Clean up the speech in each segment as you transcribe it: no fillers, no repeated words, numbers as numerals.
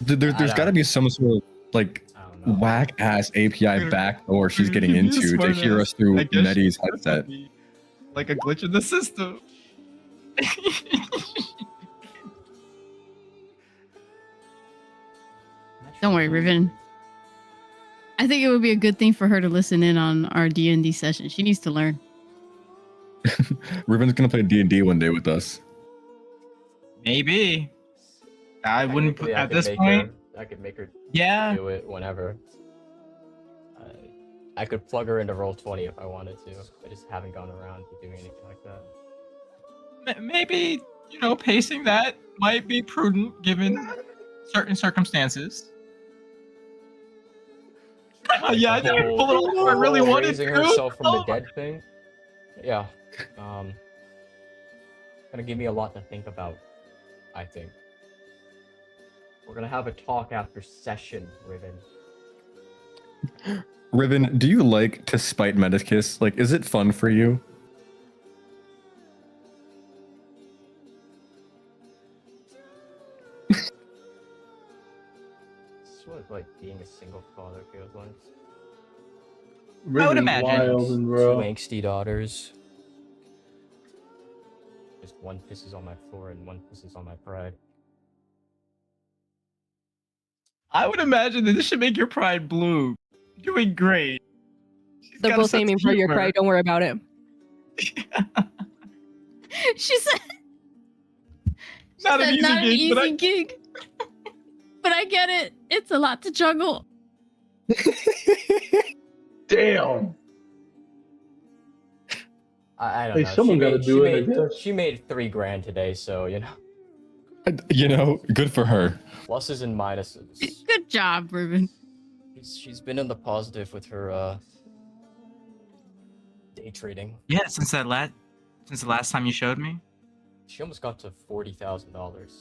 There's got to be some sort of like I don't know. whack ass API backdoor she's getting You'd be a into to smart hear ass. us through I guess Medi's that's headset. like a glitch in the system. Don't worry, Riven. I think it would be a good thing for her to listen in on our D&D session. She needs to learn. Riven's gonna play D&D one day with us. Maybe. I wouldn't put Technically, at this point. I could make her Yeah. do it whenever. I could plug her into Roll20 if I wanted to. I just haven't gone around to doing anything like that. Maybe, you know, pacing that might be prudent given certain circumstances. Yeah, I didn't pull it off. I really wanted raising to. herself from the dead thing. Yeah. Gonna give me a lot to think about, I think. We're gonna have a talk after session, Riven. Riven, do you like to spite Metakiss? Like, is it fun for you? It's what like being a single father feels like. I would imagine. Wild and Two raw. angsty daughters. Just one pisses on my floor and one pisses on my pride. I would imagine that this should make your pride bloom. Doing great. She's They're got a both sense aiming of for your humor. pride. Don't worry about it. She said, Not an not an easy gig, but easy gig. But I get it. It's a lot to juggle. Damn. I don't Hey, know. someone gotta do it, I guess. She made $3,000 today, so you know. You know, good for her. Pluses and minuses. Good job, Riven. She's been in the positive with her day trading. Yeah, since the last time you showed me. She almost got to $40,000,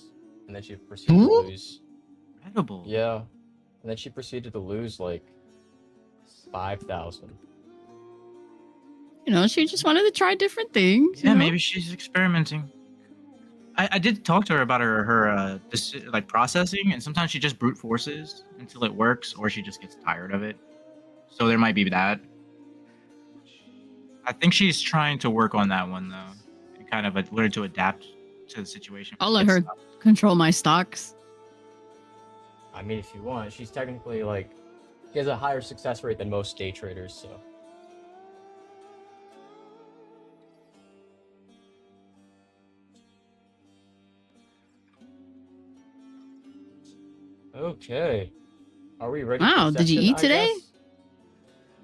and then she proceeded to lose. Incredible. Yeah, and then she proceeded to lose like 5,000. You know, she just wanted to try different things. Yeah, you know? maybe she's experimenting. I did talk to her about her like processing, and sometimes she just brute forces until it works, or she just gets tired of it. So there might be that. I think she's trying to work on that one though, and kind of learn to adapt to the situation. I'll let her control my stocks. I mean, if you want, she's technically like, she has a higher success rate than most day traders, so. Okay. Are we ready? Wow, for did you session, eat I today? guess?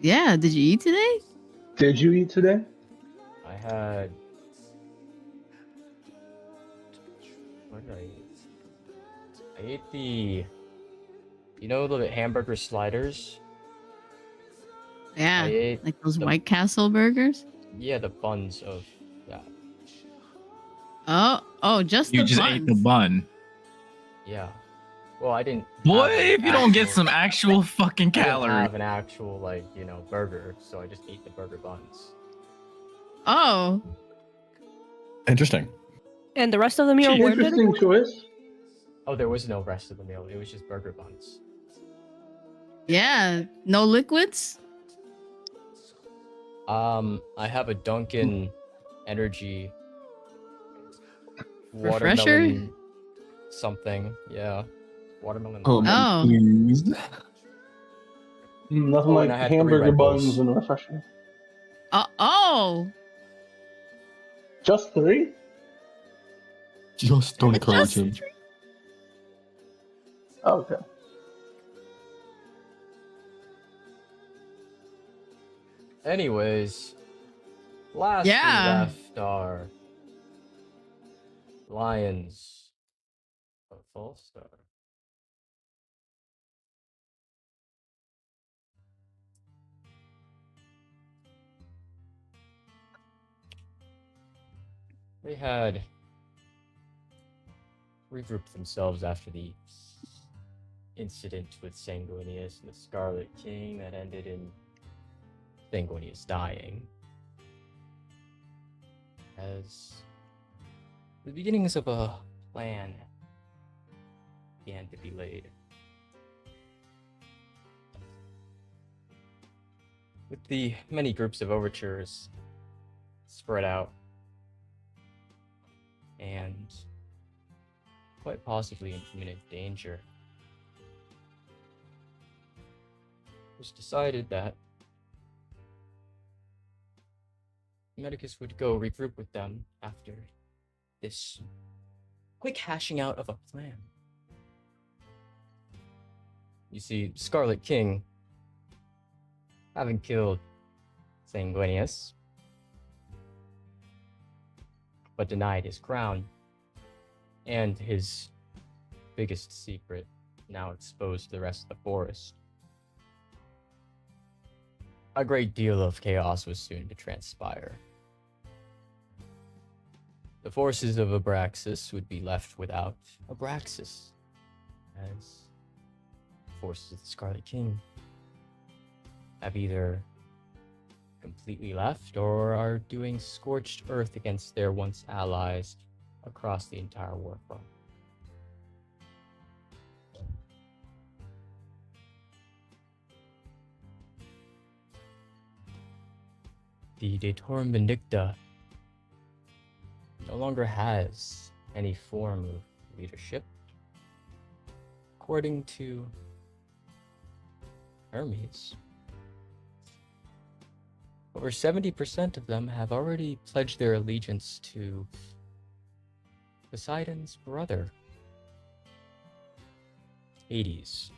Yeah, did you eat today? Did you eat today? I had. What did I eat? I ate the. You know the hamburger sliders? I Yeah, ate like those the- White Castle burgers. Yeah, the buns of that. Oh, just You the just buns. ate the bun. Yeah. Well, I didn't. Boy, have an if you don't get actual- some actual fucking I didn't calorie. have an actual like burger, so I just ate the burger buns. Oh, Interesting. And the rest of the meal, where did it Interesting go? choice. Oh, there was no rest of the meal. It was just burger buns. yeah. No liquids? I have a Dunkin' Energy Refresher? watermelon something. Yeah, watermelon. Oh, Oh. please. Nothing Oh, like and I had 3 hamburger Red Bulls. buns and a refresher. Oh. Just 3? Just don't encourage Just him. Oh, okay. Anyways, last Yeah. we left our Lions of Fallstar. They had regrouped themselves after the incident with Sanguinius and the Scarlet King that ended in Sanguinius dying. As the beginnings of a plan began to be laid. With the many groups of overtures spread out and quite possibly in imminent danger, it was decided that Medicus would go regroup with them after this quick hashing out of a plan. You see, Scarlet King, having killed Sanguinius, but denied his crown, and his biggest secret now exposed to the rest of the forest, a great deal of chaos was soon to transpire. The forces of Abraxis would be left without Abraxis, as the forces of the Scarlet King have either completely left or are doing scorched earth against their once allies across the entire warfront. The Datorum Vindicta no longer has any form of leadership. According to Hermes, over 70% of them have already pledged their allegiance to Poseidon's brother, Hades,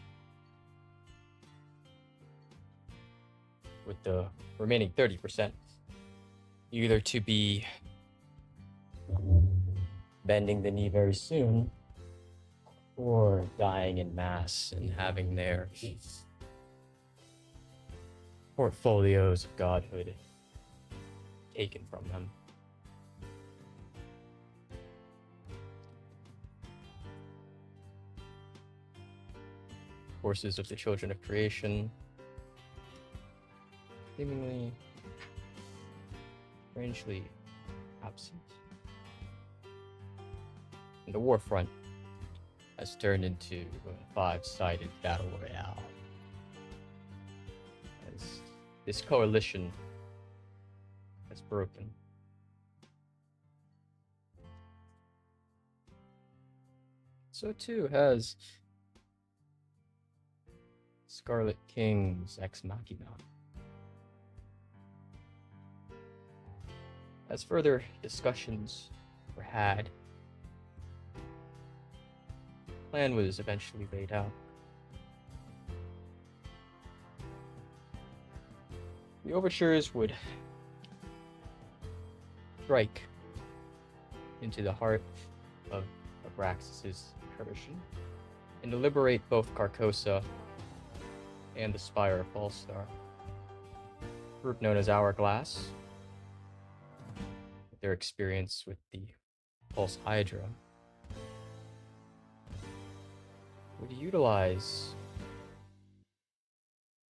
with the remaining 30% either to be bending the knee very soon or dying in mass and having their portfolios of godhood taken from them. Forces of the children of creation seemingly strangely absent. And the war front has turned into a five-sided battle royale, as this coalition has broken. So too has Scarlet King's Ex Machina. As further discussions were had, the plan was eventually laid out. The overtures would strike into the heart of Abraxis' incursion and to liberate both Carcosa and the Spire of Fallstar. A group known as Hourglass, with their experience with the Pulse Hydra, would utilize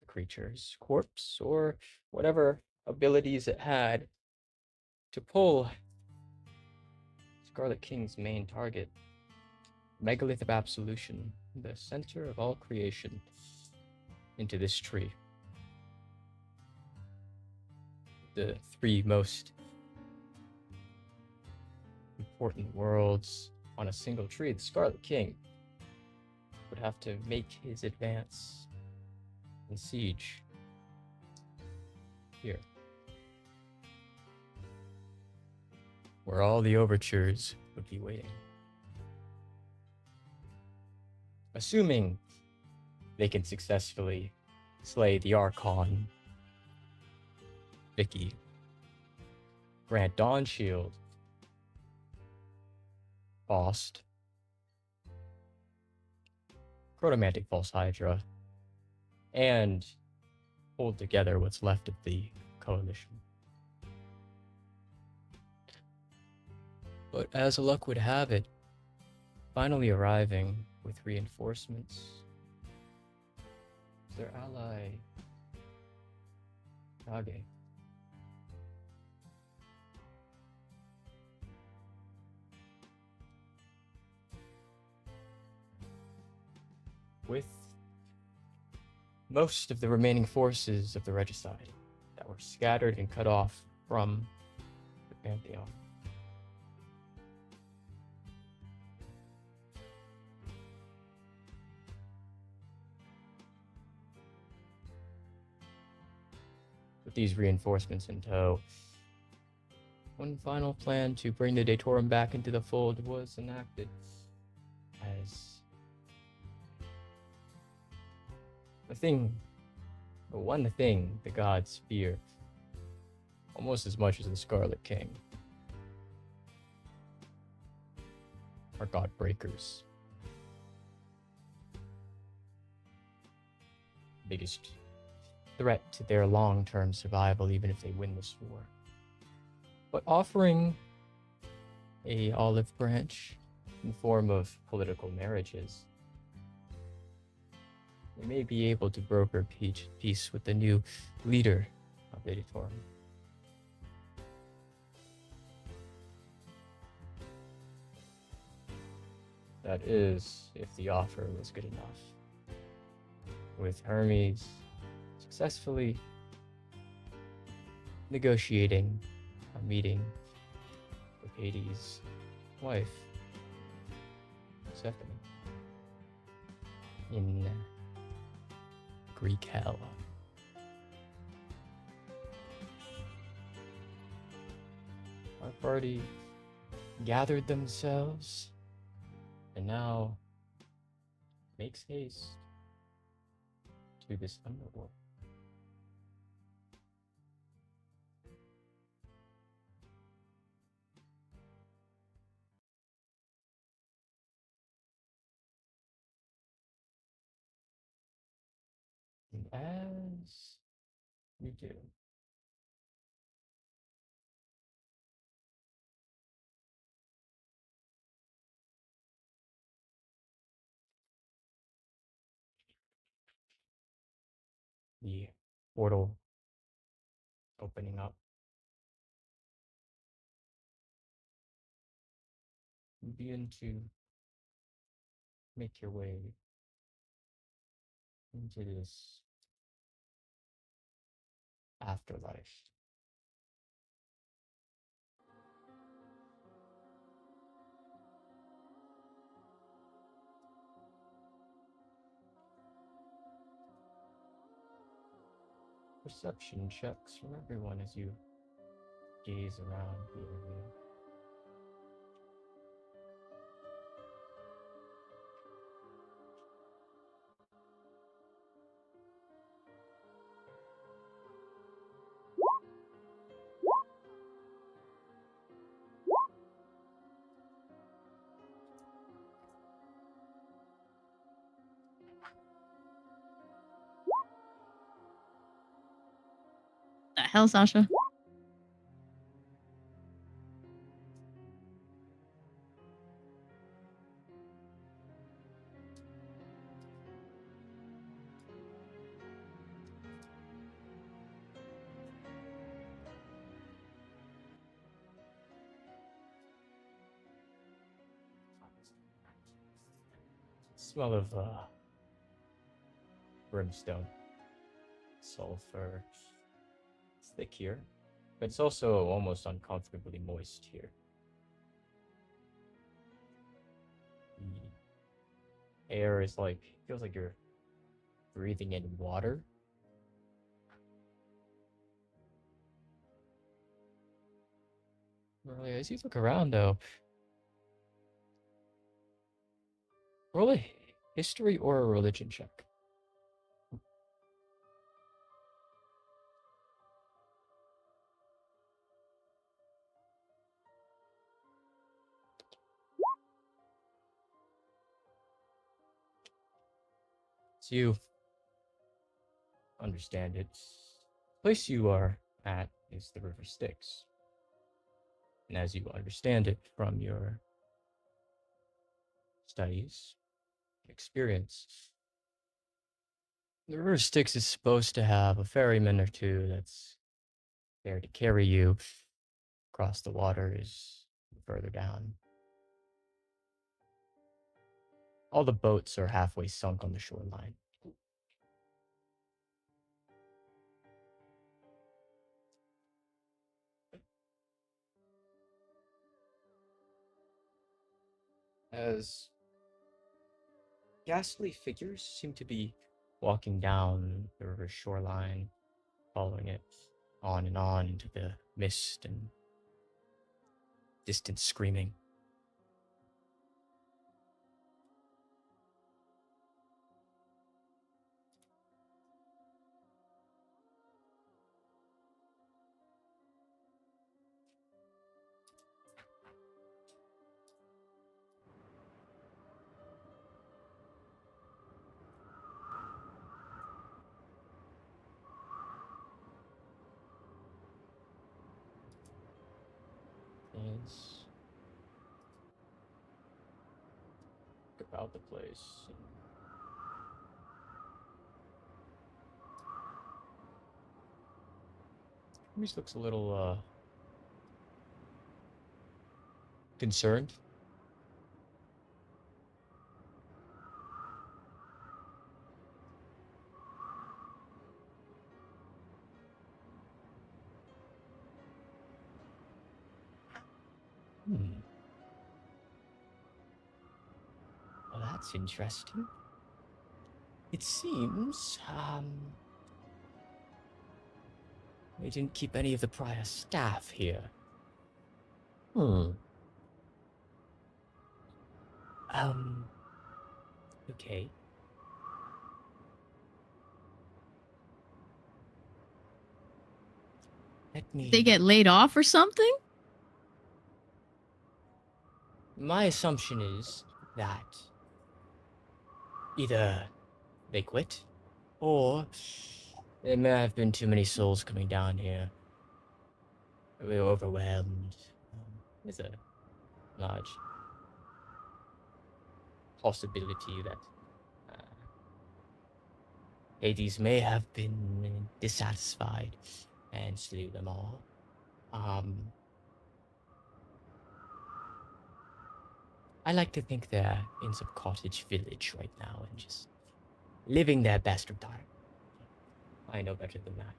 the creature's corpse or whatever abilities it had to pull Scarlet King's main target, Megalith of Absolution, the center of all creation, into this tree. The three most important worlds on a single tree. The Scarlet King would have to make his advance in siege here, where all the overtures would be waiting. Assuming they can successfully slay the Archon, Vicky, grant Dawn Shield, Faust, chronomantic false hydra, and hold together what's left of the coalition. But as luck would have it, finally arriving with reinforcements is their ally, Kage. With most of the remaining forces of the Regicide that were scattered and cut off from the Pantheon. With these reinforcements in tow, one final plan to bring the Datorum back into the fold was enacted as the one thing the gods fear almost as much as the Scarlet King are god breakers. Biggest threat to their long-term survival, even if they win this war. But offering a olive branch in form of political marriages, they may be able to broker peace with the new leader of the Datorum. That is, if the offer was good enough. With Hermes successfully negotiating a meeting with Hades' wife, Persephone, in Greek hell. Our party gathered themselves and now makes haste to this underworld. And as you do, the portal opening up, you begin to make your way into this afterlife. Perception checks from everyone as you gaze around the area. The hell, Sasha? Smell of brimstone, sulfur. It's thick here, but it's also almost uncomfortably moist here. The air is feels like you're breathing in water. Really, as you look around though, roll a history or a religion check. So you understand it. The place you are at is the River Styx. And as you understand it from your studies, experience, the River Styx is supposed to have a ferryman or two that's there to carry you across the waters further down. All the boats are halfway sunk on the shoreline. as ghastly figures seem to be walking down the river shoreline, following it on and on into the mist and distant screaming. Is about the place. Hermes looks a little concerned. Well, that's interesting. It seems, they didn't keep any of the prior staff here. Okay. Let me... They get laid off or something? My assumption is that either they quit, or there may have been too many souls coming down here. We were overwhelmed. There's a large possibility that Hades may have been dissatisfied and slew them all. I like to think they're in some cottage village right now and just living their best retirement. I know better than that.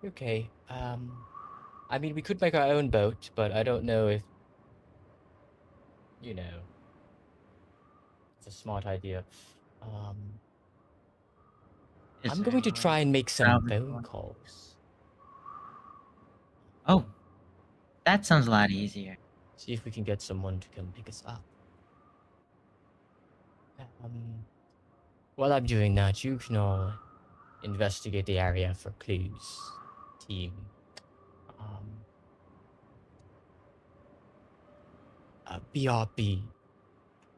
Okay, I mean, we could make our own boat, but I don't know if, you know, it's a smart idea. I'm going to try and make some phone calls. Oh, that sounds a lot easier. See if we can get someone to come pick us up. While I'm doing that, you can all investigate the area for clues. Team. BRB.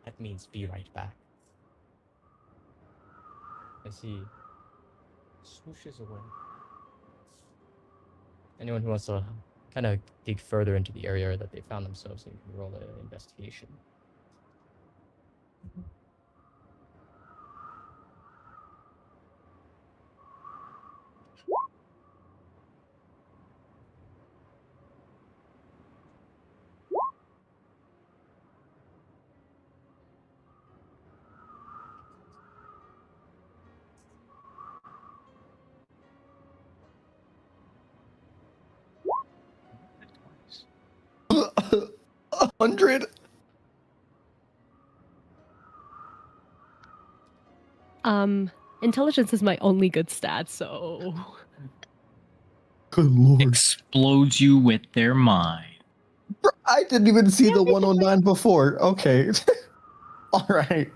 That means be right back. As he swooshes away. Anyone who wants to kind of dig further into the area that they found themselves in can roll an investigation. A 100. Intelligence is my only good stat, so Good lord. Explodes you with their mind. I didn't even see the 109 before. Okay. All right.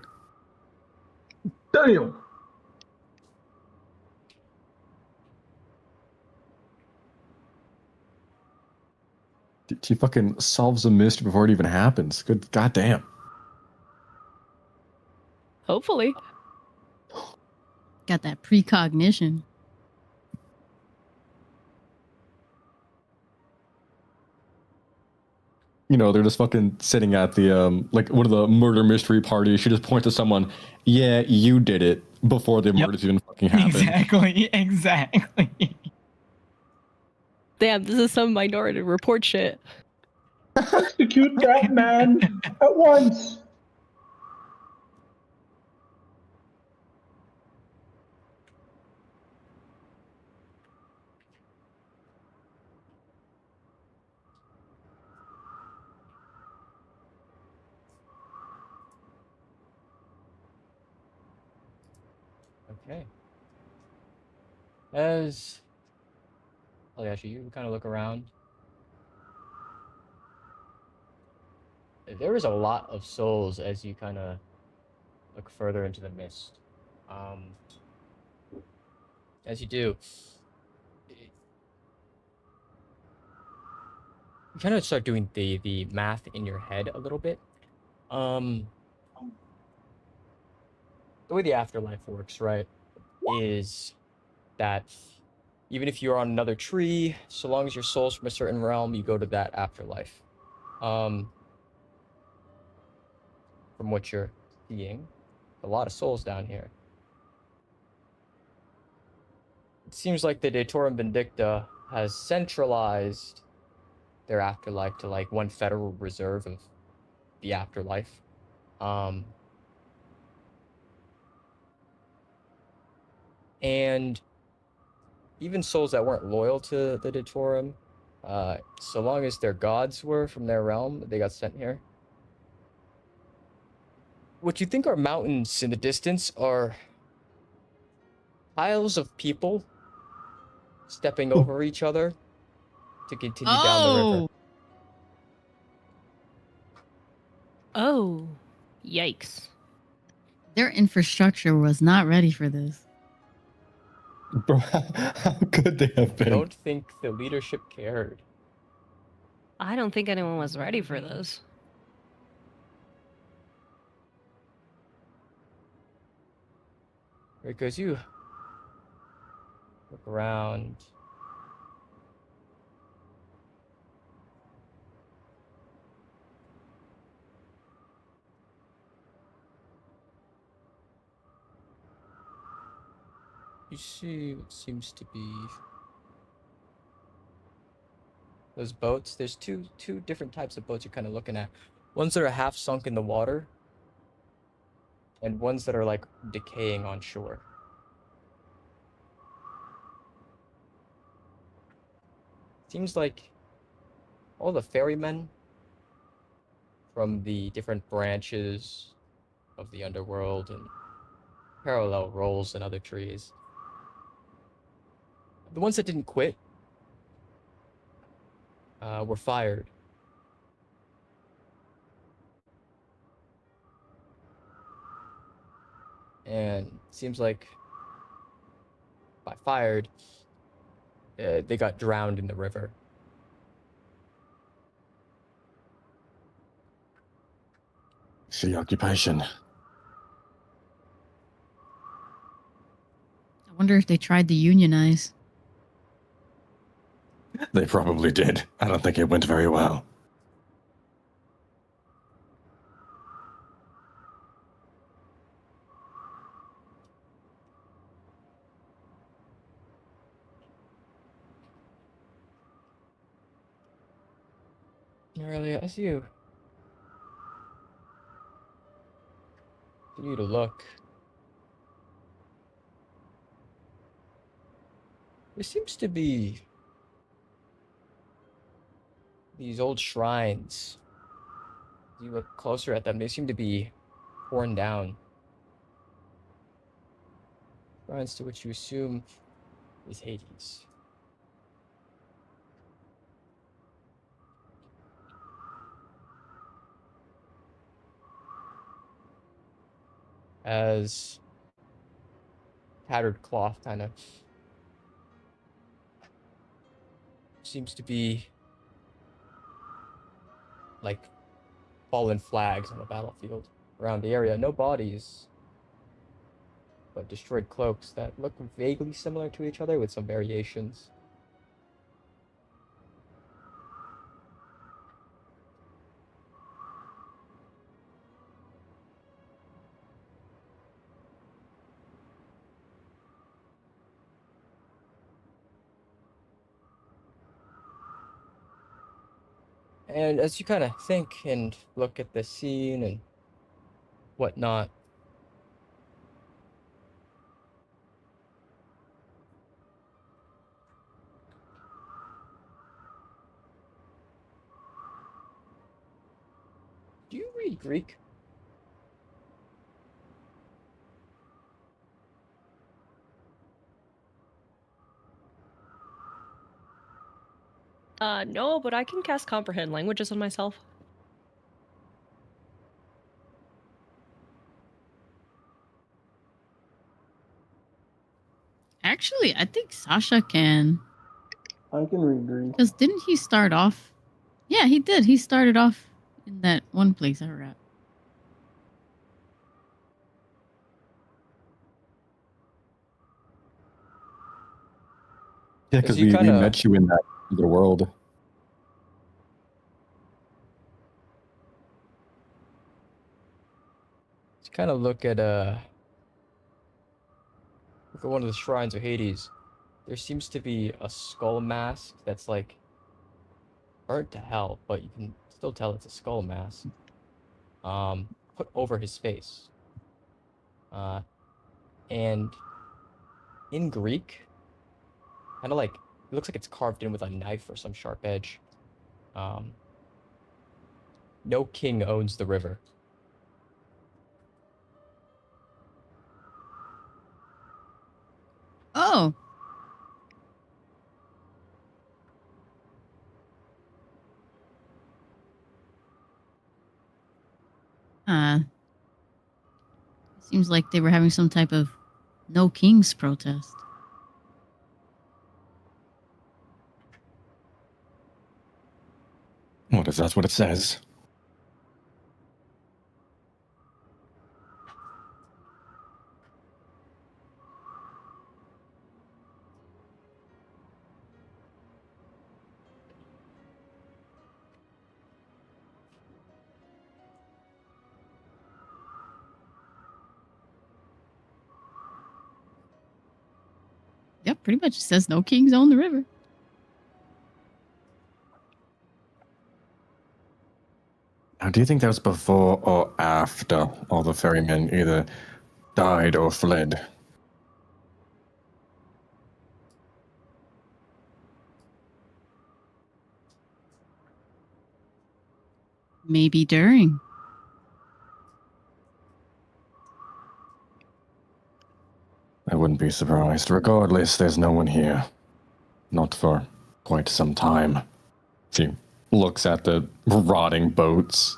Damn. She fucking solves a mystery before it even happens. Good goddamn. hopefully. Got that precognition. You know, they're just fucking sitting at the like one of the murder mystery parties. She just points to someone. Yeah, you did it before the murders even fucking happened. Exactly. Damn, this is some Minority Report shit. Execute that man at once. Okay. As actually, you kind of look around. There is a lot of souls as you kind of look further into the mist. As you do, you kind of start doing the math in your head a little bit. The way the afterlife works, right, is that even if you're on another tree, so long as your soul's from a certain realm, you go to that afterlife. From what you're seeing, a lot of souls down here. It seems like the Datorum Vindicta has centralized their afterlife to like one federal reserve of the afterlife. And even souls that weren't loyal to the Datorum, so long as their gods were from their realm, they got sent here. What you think are mountains in the distance are piles of people stepping over each other to continue down the river. Oh, yikes. Their infrastructure was not ready for this. Bro, how could they have I been? don't think the leadership cared. I don't think anyone was ready for this. Because you look around. You see what seems to be those boats. There's two different types of boats you're kind of looking at. Ones that are half sunk in the water, and ones that are like decaying on shore. Seems like all the ferrymen from the different branches of the underworld and parallel roles and other trees. The ones that didn't quit were fired. And seems like by fired, they got drowned in the river. The occupation. I wonder if they tried to unionize. They probably did. I don't think it went very well. Earlier, as you continue to look, there seems to be these old shrines. As you look closer at them, they seem to be torn down. Shrines to which you assume is Hades. As tattered cloth kind of seems to be like fallen flags on a battlefield around the area. No bodies, but destroyed cloaks that look vaguely similar to each other with some variations. And as you kind of think and look at the scene and whatnot, do you read Greek? No, but I can cast comprehend languages on myself. Actually, I think Sasha can. I can read Greek. Because didn't he start off? Yeah, he did. He started off in that one place I forgot. Yeah, 'Cause because you we kinda- met you in that other world. Let's kind of look at one of the shrines of Hades. There seems to be a skull mask that's like burnt to hell, but you can still tell it's a skull mask. Put over his face. And in Greek, kind of like it looks like it's carved in with a knife or some sharp edge. No king owns the river. Oh. Seems like they were having some type of no kings protest. What if that's what it says? Yep, pretty much says no kings own the river. Now, do you think that was before or after all the ferrymen either died or fled? Maybe during. I wouldn't be surprised. Regardless, there's no one here. Not for quite some time. She looks at the rotting boats.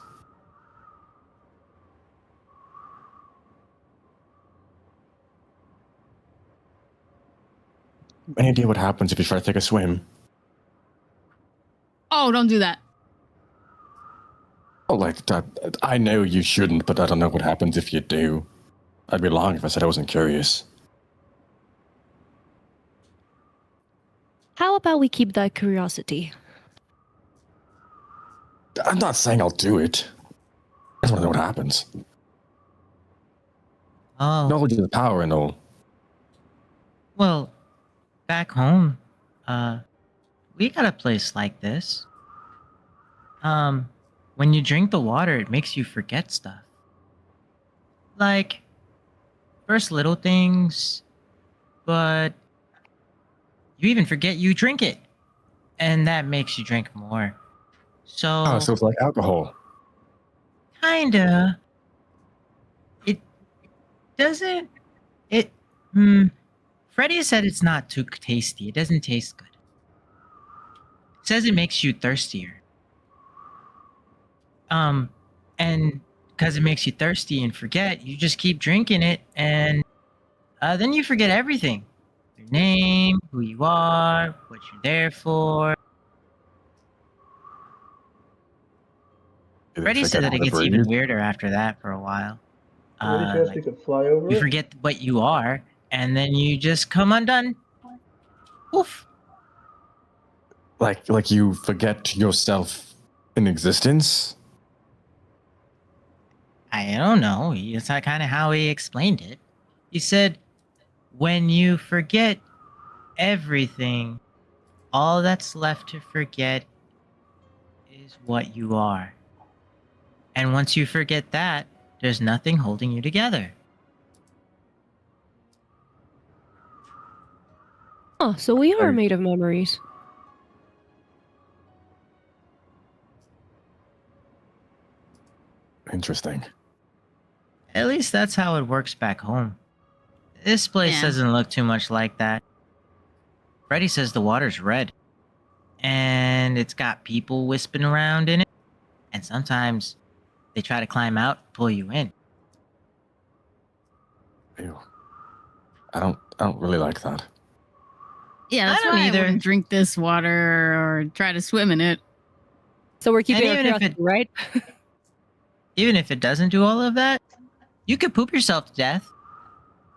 Any idea what happens if you try to take a swim? Oh, don't do that. Oh, like, I know you shouldn't, but I don't know what happens if you do. I'd be lying if I said I wasn't curious. How about we keep that curiosity? I'm not saying I'll do it. I just want to know what happens. Oh, Knowledge is the power and all. well, back home, we got a place like this. When you drink the water, it makes you forget stuff. Like, first little things, but you even forget you drink it. And that makes you drink more. So, Oh, so it's like alcohol. kinda. It doesn't. It. Freddy said it's not too tasty. It doesn't taste good. It says it makes you thirstier. And because it makes you thirsty and forget, you just keep drinking it, and then you forget everything: your name, who you are, what you're there for. Freddy said that it gets even weirder after that for a while. Any chance we could fly over You it? forget what you are, and then you just come undone. Oof. Like you forget yourself in existence? I don't know. That's kind of how he explained it. He said, when you forget everything, all that's left to forget is what you are. And once you forget that, there's nothing holding you together. Oh, so we are Right. made of memories. Interesting. At least that's how it works back home. This place Yeah. doesn't look too much like that. Freddy says the water's red. And it's got people wisping around in it. And sometimes they try to climb out and pull you in. Ew. I don't really like that. Yeah, that's I don't why either. I wouldn't drink this water or try to swim in it. So we're keeping our even if curiosity, it- right? Even if it doesn't do all of that, you could poop yourself to death.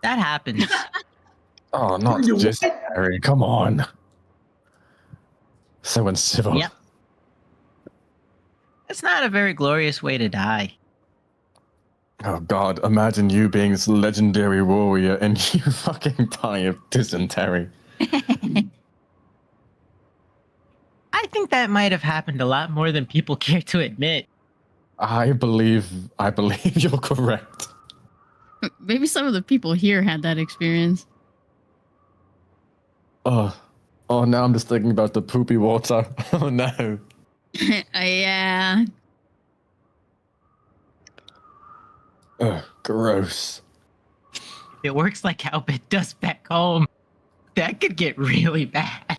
That happens. Oh, not You just what? Harry. Come on. So uncivil. Yep. It's not a very glorious way to die. Oh God! Imagine you being this legendary warrior and you fucking die of dysentery. I think that might have happened a lot more than people care to admit. I believe you're correct. Maybe some of the people here had that experience. Oh, now I'm just thinking about the poopy water. Oh no. Yeah. Ugh, gross. If it works like how it does back home, that could get really bad.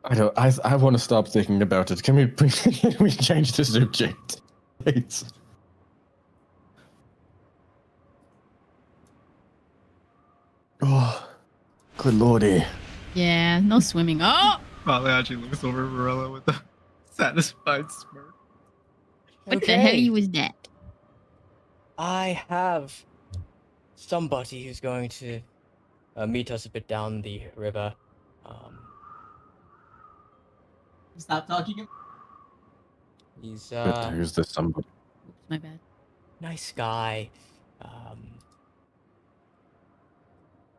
I want to stop thinking about it. Can we can we change the subject? Please. Oh, good lordy. Yeah, no swimming. Oh! Molly actually looks over Varela with a satisfied smirk. What the hell was that? I have somebody who's going to meet us a bit down the river. Stop talking. He's But who's this somebody? My bad. nice guy.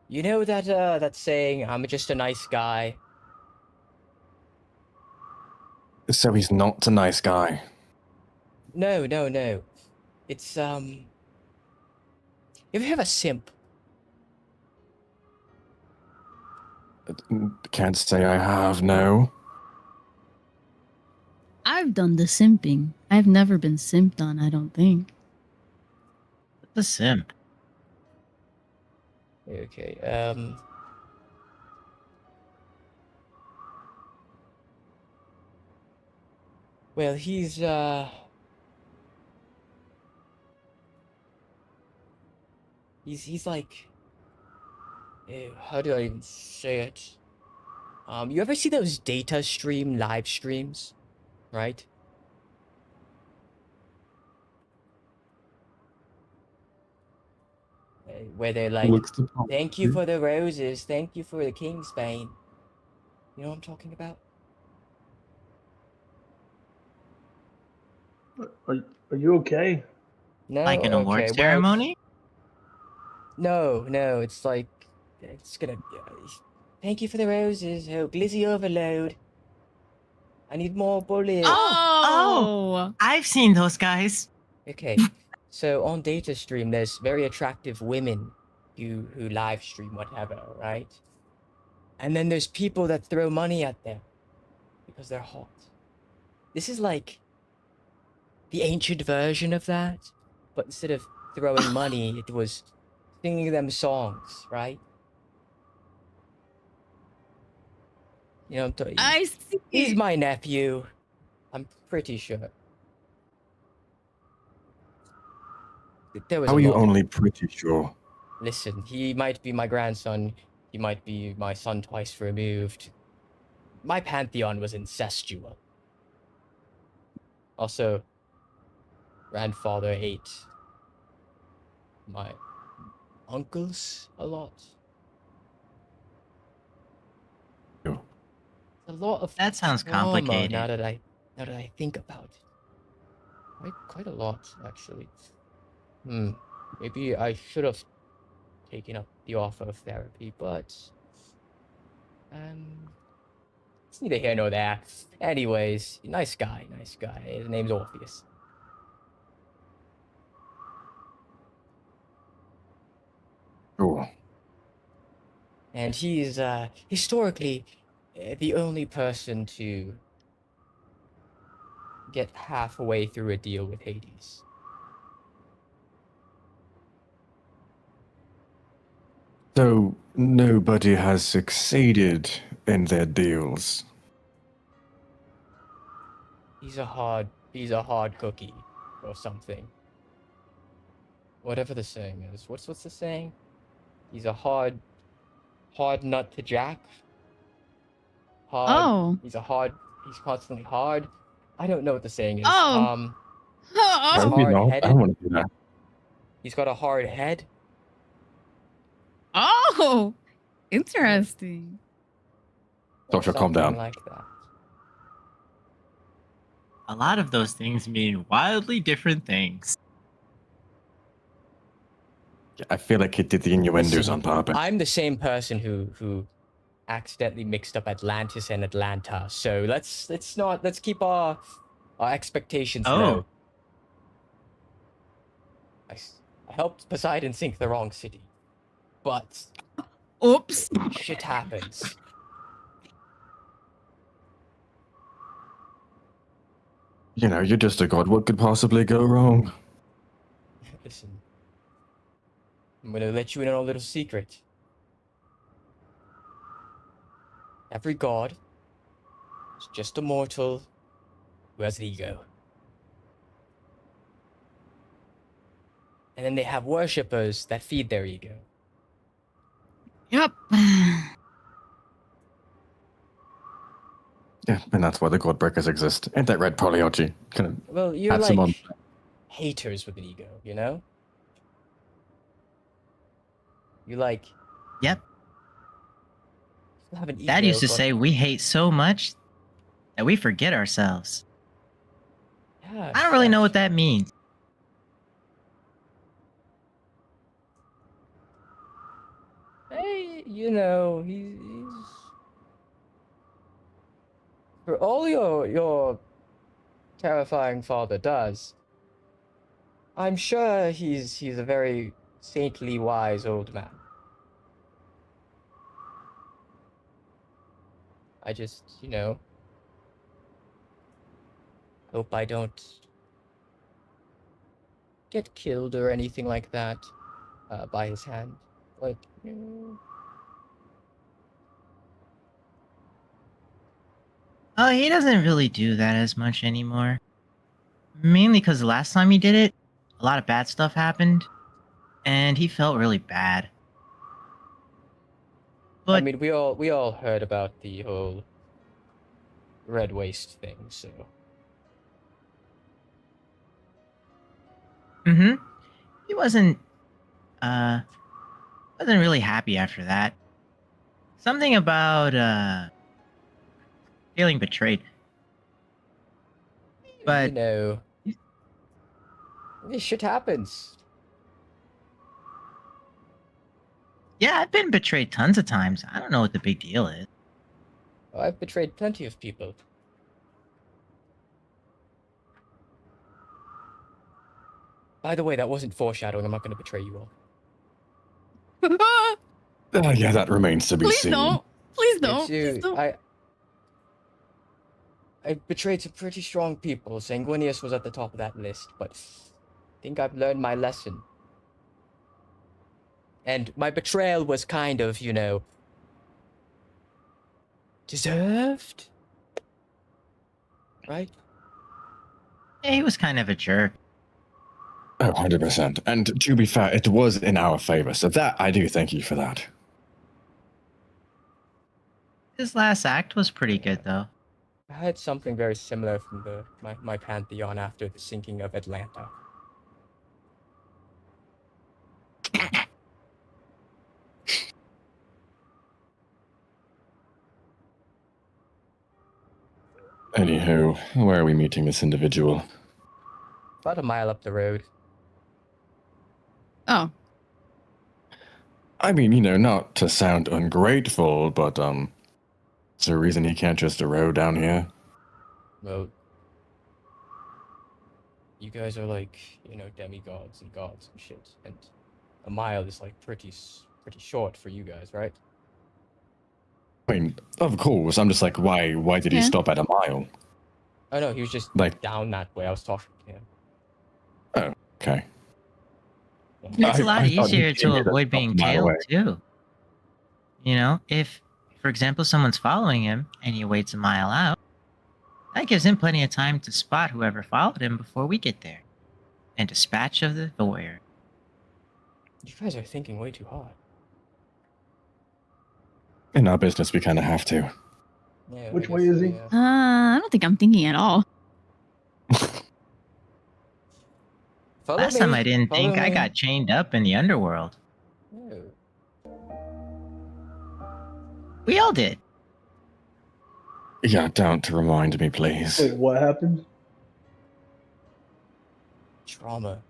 You know that saying, "I'm just a nice guy." So he's not a nice guy. No. It's You ever have a simp? Can't say I have, no. I've done the simping. I've never been simped on, I don't think. The simp. Okay. Well, he's like, ew, how do I even say it? You ever see those data stream live streams, right? Where they're like, "Thank you for the roses, thank you for the Kingsbane." You know what I'm talking about? Are you okay? No. Like an award okay, well, ceremony? no, it's like, it's gonna. Thank you for the roses. Oh, glizzy overload. I need more bullets. Oh! I've seen those guys. Okay, so on data stream, there's very attractive women who live stream whatever, right? And then there's people that throw money at them because they're hot. This is like the ancient version of that, but instead of throwing money, it was singing them songs, right? You know, I see. he's my nephew. I'm pretty sure. There was How a are you lot. only pretty sure? Listen, he might be my grandson. He might be my son twice removed. My Pantheon was incestual. Also, grandfather ate my uncles a lot. Ew. A lot of That sounds trauma complicated. now that I think about it. Quite a lot, actually. Maybe I should have taken up the offer of therapy, but It's neither here nor there. Anyways, nice guy, nice guy. His name's Orpheus. Cool. And he's historically the only person to get halfway through a deal with Hades. So nobody has succeeded in their deals. He's a hard cookie or something. Whatever the saying is. What's the saying? He's a hard nut to jack. Oh. He's constantly hard. I don't know what the saying is. Oh. I Oh. hope you don't. I Hard-headed. don't want to do that. He's got a hard head. Oh. Interesting. Doctor, calm Something down. like that. A lot of those things mean wildly different things. I feel like he did the innuendos Listen, on purpose. I'm the same person who accidentally mixed up Atlantis and Atlanta. So let's keep our expectations low. I helped Poseidon sink the wrong city, but Oops. shit happens. You know, you're just a god. What could possibly go wrong? Listen, I'm gonna let you in on a little secret. Every god is just a mortal who has an ego. And then they have worshippers that feed their ego. Yep. Yeah, and that's why the god breakers exist. Ain't that red polyarchy? Kind Well, you're Add some on. like haters with an ego, you know? You like Yep. you have an ego. Dad used to but- say we hate so much that we forget ourselves. Yeah, I don't really know what that means. Hey, you know, he's for all your terrifying father does. I'm sure he's a very saintly, wise old man. I just, you know, hope I don't get killed or anything like that by his hand. Like, you know. Oh, he doesn't really do that as much anymore. Mainly because the last time he did it, a lot of bad stuff happened, and he felt really bad. But I mean, we all heard about the whole red waste thing, so he wasn't really happy after that. Something about feeling betrayed. you But know, this shit happens. yeah, I've been betrayed tons of times. I don't know what the big deal is. I've betrayed plenty of people. By the way, that wasn't foreshadowing. I'm not going to betray you all. yeah, that remains to be Please seen. don't. Please Me don't. too. Please don't. I betrayed some pretty strong people. Sanguinius was at the top of that list, but I think I've learned my lesson. And my betrayal was kind of, you know, deserved? Right? Yeah, he was kind of a jerk. Oh, 100%. And to be fair, it was in our favor. So that, I do thank you for that. His last act was pretty good, though. I had something very similar from my Pantheon after the sinking of Atlanta. Anywho, where are we meeting this individual? About a mile up the road. Oh. I mean, you know, not to sound ungrateful, but, Is there a reason he can't just row down here? Well, you guys are like, you know, demigods and gods and shit, and a mile is like pretty short for you guys, right? I mean, of course. I'm just like, why did he Yeah. stop at a mile? Oh no, he was just Like- down that way. I was talking to him. Oh, okay. It's a lot I thought he easier came to here to avoid stop being a mile tailed away. too. You know, if, for example, someone's following him and he waits a mile out, that gives him plenty of time to spot whoever followed him before we get there, and dispatch of the warrior. You guys are thinking way too hard. In our business, we kind of have to. Yeah, Which I way guess, is he? yeah. I don't think I'm thinking at all. Follow Last time me, I didn't follow think I me. got chained up in the underworld. No. We all did. Yeah, don't remind me, please. Wait, what happened? Trauma.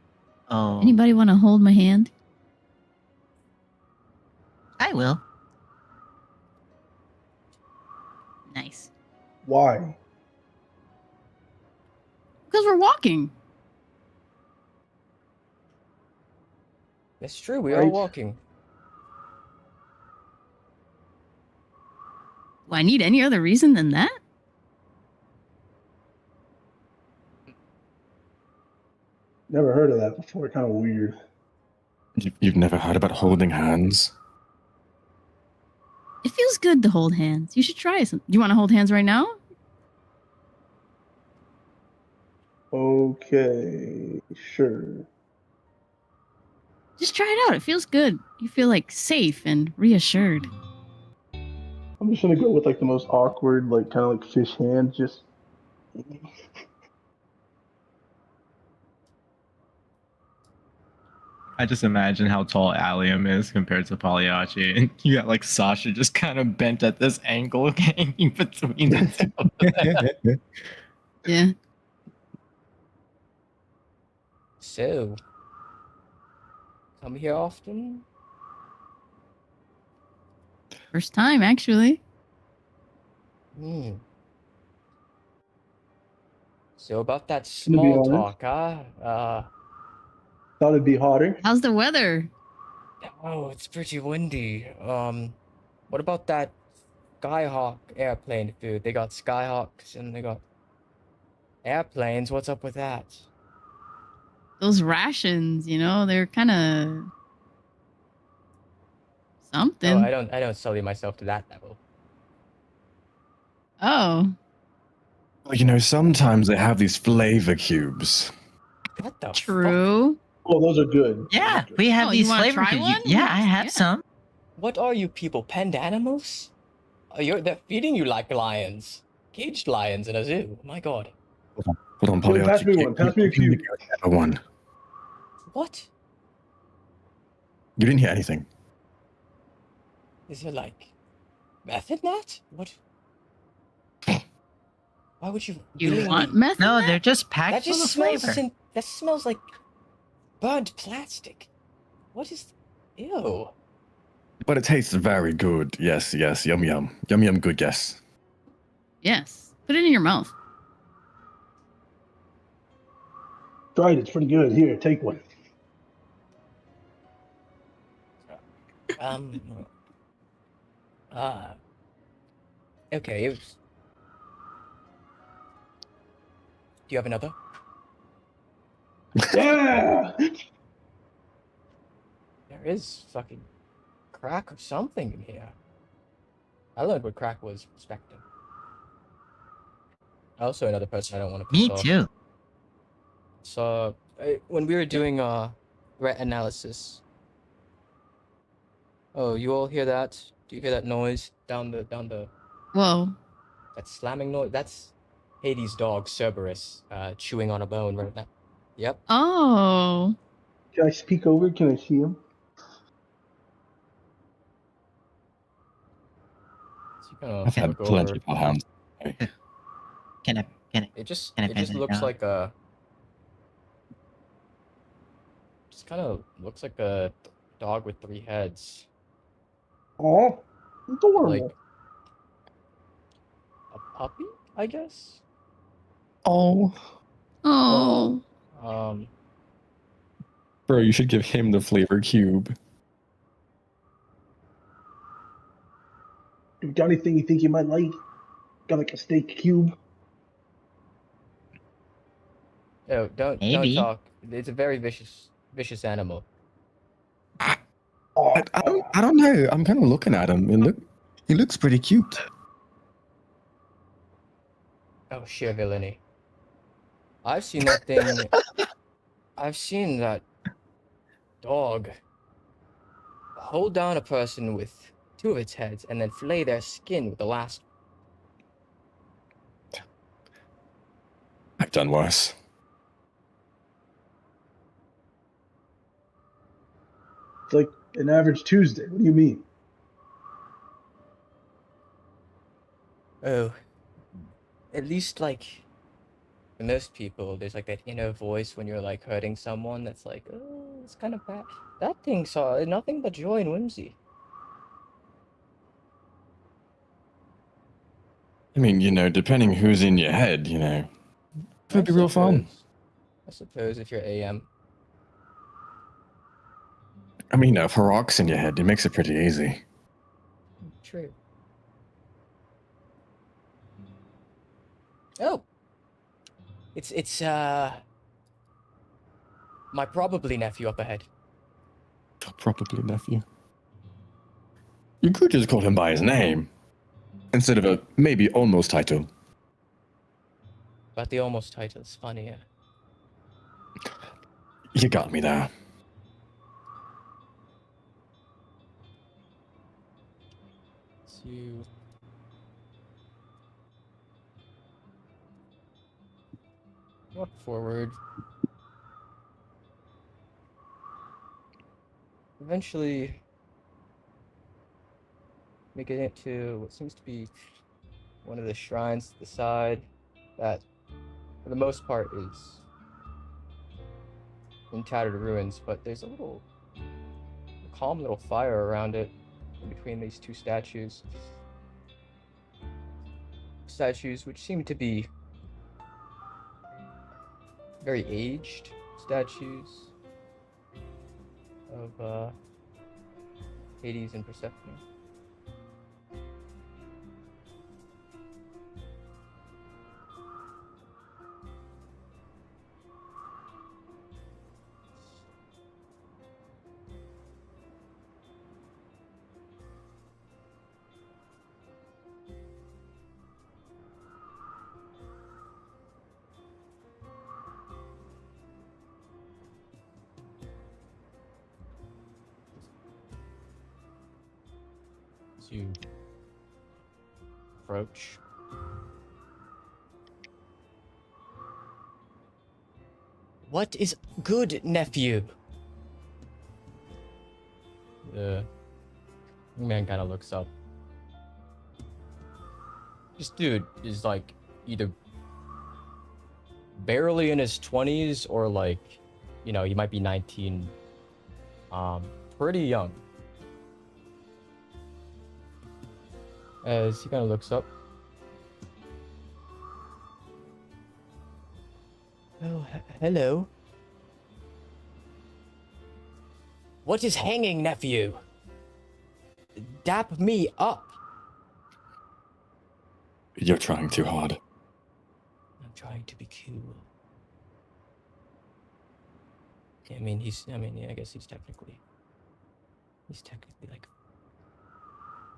Oh, Anybody want to hold my hand? I will. Nice. Why? Because we're walking. That's true. We are Right. walking. Do I need any other reason than that? Never heard of that before. Kind of weird. You've never heard about holding hands? It feels good to hold hands. You should try some. Do you want to hold hands right now? Okay, sure. Just try it out. It feels good. You feel like safe and reassured. I'm just gonna go with like the most awkward, like kind of like fish hands. Just I just imagine how tall Allium is compared to Pagliacci, and you got like Sasha just kind of bent at this angle, hanging between the two of them. Yeah. So, come here often? First time, actually. Hmm. So about that be small honest. talk, huh? thought it'd be hotter. How's the weather? Oh, it's pretty windy. What about that Skyhawk airplane food? They got Skyhawks and they got airplanes. What's up with that? Those rations, you know, they're kind of something. Oh, I don't sully myself to that level. Oh, Well, you know, sometimes they have these flavor cubes. What the fuck? true. Oh, those are good. Yeah, Those are good. we have Oh, you these wanna flavor try cubes. one? Yeah, I have Yeah. some. What are you people, penned animals? They're feeding you like lions. Caged lions in a zoo. My god. Hold on, Yo, Pagliacci. pass me one. Pass me a Give cube. the one. What? You didn't hear anything. Is it like method net? What? Why would you You willingly- want meth? in No, that? they're just That packed full just of smells flavor. that smells like burnt plastic. What is ew. But it tastes very good. Yes, yes. Yum, yum. Yum, yum, good, yes. Yes. Put it in your mouth. Tried it. It's pretty good. Here, take one. Um okay, it was... Do you have another? Yeah. There is fucking crack or something in here. I learned what crack was respecting. Also another person I don't want to Me piss off. too. So when we were doing threat analysis. Oh, you all hear that? Do you hear that noise down the Whoa. that slamming noise? That's Hades' dog Cerberus chewing on a bone right now. Yep. Oh. Can I speak over? Can I see him? So you kind I've of had look plenty over. of hands. Can I? It just Can I it pet just the looks dog? like a just kind of looks like a dog with 3 heads. Oh, adorable. Like puppy, I guess. Oh, Oh, Um, bro, you should give him the flavor cube. You got anything you think you might like? Got like a steak cube? oh, don't Maybe. talk. It's a very vicious animal. Oh, I don't know. I'm kind of looking at him. He looks pretty cute. Oh, sheer villainy. I've seen that thing. I've seen that dog hold down a person with two of its heads and then fillet their skin with the last. I've done worse. it's like an average Tuesday. What do you mean? Oh, at least like for most people, there's like that inner voice when you're like hurting someone that's like, oh, it's kind of bad. That thing saw nothing but joy and whimsy. I mean, depending who's in your head, could be real fun. I suppose if you're AM. I mean, if Harok's in your head, it makes it pretty easy. True. Oh. It's my probably nephew up ahead. Probably nephew. You could just call him by his name, instead of a maybe almost title. But the almost title is funnier. You got me there. To walk forward. Eventually making it to what seems to be one of the shrines to the side that for the most part is in tattered ruins, but there's a calm little fire around it in between these two statues. Statues which seem to be very aged statues of Hades and Persephone. To approach. What is good, nephew? The man kind of looks up. This dude is like either barely in his 20s or like, he might be 19. Pretty young. As he kind of looks up. Oh, hello. What is hanging, nephew? Dap me up. You're trying too hard. I'm trying to be cool. I guess he's technically like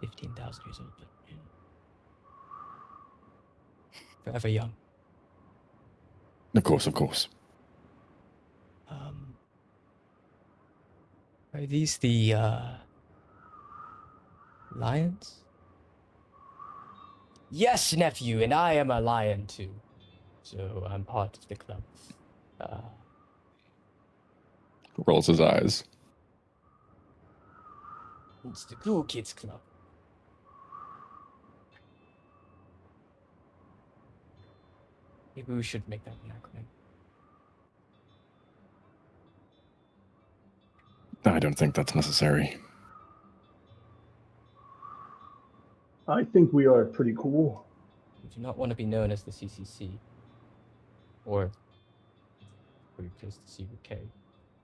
15,000 years old, but forever young. Of course. Are these the lions? Yes, nephew, and I am a lion too. So I'm part of the club. Rolls his eyes. It's the Cool Kids Club. Maybe we should make that an acronym. I don't think that's necessary. I think we are pretty cool. do not want to be known as the CCC. Or pretty close to CVK.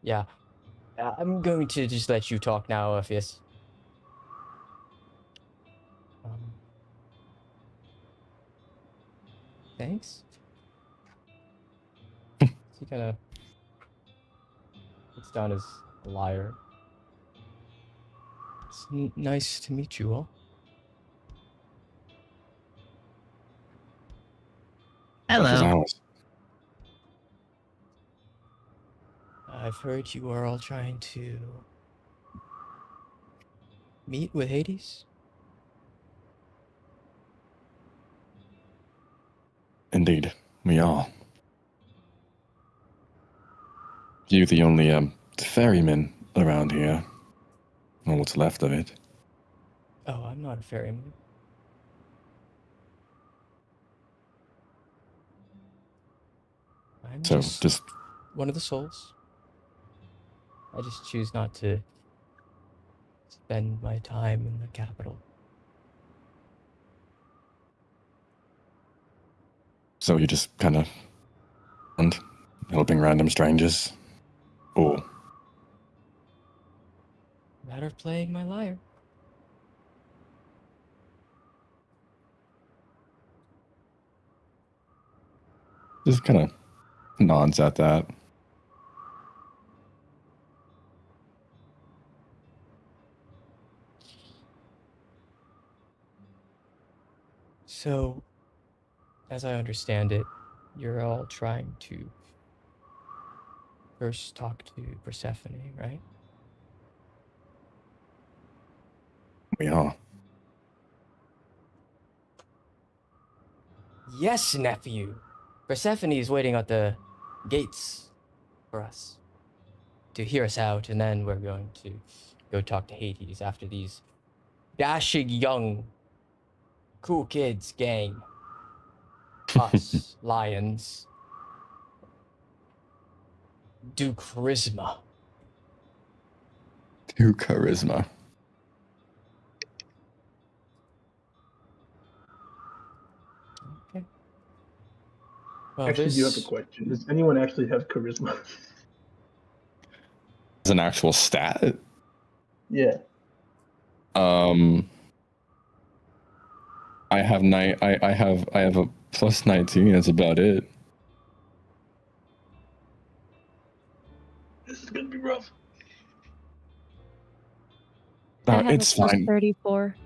Yeah. I'm going to just let you talk now, Orpheus. Thanks. He kind of puts down his lyre. It's nice to meet you all. Hello. Ours. I've heard you are all trying to meet with Hades. Indeed, we are. You the only ferryman around here. Or what's left of it. Oh, I'm not a ferryman. I'm So just one of the souls. I just choose not to spend my time in the capital. So you just kind of helping random strangers? Or Matter of playing my lyre. just kind of nods at that. So, as I understand it, you're all trying to first talk to Persephone, right? We are. Yes, nephew. Persephone is waiting at the gates for us to hear us out, and then we're going to go talk to Hades after these dashing young cool kids gang. Us, lions, do charisma. Too charisma. Okay. Well, Actually, do you have a this... question? Does anyone actually have charisma? As an actual stat? Yeah. I have I have a plus 19, that's about it. This is gonna be rough. I have It's a plus fine. 34.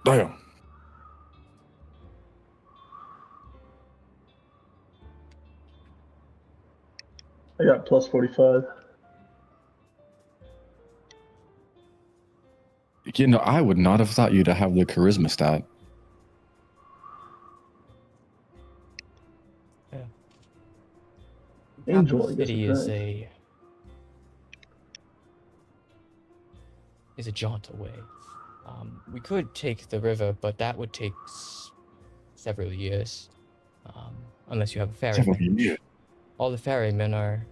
Oh, yeah. I got plus 45. You know, I would not have thought you to have the charisma stat. Yeah. Angel, Capital I guess City it's is nice. a jaunt away. We could take the river, but that would take several years, unless you have a Several ferryman. years. All the ferrymen are...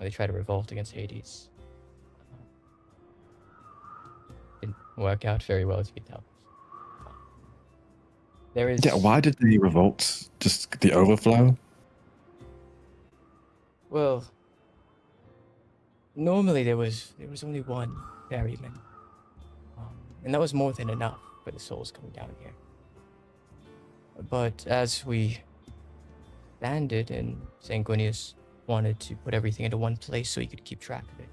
They try to revolt against Hades. Didn't work out very well, as you can tell. There is... Yeah, why did they revolt? Just the overflow? Well, normally there was only one ferryman, and that was more than enough for the souls coming down here. But as we landed, and Sanguinius wanted to put everything into one place so he could keep track of it,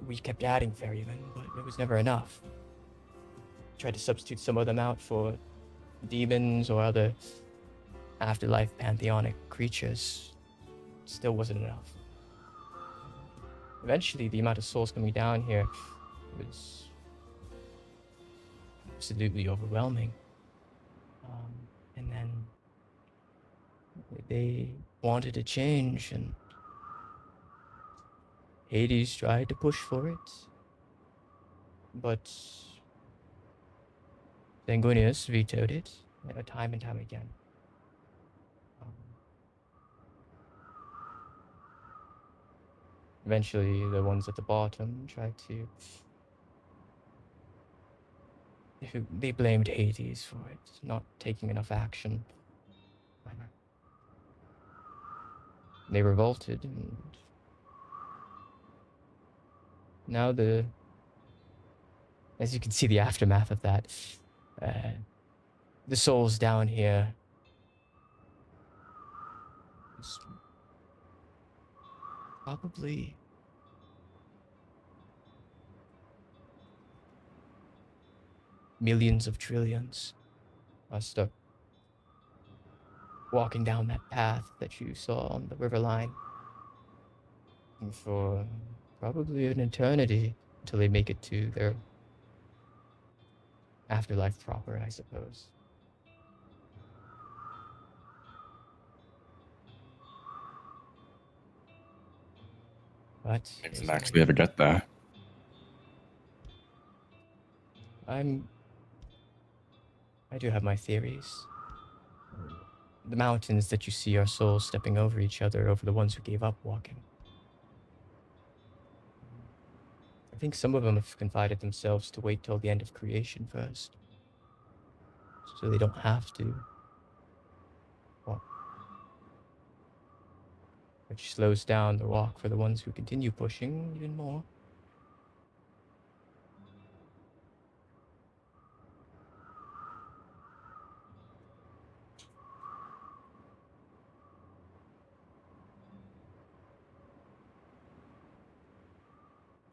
we kept adding ferrymen, but it was never enough. Tried to substitute some of them out for demons or other afterlife pantheonic creatures. Still wasn't enough. Eventually, the amount of souls coming down here was absolutely overwhelming. And then they wanted a change, and Hades tried to push for it. But Sanguinius vetoed it, time and time again. Eventually, the ones at the bottom tried to They blamed Hades for it, not taking enough action. They revolted, and now as you can see the aftermath of that, the souls down here is probably millions of trillions are stuck walking down that path that you saw on the riverline for probably an eternity until they make it to their afterlife proper, I suppose. But Maybe there's Max we ever get there. I do have my theories. The mountains that you see are souls stepping over each other, over the ones who gave up walking. I think some of them have confided themselves to wait till the end of creation first, so they don't have to walk. Which slows down the walk for the ones who continue pushing even more.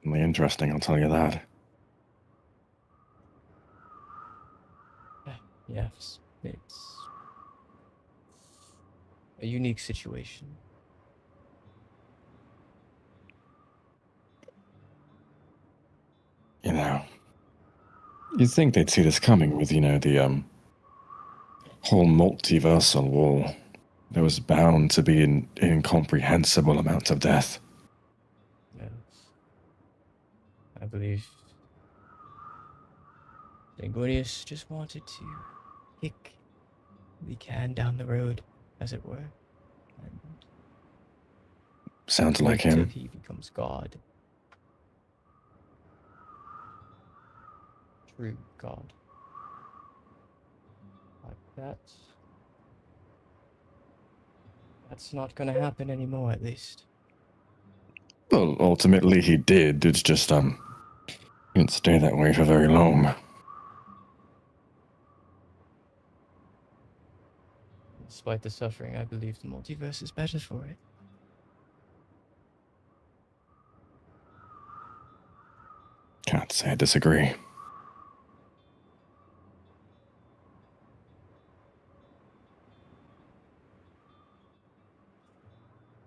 Really interesting, I'll tell you that. Yes, it's a unique situation. You know, you'd think they'd see this coming with, the whole multiversal war. There was bound to be an incomprehensible amount of death. Yes. I believe Sanguinius just wanted to kick the can down the road, as it were, and Sounds like wait till him. he becomes God. True God. Like that. That's not gonna happen anymore, at least. Well, ultimately he did. It's just, he didn't stay that way for very long. Despite the suffering, I believe the multiverse is better for it. Can't say I disagree.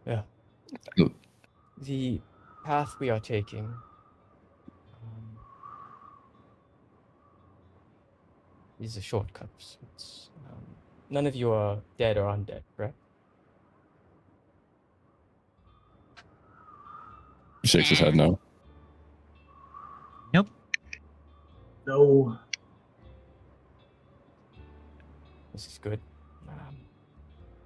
Yeah. Look. The path we are taking is a shortcut. None of you are dead or undead, correct? He shakes his head no. Nope. No. This is good.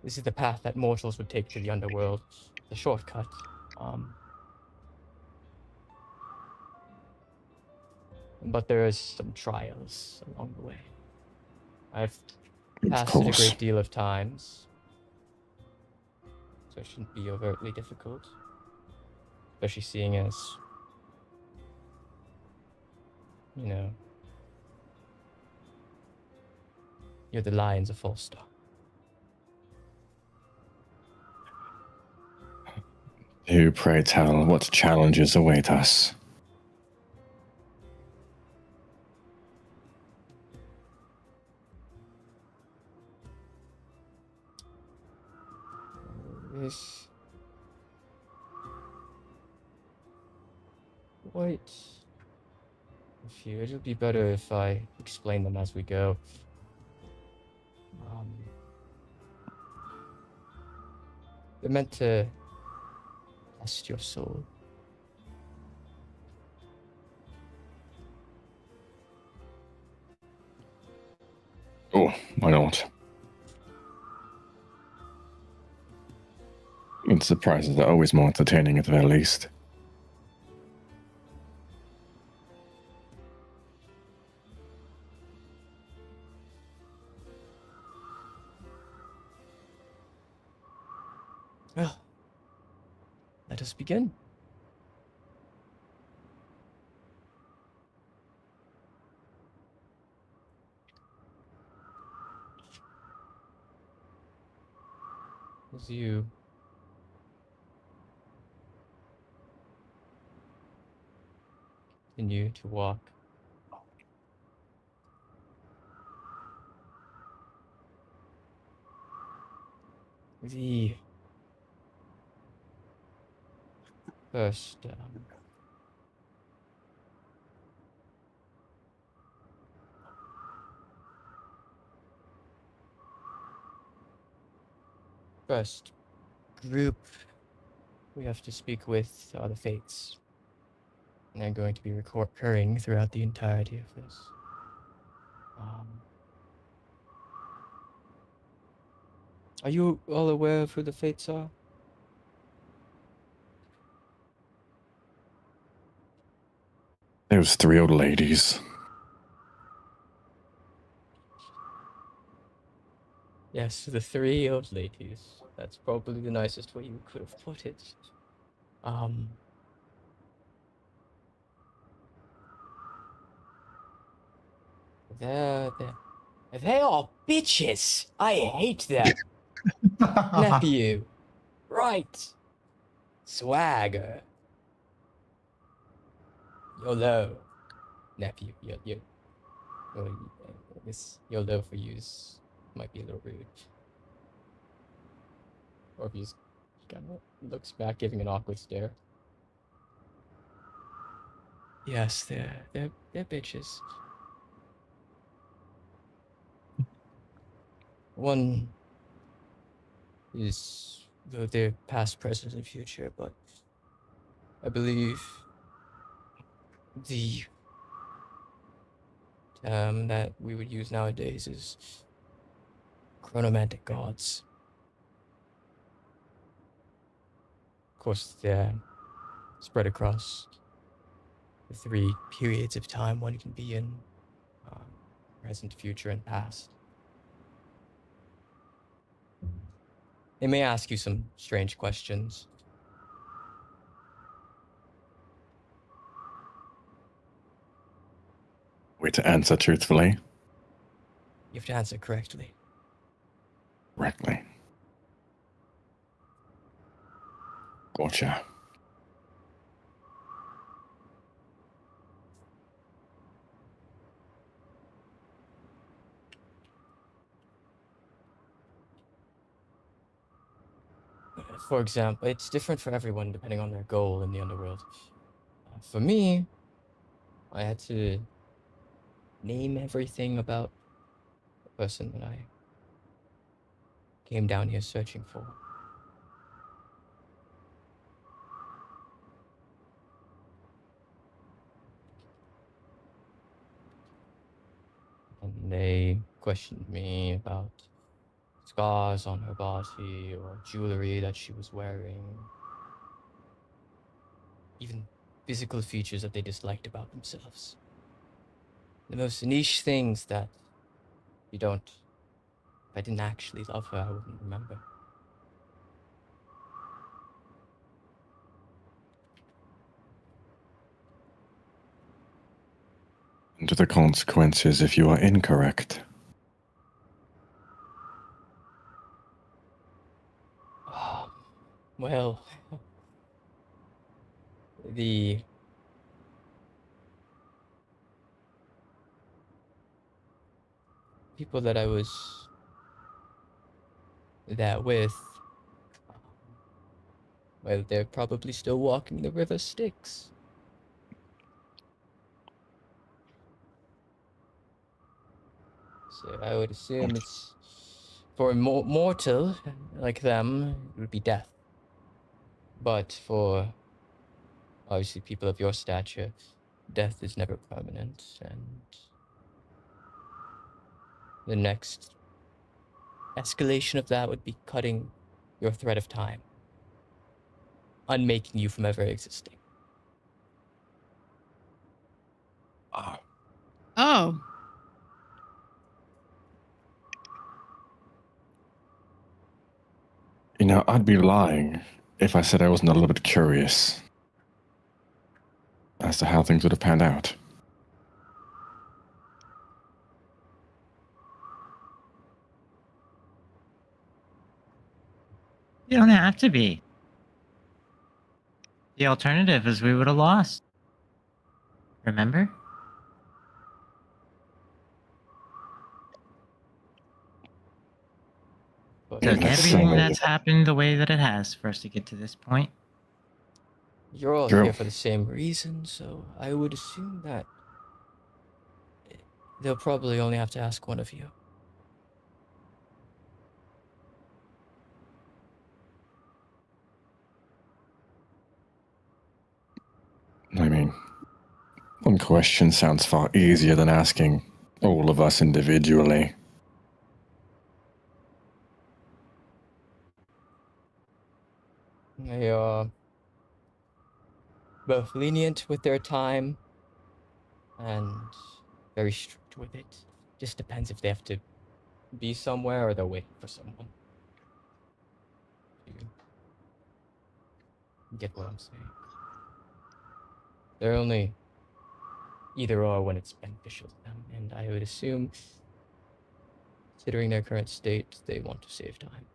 This is the path that mortals would take to the underworld. The shortcut. But there is some trials along the way. I've passed it a great deal of times, so it shouldn't be overtly difficult. Especially seeing as, you're the Lions of Fallstar. Do pray tell what challenges await us. There's quite a few. It'll be better if I explain them as we go. They're meant to test your soul. Oh, why not? Surprises are always more entertaining at the very least. Well, let us begin. As you continue to walk the first first group we have to speak with are the Fates. And they're going to be recurring throughout the entirety of this. Are you all aware of who the Fates are? Those three old ladies. Yes, the three old ladies. That's probably the nicest way you could have put it. They are bitches. I hate them. Nephew. Right. Swagger. YOLO. Nephew. Well, I guess YOLO for use might be a little rude. Or if he's kind of looks back, giving an awkward stare. Yes, they're bitches. One is their past, present, and future, but I believe the term that we would use nowadays is chronomantic gods. Of course, they're spread across the three periods of time one can be in: present, future, and past. They may ask you some strange questions. Way to answer truthfully. You have to answer correctly. Correctly. Gotcha. For example, it's different for everyone depending on their goal in the underworld. For me, I had to name everything about the person that I came down here searching for. And they questioned me about scars on her body or jewelry that she was wearing. Even physical features that they disliked about themselves. The most niche things that if I didn't actually love her, I wouldn't remember. And the consequences if you are incorrect. Well, the people that I was with, well, they're probably still walking the river Styx. So I would assume it's for a mortal like them, it would be death. But for obviously people of your stature, death is never permanent, and the next escalation of that would be cutting your thread of time, unmaking you from ever existing. Oh. You know, I'd be lying if I said I wasn't a little bit curious as to how things would have panned out. You don't have to be. The alternative is we would have lost. Remember? But Yeah, Took that's everything so- that's happened the way that it has for us to get to this point. you're all True. here for the same reason, so I would assume that they'll probably only have to ask one of you. I mean, one question sounds far easier than asking all of us individually. They are both lenient with their time and very strict with it. Just depends if they have to be somewhere or they're waiting for someone. You get what I'm saying? They're only either or when it's beneficial to them, and I would assume, considering their current state, they want to save time.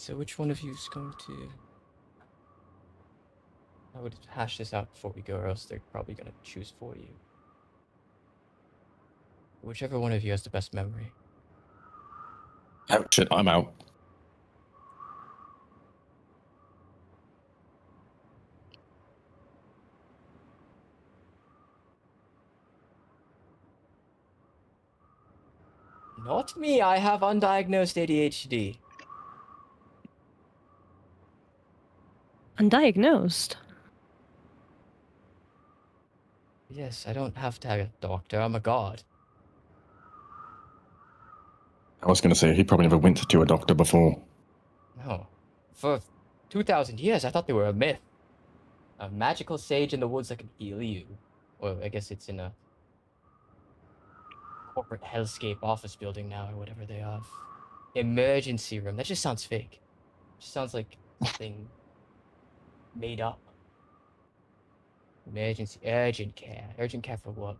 So which one of you is going to... I would hash this out before we go, or else they're probably going to choose for you. Whichever one of you has the best memory. Oh, shit, I'm out. Not me, I have undiagnosed ADHD. Undiagnosed. Yes, I don't have to have a doctor, I'm a god. I was going to say, he probably never went to a doctor before. No. For 2,000 years, I thought they were a myth. A magical sage in the woods that can heal you. Or I guess it's in a corporate hellscape office building now, or whatever they have. Emergency room. That just sounds fake. Just sounds like something made up. Emergency, urgent care. Urgent care for what?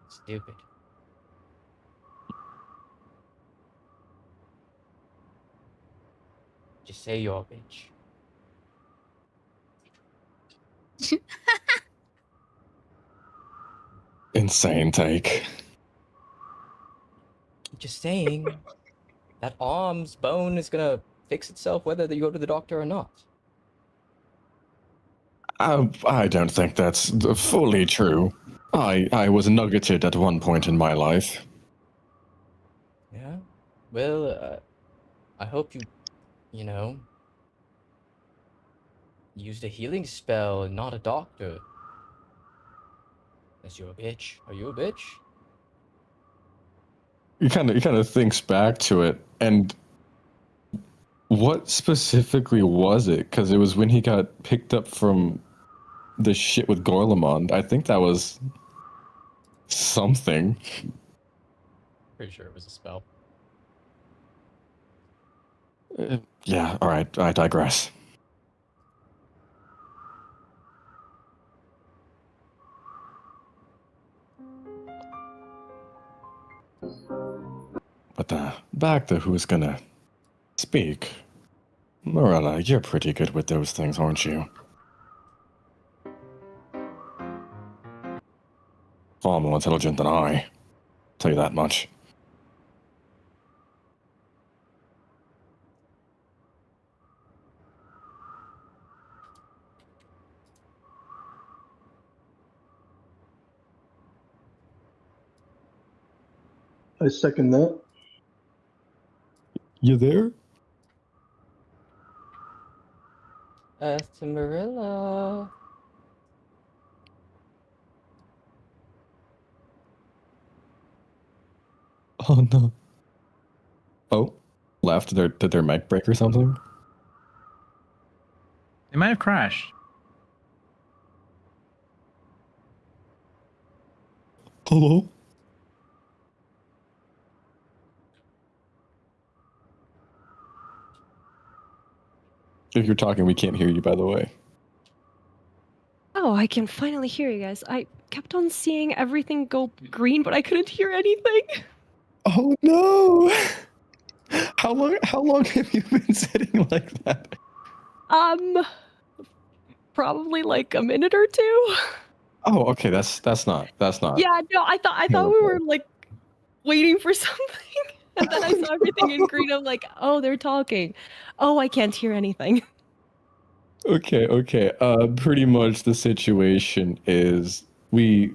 Stupid. Just say you're a bitch. Insane take. Just saying. That arm's bone is gonna fix itself whether you go to the doctor or not. I don't think that's fully true. I was nuggeted at one point in my life. Yeah? Well, I hope you know, used a healing spell and not a doctor. Unless you're a bitch. Are you a bitch? He kind of thinks back to it, and what specifically was it? Because it was when he got picked up from the shit with Gorlamond. I think that was something. Pretty sure it was a spell. Yeah, all right, I digress. But back to who's gonna speak. Morella, you're pretty good with those things, aren't you? Far more intelligent than I. Tell you that much. I second that. You there? Marilla. Oh no. Oh, left. Did their mic break or something? They might have crashed. Hello? If you're talking, we can't hear you, by the way. Oh, I can finally hear you guys. I kept on seeing everything go green, but I couldn't hear anything. Oh no! How long have you been sitting like that? Probably like a minute or two. Oh, okay, that's not. Yeah, no, I thought we were like waiting for something. And then I saw everything in green. I'm like, oh, they're talking. Oh, I can't hear anything. Okay. Pretty much the situation is we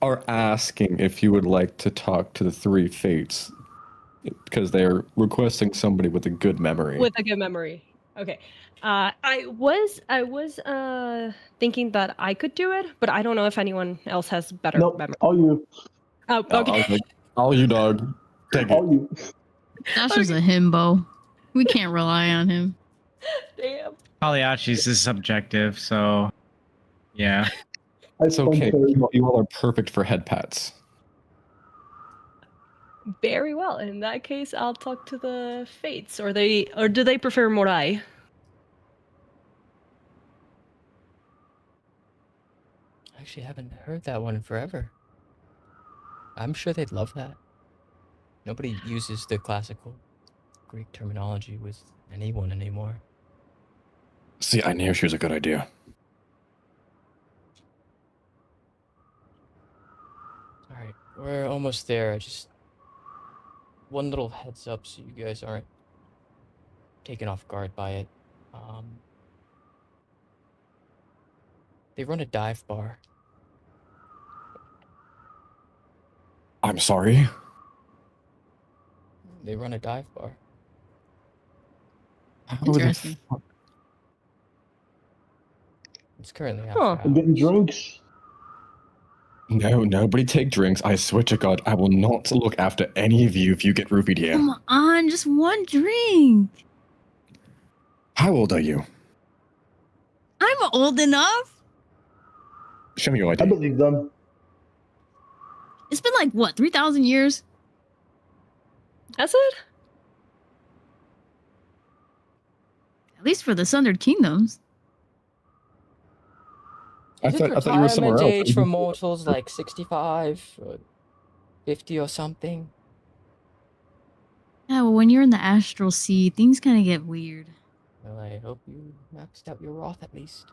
are asking if you would like to talk to the three fates because they're requesting somebody with a good memory. With a good memory. Okay. I was thinking that I could do it, but I don't know if anyone else has better Nope, memory. all you. Oh, okay. All you, dog. Take it. All you. Josh is a himbo. We can't rely on him. Damn. Pagliacci's is subjective, so yeah. It's okay. You all are perfect for head pats. Very well. In that case, I'll talk to the fates, or do they prefer Morai? I actually haven't heard that one in forever. I'm sure they'd love that. Nobody uses the classical Greek terminology with anyone anymore. See, I knew she was a good idea. Alright, we're almost there. Just one little heads up so you guys aren't taken off guard by it. They run a dive bar. I'm sorry. They run a dive bar. How the Interesting. fuck- It's currently Huh. after I'm getting hours. drinks. No, nobody take drinks. I swear to God, I will not look after any of you if you get roofied here. Come on, just one drink. How old are you? I'm old enough. Show me your I ID. believe them. It's been like what, 3,000 years? That's it? At least for the Sundered Kingdoms. I Isn't thought you were somewhere retirement else. age for mortals like 65 or 50 or something? Yeah, well, when you're in the astral sea, things kind of get weird. Well, I hope you maxed out your Wrath at least.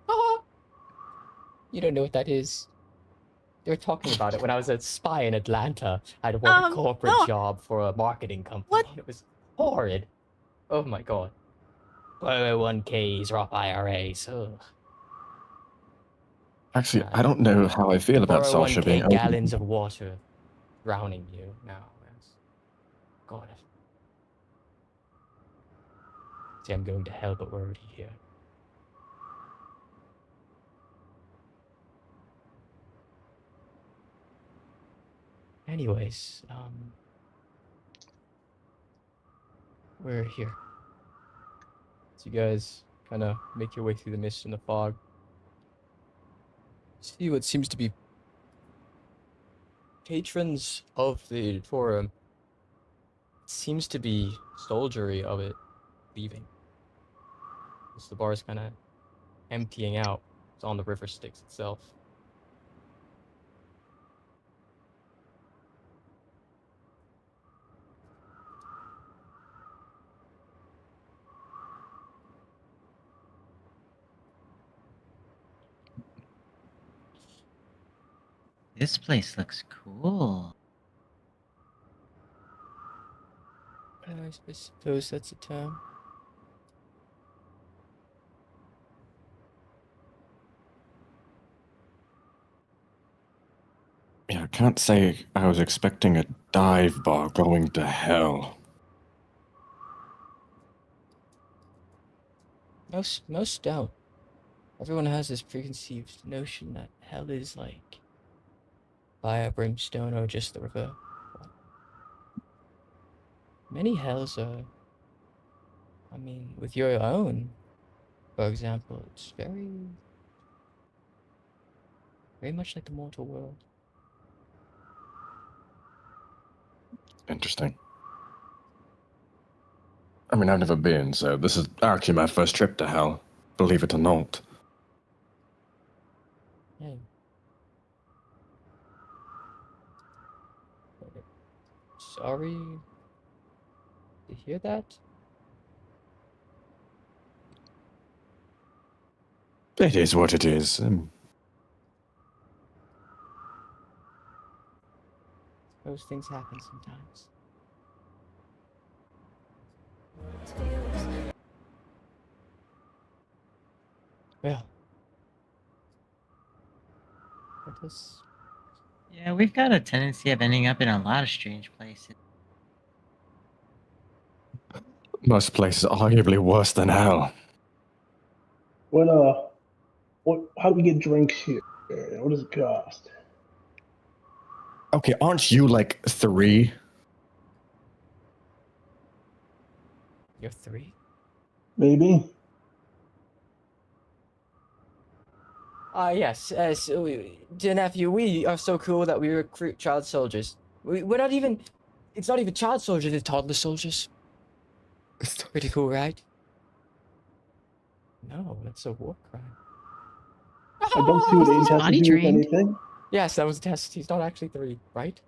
Ah! You don't know what that is. They were talking about it when I was a spy in Atlanta. I had worked a corporate no. job for a marketing company. What? And it was horrid. Oh my god. 401ks, Roth IRAs. Ugh. Actually, I don't know how I feel about Sasha 401k being old. gallons of water drowning you now. Yes. God. See, I'm going to hell, but we're already here. Anyways, we're here. So you guys kind of make your way through the mist and the fog. See what seems to be patrons of the forum. Seems to be soldiery of it leaving. So the bar is kind of emptying out. It's on the river Styx itself. This place looks cool. I suppose that's a term. Yeah, I can't say I was expecting a dive bar going to hell. Most don't. Everyone has this preconceived notion that hell is like fire, brimstone, or just the river. Many hells are. I mean, with your own, for example, it's very much like the mortal world. Interesting. I mean, I've never been, so this is actually my first trip to hell, believe it or not. Hey. Sorry to hear that. It is what it is. Those things happen sometimes. Well, let us. Yeah, we've got a tendency of ending up in a lot of strange places. Most places are arguably worse than hell. How do we get drinks here? What does it cost? Okay, aren't you like 3? You're 3? Maybe. Yes. Dear nephew, we are so cool that we recruit child soldiers. We're not even. It's not even child soldiers, it's toddler soldiers. Pretty cool, right? No, that's a war crime. I don't see what age has to Body do with trained. anything. Yes, that was a test. He's not actually 3, right?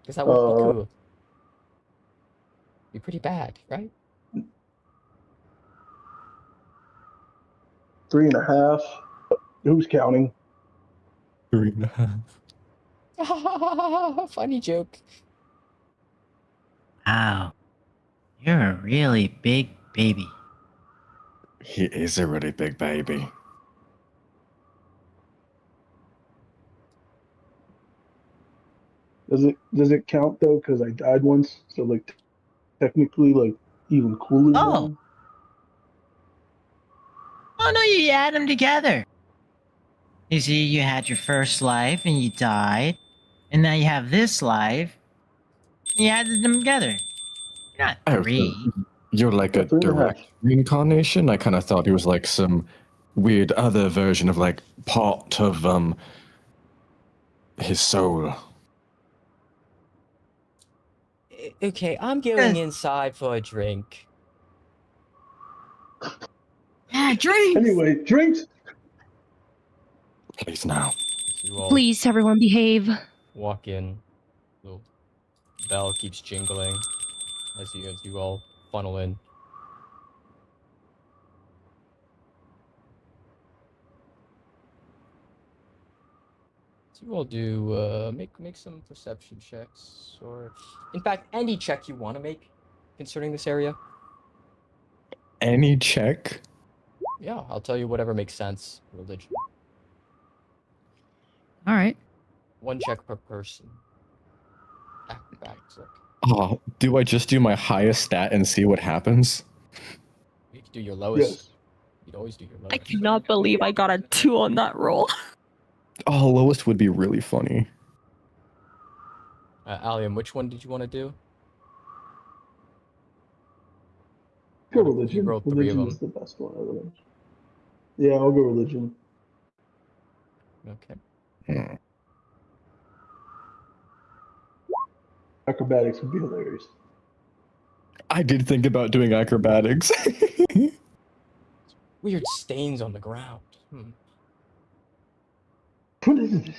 Because that would be cool. Be pretty bad, right? 3.5. Who's counting? 3.5. Funny joke. Wow. You're a really big baby. He is a really big baby. Does it count though? Because I died once, so like technically like even cooler. Oh. Now? Oh no, you add them together. You see, you had your first life and you died, and now you have this life. You added them together. You're not Oh, 3. so you're like Yeah, a 3.5. direct reincarnation? I kind of thought he was like some weird other version of like part of his soul. Okay, I'm going inside for a drink. Yeah, drinks. Anyway, drinks. Please now. You all Please, everyone, behave. walk in. Little bell keeps jingling as you all funnel in. So you all do make some perception checks, or in fact, any check you want to make concerning this area. Any check? Yeah, I'll tell you whatever makes sense. Religion. All right. 1 check per person. Acrobatics. Look, Oh, do I just do my highest stat and see what happens? you can do your lowest. Yes. You'd always do your I lowest. cannot believe I got a 2 on that roll. Oh, lowest would be really funny. Allium, which one did you want to do? Go You religion. rolled 3 of Religion them. is the best one. I really. Yeah, I'll go religion. Okay. Hmm. Acrobatics would be hilarious. I did think about doing acrobatics. Weird stains on the ground. What is this?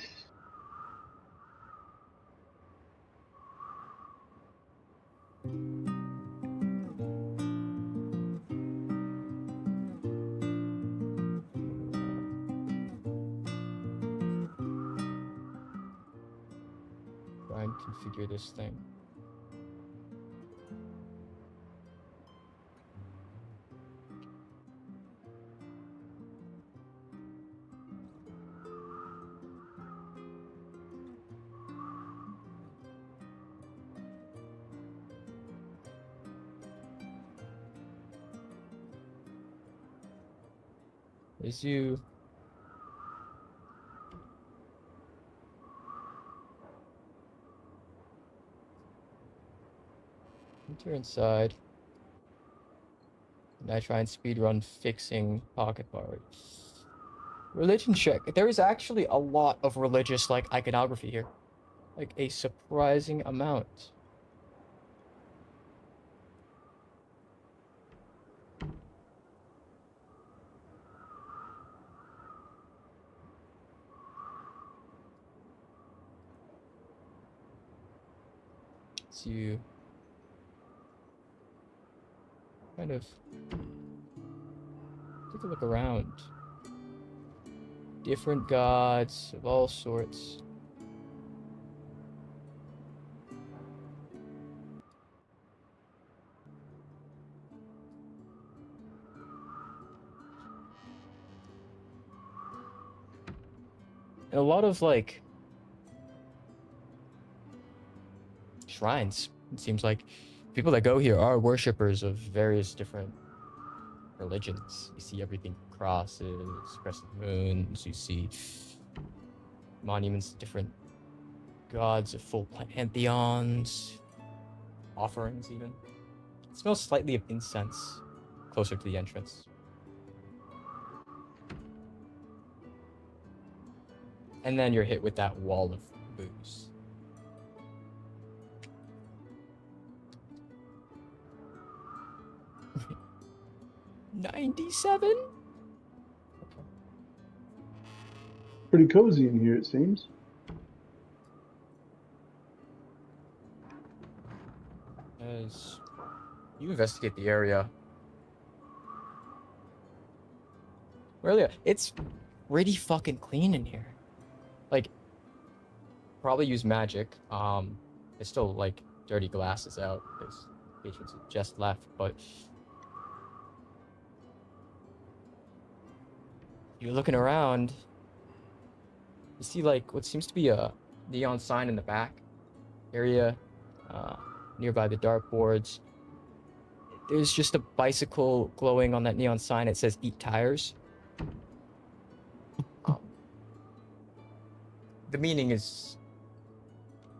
Try and configure this thing. As you Enter inside. And I try and speedrun fixing pocket bars. Religion check. There is actually a lot of religious like iconography here. Like a surprising amount. So you kind of take a look around. Different gods of all sorts. And a lot of like shrines. It seems like people that go here are worshippers of various different religions. You see everything crosses, crescent moons, you see monuments to different gods of full pantheons, offerings even. It smells slightly of incense closer to the entrance. And then you're hit with that wall of booze. $97? Pretty cozy in here, it seems. As you investigate the area, really, it's pretty fucking clean in here. Like, probably use magic. There's still like dirty glasses out because patrons have just left, but you're looking around. You see like what seems to be a neon sign in the back area, nearby the dartboards. There's just a bicycle glowing on that neon sign. It says "Eat tires." The meaning is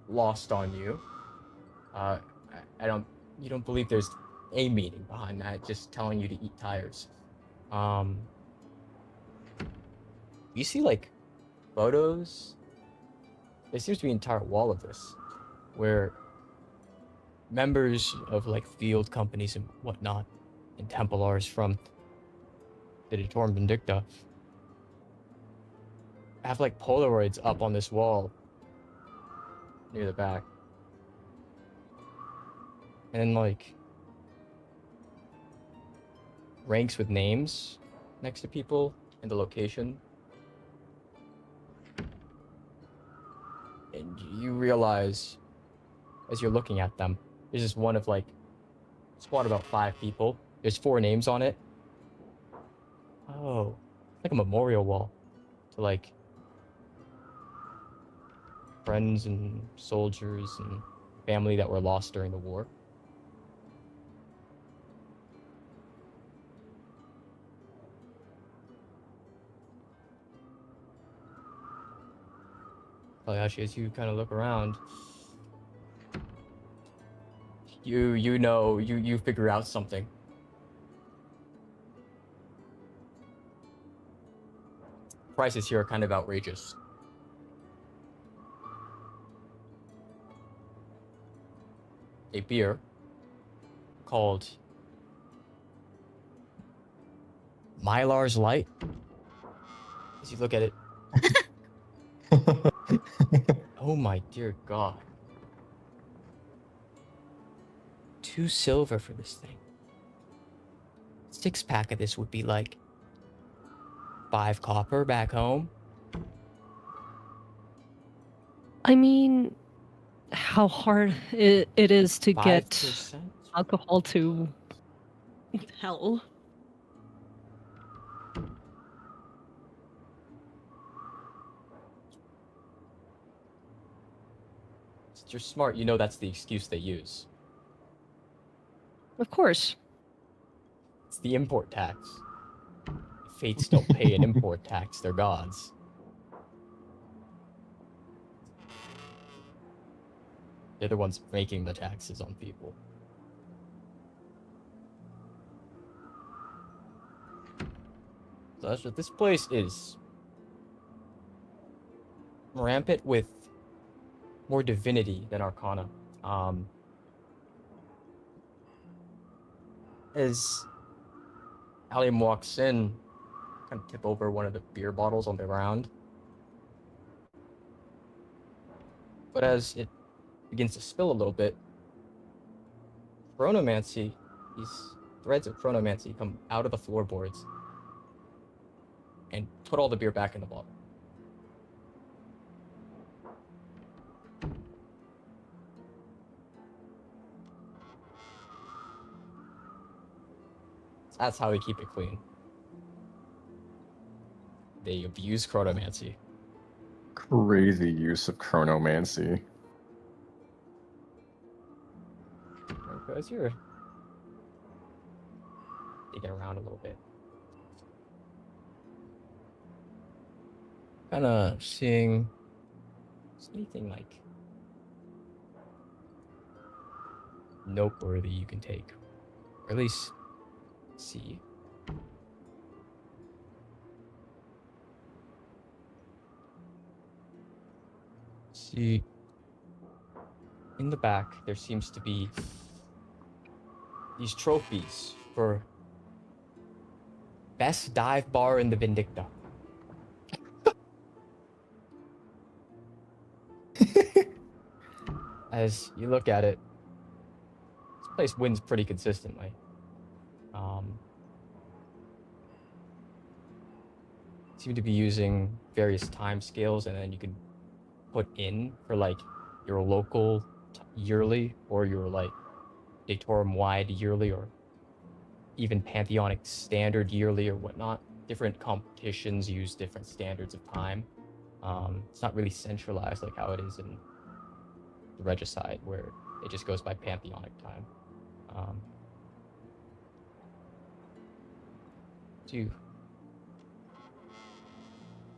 lost on you. You don't believe there's a meaning behind that. Just telling you to eat tires. You see like photos. There seems to be an entire wall of this, where members of like field companies and whatnot, and Templars from the Detorum Vindicta have like Polaroids up on this wall near the back. And then like ranks with names next to people and the location. And you realize as you're looking at them, there's just one of like squad about 5 people. There's 4 names on it. Oh, like a memorial wall to like friends and soldiers and family that were lost during the war. Actually, as you kind of look around, you figure out something. Prices here are kind of outrageous. A beer called Mylar's Light. As you look at it, oh my dear God. 2 silver for this thing. 6-pack of this would be like 5 copper back home. I mean, how hard it is to get 5%? alcohol to hell. You're smart, you know that's the excuse they use. Of course. It's the import tax. Fates don't pay an import tax, they're gods. They're the ones making the taxes on people. Sasha, this place is rampant with more divinity than arcana. As Allium walks in, kind of tip over one of the beer bottles on the ground. But as it begins to spill a little bit, chronomancy, these threads of chronomancy come out of the floorboards and put all the beer back in the bottle. That's how they keep it clean. They abuse chronomancy. Crazy use of chronomancy. Because you're digging around a little bit. Kind of seeing anything like noteworthy you can take, or at least see. See, in the back there seems to be these trophies for best dive bar in the Vindicta. As you look at it, this place wins pretty consistently. Seem to be using various time scales, and then you can put in for like your local yearly, or your like Datorum wide yearly, or even Pantheonic standard yearly or whatnot. Different competitions use different standards of time. It's not really centralized like how it is in the Regicide, where it just goes by Pantheonic time.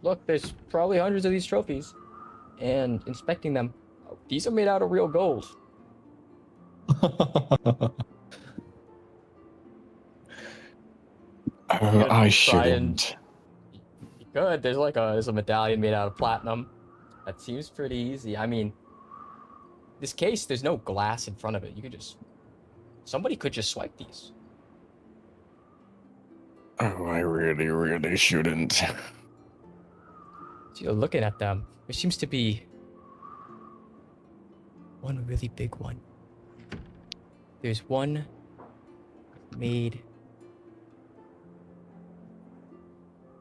Look, there's probably hundreds of these trophies, and inspecting them, these are made out of real gold. I shouldn't. You could. There's a medallion made out of platinum. That seems pretty easy. I mean, this case, there's no glass in front of it. You could just, somebody could just swipe these. Oh, I really, really shouldn't. So you're looking at them. There seems to be one really big one. There's one made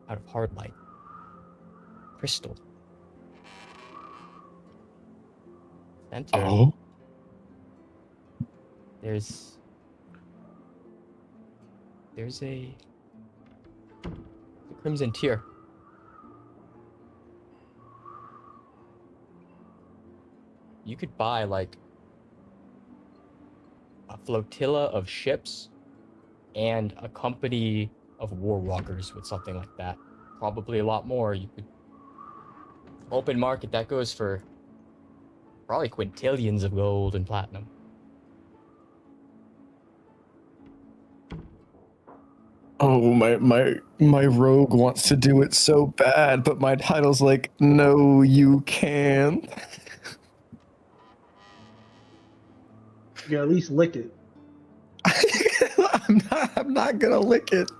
out of hard light. Crystal. Center. Oh? There's a crimson tear. You could buy like a flotilla of ships and a company of war walkers with something like that. Probably a lot more. You could open market, that goes for probably quintillions of gold and platinum. Oh, my rogue wants to do it so bad, but my title's like, no, you can't. You at least lick it. I'm not gonna lick it.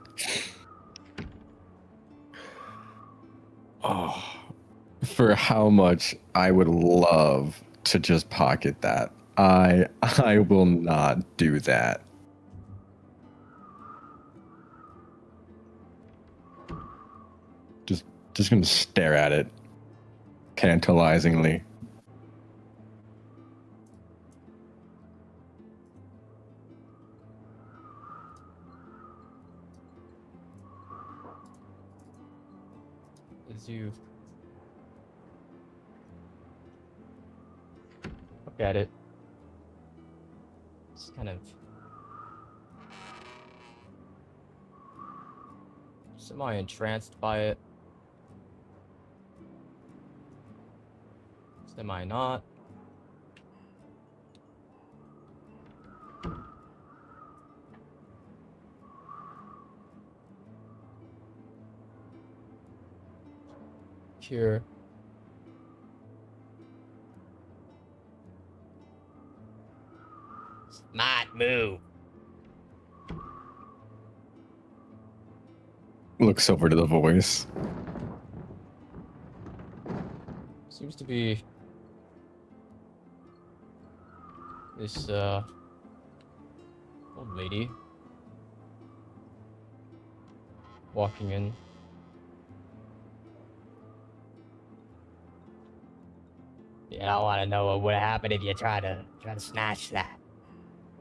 Oh, for how much I would love to just pocket that. I will not do that. Just gonna stare at it tantalizingly. As you look at it, it's kind of semi-entranced by it. Semi not. here. Smart move. Looks over to the voice. Seems to be this old lady walking in. You don't want to know what would happen if you try to snatch that.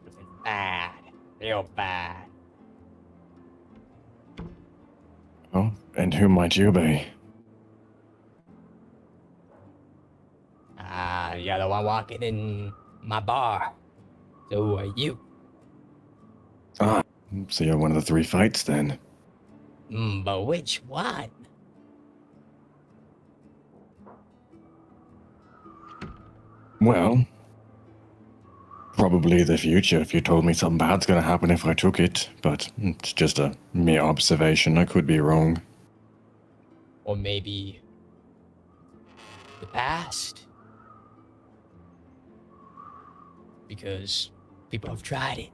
It's bad, real bad. Oh, and who might you be? You're the one walking in my bar. So who are you? Ah, so you're one of the 3 fights then. But which one? Well, probably the future if you told me something bad's gonna happen if I took it, but it's just a mere observation. I could be wrong. Or maybe the past? Because people have tried it.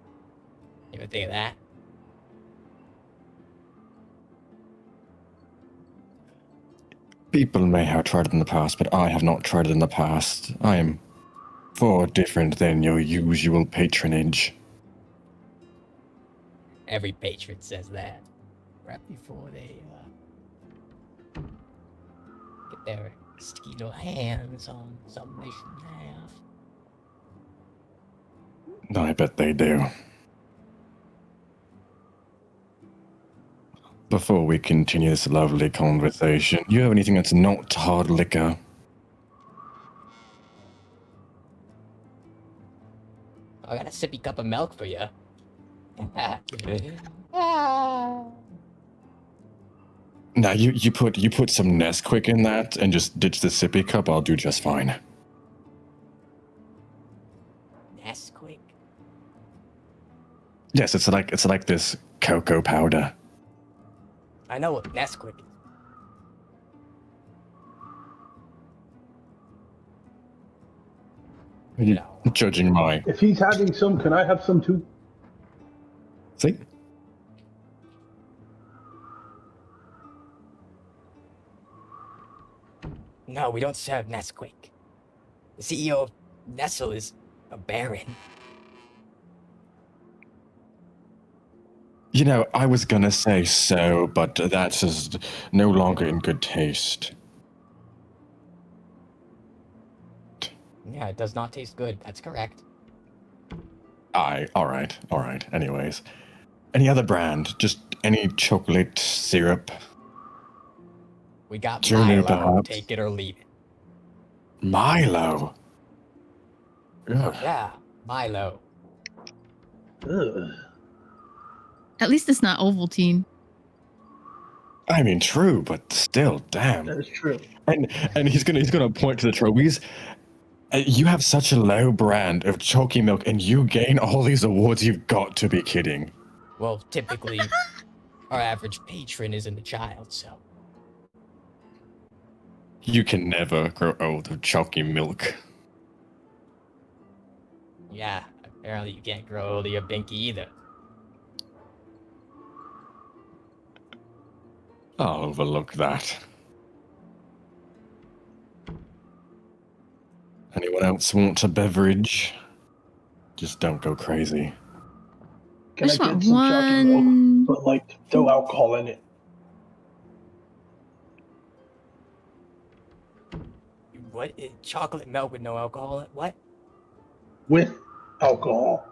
You ever think of that? People may have tried it in the past, but I have not tried it in the past. I am far different than your usual patronage. Every patron says that right before they get their sticky little hands on something they shouldn't have. I bet they do. Before we continue this lovely conversation, you have anything that's not hard liquor? I got a sippy cup of milk for you. Now you put some Nesquik in that and just ditch the sippy cup. I'll do just fine. Nesquik. Yes, it's like this cocoa powder. I know what Nesquik is. No. Judging my If he's having some, can I have some too? see. No, we don't serve Nesquik. The CEO of Nestle is a baron. You know, I was gonna say so, but that's just no longer in good taste. Yeah, it does not taste good. That's correct. All right. Anyways, any other brand? Just any chocolate syrup? We got Junior, Milo. perhaps? Take it or leave it. Milo. Ugh. Yeah, Milo. Ugh. At least it's not Ovaltine. I mean, true, but still, damn. That is true. And he's gonna point to the trophies. You have such a low brand of chalky milk, and you gain all these awards. You've got to be kidding. Well, typically, our average patron isn't a child, so. You can never grow old of chalky milk. Yeah, apparently you can't grow old of your binky either. I'll overlook that. Anyone else want a beverage? Just don't go crazy. Can I just get want some chocolate milk, one. but like no alcohol in it? What? Chocolate milk with no alcohol? What? With alcohol.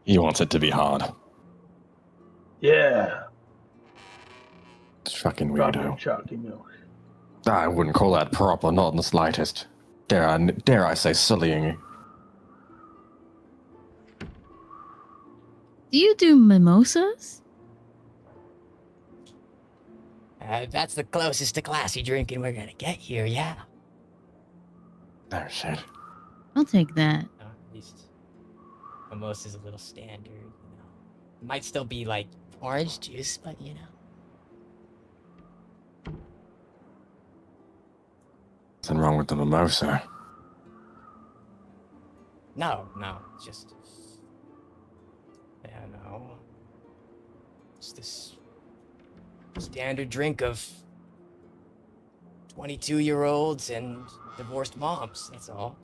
He wants it to be hard. Yeah. Fucking Strawberry weirdo. chocolate milk. I wouldn't call that proper, not in the slightest. Dare I say sullying. Do you do mimosas? That's the closest to classy drinking we're gonna get here, yeah. Oh shit. I'll take that. At least mimosa's a little standard, you know. Might still be like orange juice, but you know. Nothing wrong with the mimosa. No, it's just. Yeah, no. It's this standard drink of 22-year-olds and divorced moms, that's all.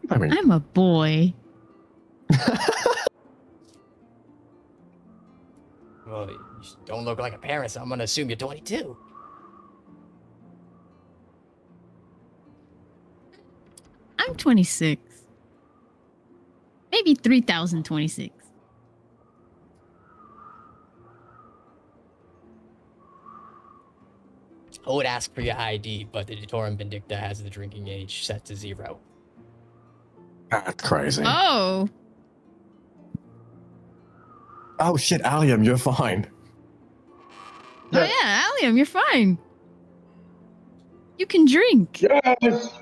I mean, I'm a boy. Well, you don't look like a parent, so I'm gonna assume you're 22. I'm 26. Maybe 3026. I would ask for your ID, but the Torillian Vindicta has the drinking age set to 0. that's crazy. Oh, Oh shit, Allium, you're fine. oh yeah, Allium, you're fine. You can drink. Yes!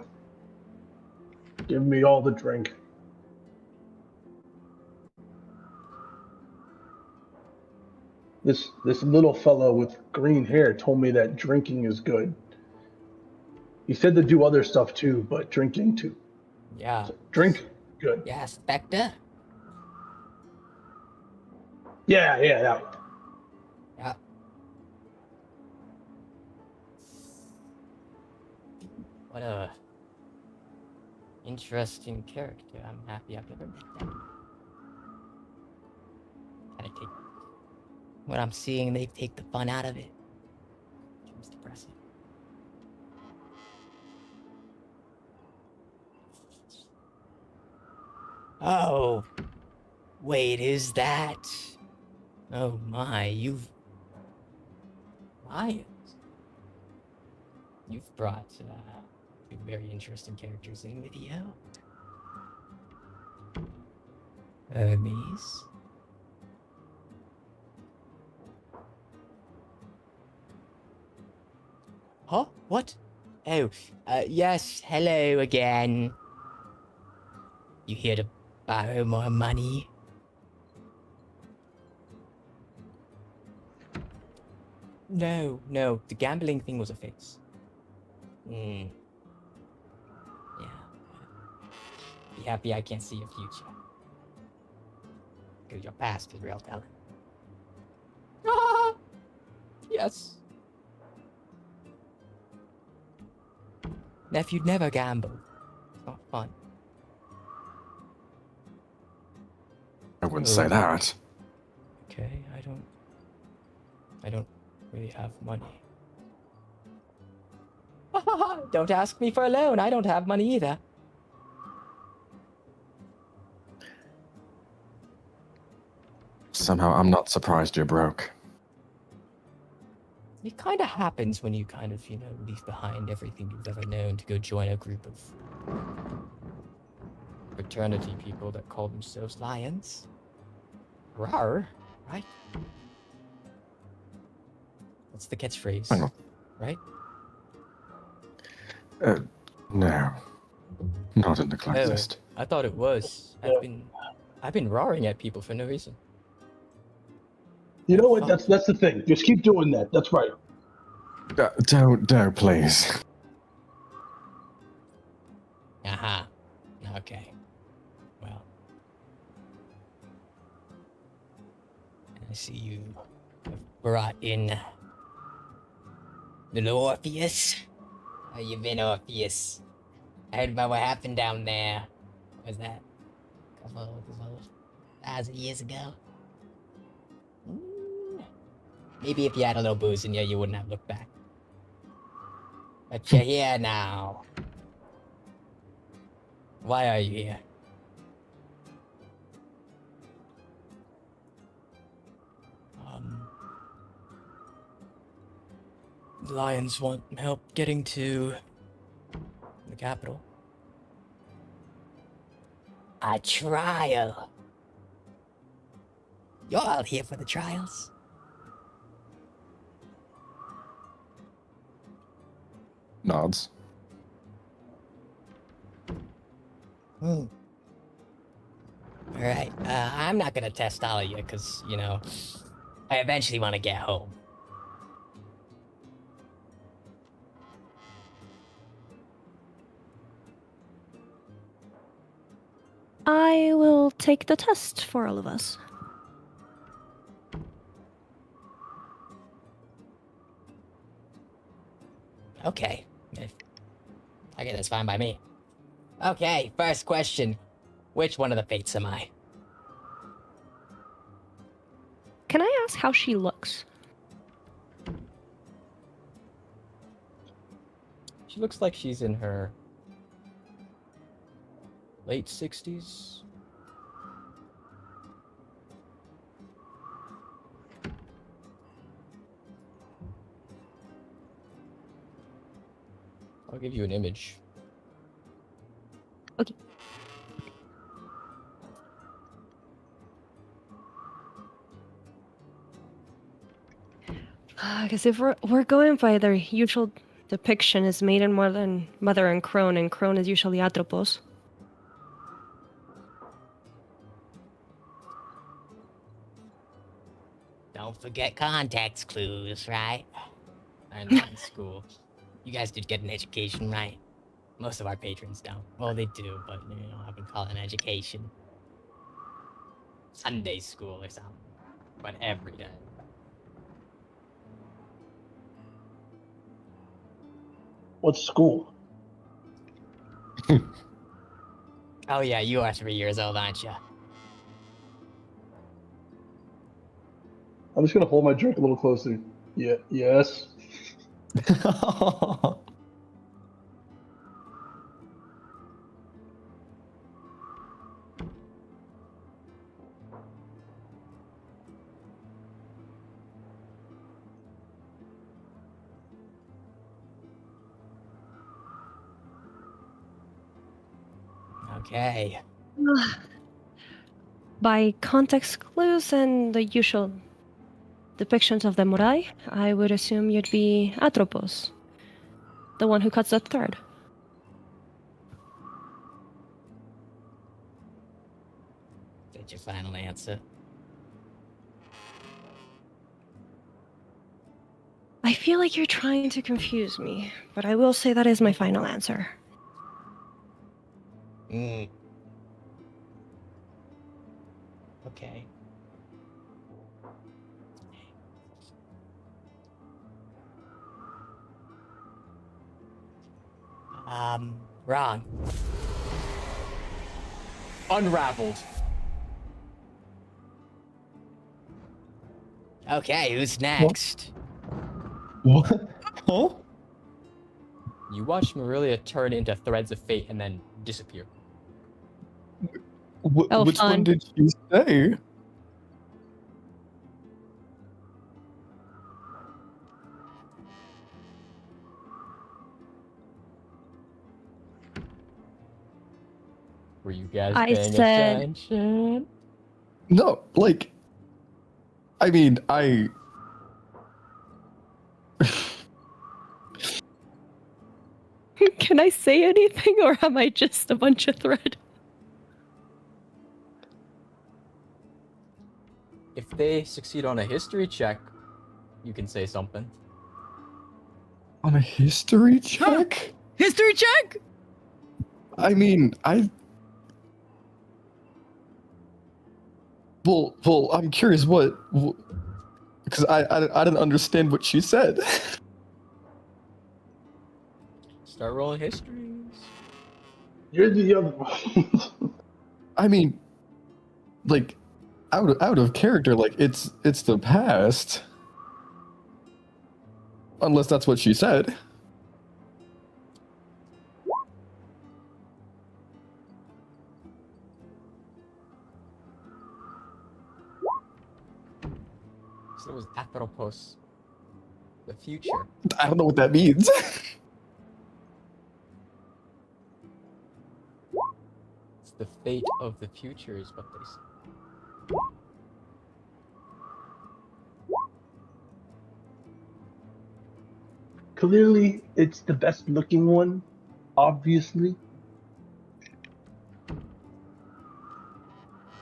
Give me all the drink. This little fellow with green hair told me that drinking is good. He said to do other stuff too, but drinking too. Yeah. So drink, good. Yeah, Spectre. Yeah, that one. Yeah. What a interesting character. I'm happy I've never met them. Kinda take what I'm seeing, they take the fun out of it. Seems depressing. Oh, wait, is that? Oh my, you've lions. You've brought two very interesting characters in with you. Hermes. Huh? What? Oh, yes, hello again. You here to borrow more money? No, the gambling thing was a fix. Yeah. Be happy I can't see your future. Because your past is real talent. Ah! Yes. Nephew, never gamble. It's not fun. I wouldn't say that. Okay, I don't really have money. Don't ask me for a loan. I don't have money either. Somehow, I'm not surprised you're broke. It kind of happens when you kind of, leave behind everything you've ever known to go join a group of fraternity people that call themselves lions. Rawr, right? That's the catchphrase, Hang on. right? No. Not in the classist. I thought it was. I've been roaring at people for no reason. You know what? That's the thing. Just keep doing that. That's right. Don't, please. Aha. Okay. Well. I see you have brought in little Orpheus. How you been, Orpheus? I heard about what happened down there. What was that? A couple 1,000 years ago? Maybe if you had a little booze in you, you wouldn't have looked back. But you're here now. Why are you here? The Lions want help getting to the capital. A trial. You're all here for the trials. Nods. Alright, I'm not gonna test all of you, because, I eventually want to get home. I will take the test for all of us. Okay. Okay, that's fine by me. Okay, first question. Which one of the fates am I? Can I ask how she looks? She looks like she's in her late 60s. I'll give you an image. Okay. Because if we're going by their usual depiction is maiden, mother, and crone is usually Atropos. Don't forget context clues, right? I learned that in school. You guys did get an education, right? Most of our patrons don't. Well, they do, but I wouldn't call it an education. Sunday school or something. But every day. What school? Oh yeah, you are 3 years old, aren't you? I'm just gonna hold my drink a little closer. Yeah. Yes. Okay. By context clues and the usual depictions of the Morai, I would assume you'd be Atropos, the one who cuts the thread. Is that your final answer? I feel like you're trying to confuse me, but I will say that is my final answer. Mm. Okay. Wrong. Unraveled. Okay, who's next? What? Huh? You watch Marilia turn into threads of fate and then disappear. Oh, Which fun. one did you say? Were you guys I paying said- attention? No, like, I mean, I. Can I say anything, or am I just a bunch of thread? If they succeed on a history check, you can say something. On a history check? History check. I mean, Well, I'm curious what. Because I didn't understand what she said. Start rolling histories. You're the other one. I mean, like, out of character, like, it's the past. Unless that's what she said. So it was Atropos. The future. I don't know what that means. It's the fate of the future is what they say. Clearly, it's the best looking one, obviously.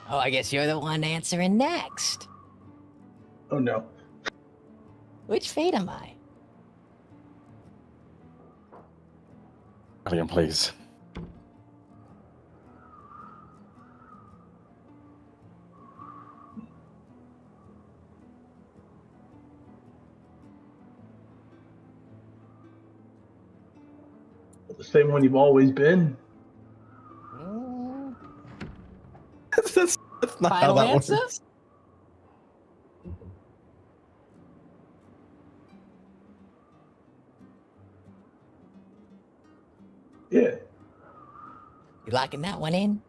Oh, I guess you're the one answering next. Oh no. Which fate am I? Alien, please. The same one you've always been. Mm, That's not Final answer? Yeah. You locking that one in?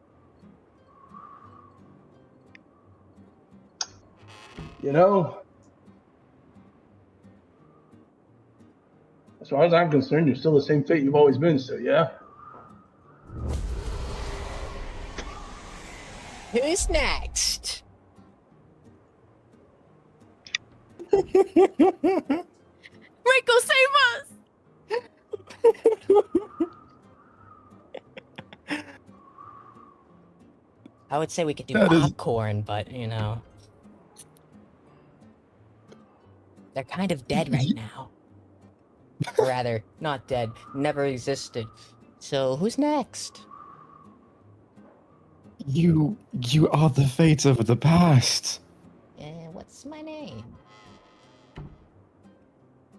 You know, as far as I'm concerned, you're still the same fate you've always been, so yeah. Who's next? Rico, save us! I would say we could do That is- popcorn, but you know. They're kind of dead right now. Or rather, not dead, never existed. So who's next? You are the fate of the past. What's my name?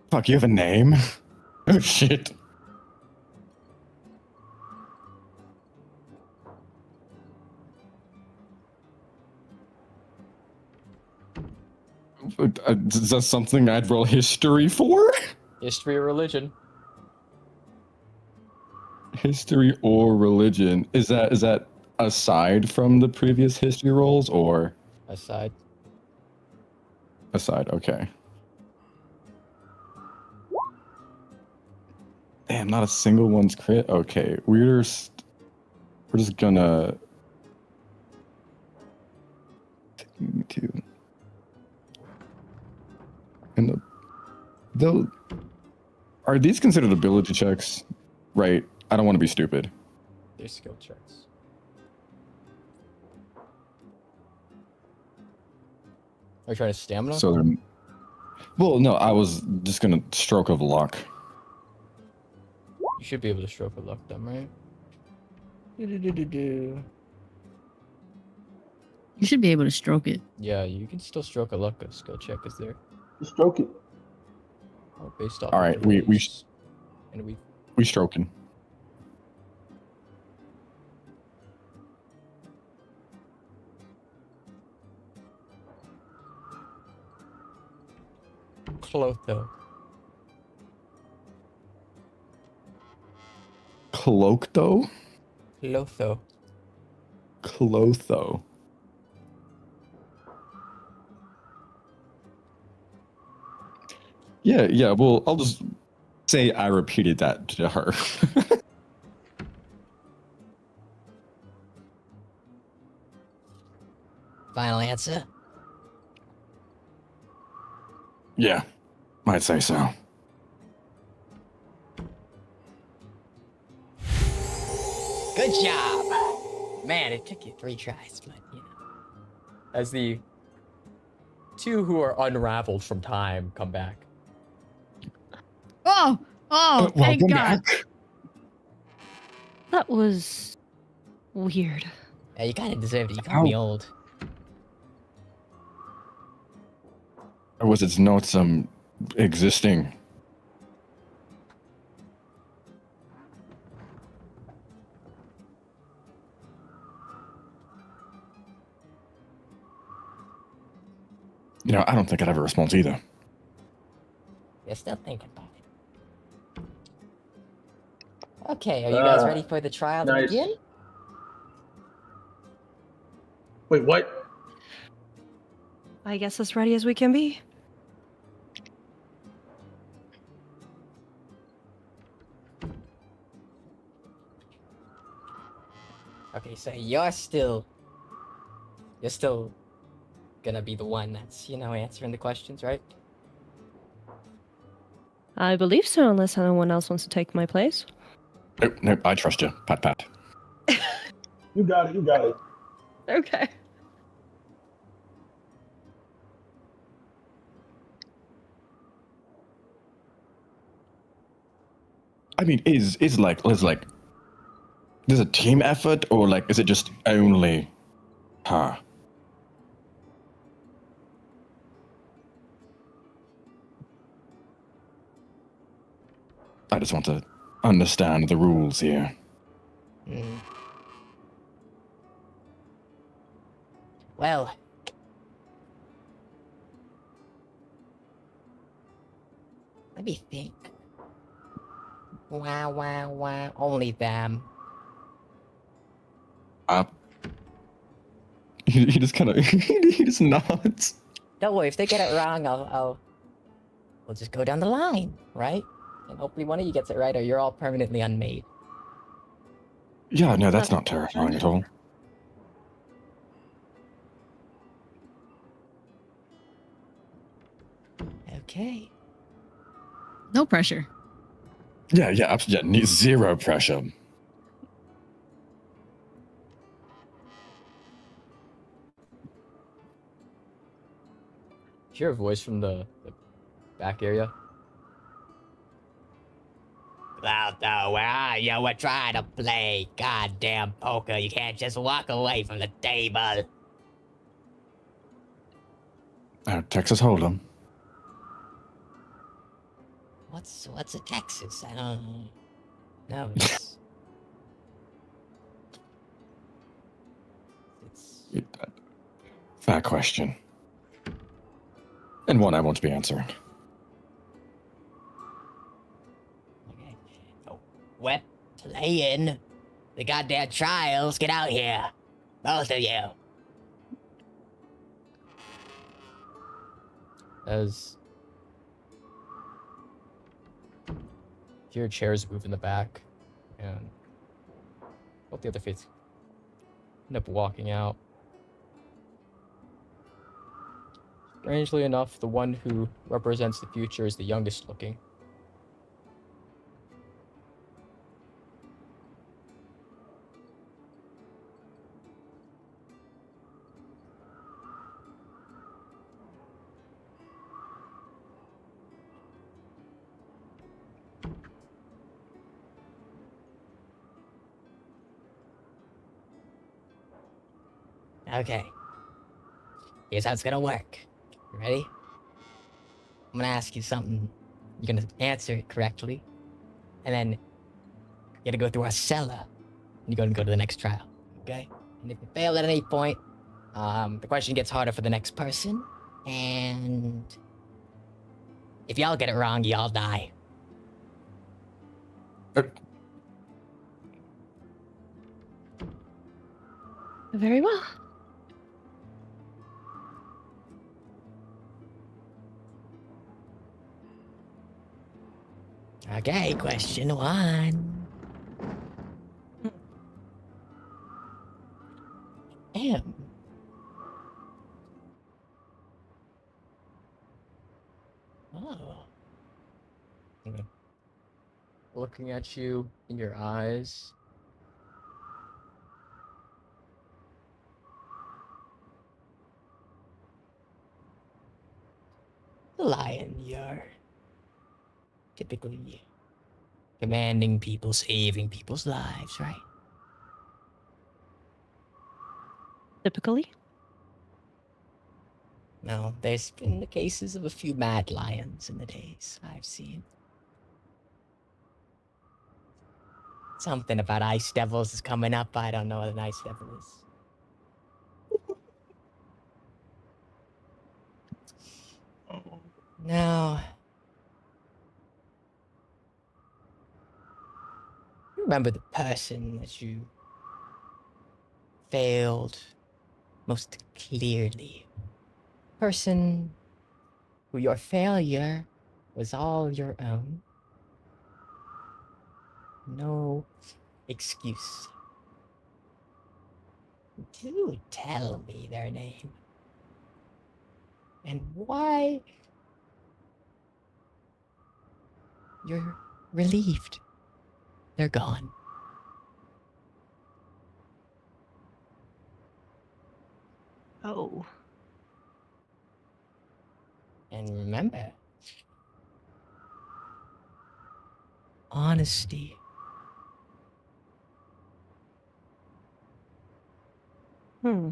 Fuck, you have a name? Oh shit. Is that something I'd roll history for? History or religion? History or religion? Is that aside from the previous history rolls or Aside. aside? Okay. Damn, not a single one's crit. Okay, we're just gonna two. And they'll are these considered ability checks? Right. I don't want to be stupid. They're skill checks. Are you trying to stamina? So they're well, no, I was just gonna stroke of luck. You should be able to stroke a luck them, right? Do-do-do-do-do. You should be able to stroke it. Yeah, you can still stroke a luck skill check, is there? Just stroke it. Oh, based off. All of right, the we race. And we stroking. Clotho. Cloakto? Clotho. Clotho. Yeah, well, I'll just say I repeated that to her. Final answer? Yeah, might say so. Good job! Man, it took you 3 tries, but you know. As the two who are unraveled from time come back. Oh, thank Welcome God. back. That was weird. Yeah, you kinda deserved it. You called me old. Or was it not some existing? You know, I don't think I'd ever respond either. You're still thinking about it. Okay, are you guys ready for the trial to nice. begin? Wait, what? I guess as ready as we can be. Okay, so you're still gonna be the one that's, you know, answering the questions, right? I believe so, unless anyone else wants to take my place. Nope, I trust you. Pat, pat. You got it. Okay. mean, is like there's a team effort, or like is it just only her? I just want to understand the rules here. Mm. Well, let me think. Wow, wow, wow. Only them. He just kind of he just nods. Don't worry, if they get it wrong, we'll just go down the line, right? And hopefully one of you gets it right, or you're all permanently unmade. Yeah, no, that's not terrifying at all. Okay. No pressure. Yeah, absolutely. Yeah, zero pressure. Hear a voice from the back area. Cloudo, where are you? We're trying to play goddamn poker. You can't just walk away from the table. Texas Hold'em. What's a Texas? I don't know. It's Fair question. And one I won't be answering. okay. So, we're playing the goddamn trials. Get out here, both of you. As your chairs move in the back, and both the other fates end up walking out. Strangely enough, the one who represents the future is the youngest looking. Okay. Here's how it's gonna work. You ready? I'm gonna ask you something. You're gonna answer it correctly. And then you're gonna go through our cellar. And you're gonna go to the next trial. Okay? And if you fail at any point, the question gets harder for the next person. And if y'all get it wrong, y'all die. Very well. Okay, question one. M. Oh. Okay. Looking at you in your eyes. The lion, you're typically commanding people, saving people's lives, right? Typically. No, there's been the cases of a few mad lions in the days I've seen. Something about ice devils is coming up. I don't know what an ice devil is. Now, you remember the person that you failed most clearly. Person who your failure was all your own. No excuse. Do tell me their name. And why you're relieved they're gone. Oh. And remember, Honesty. Hmm.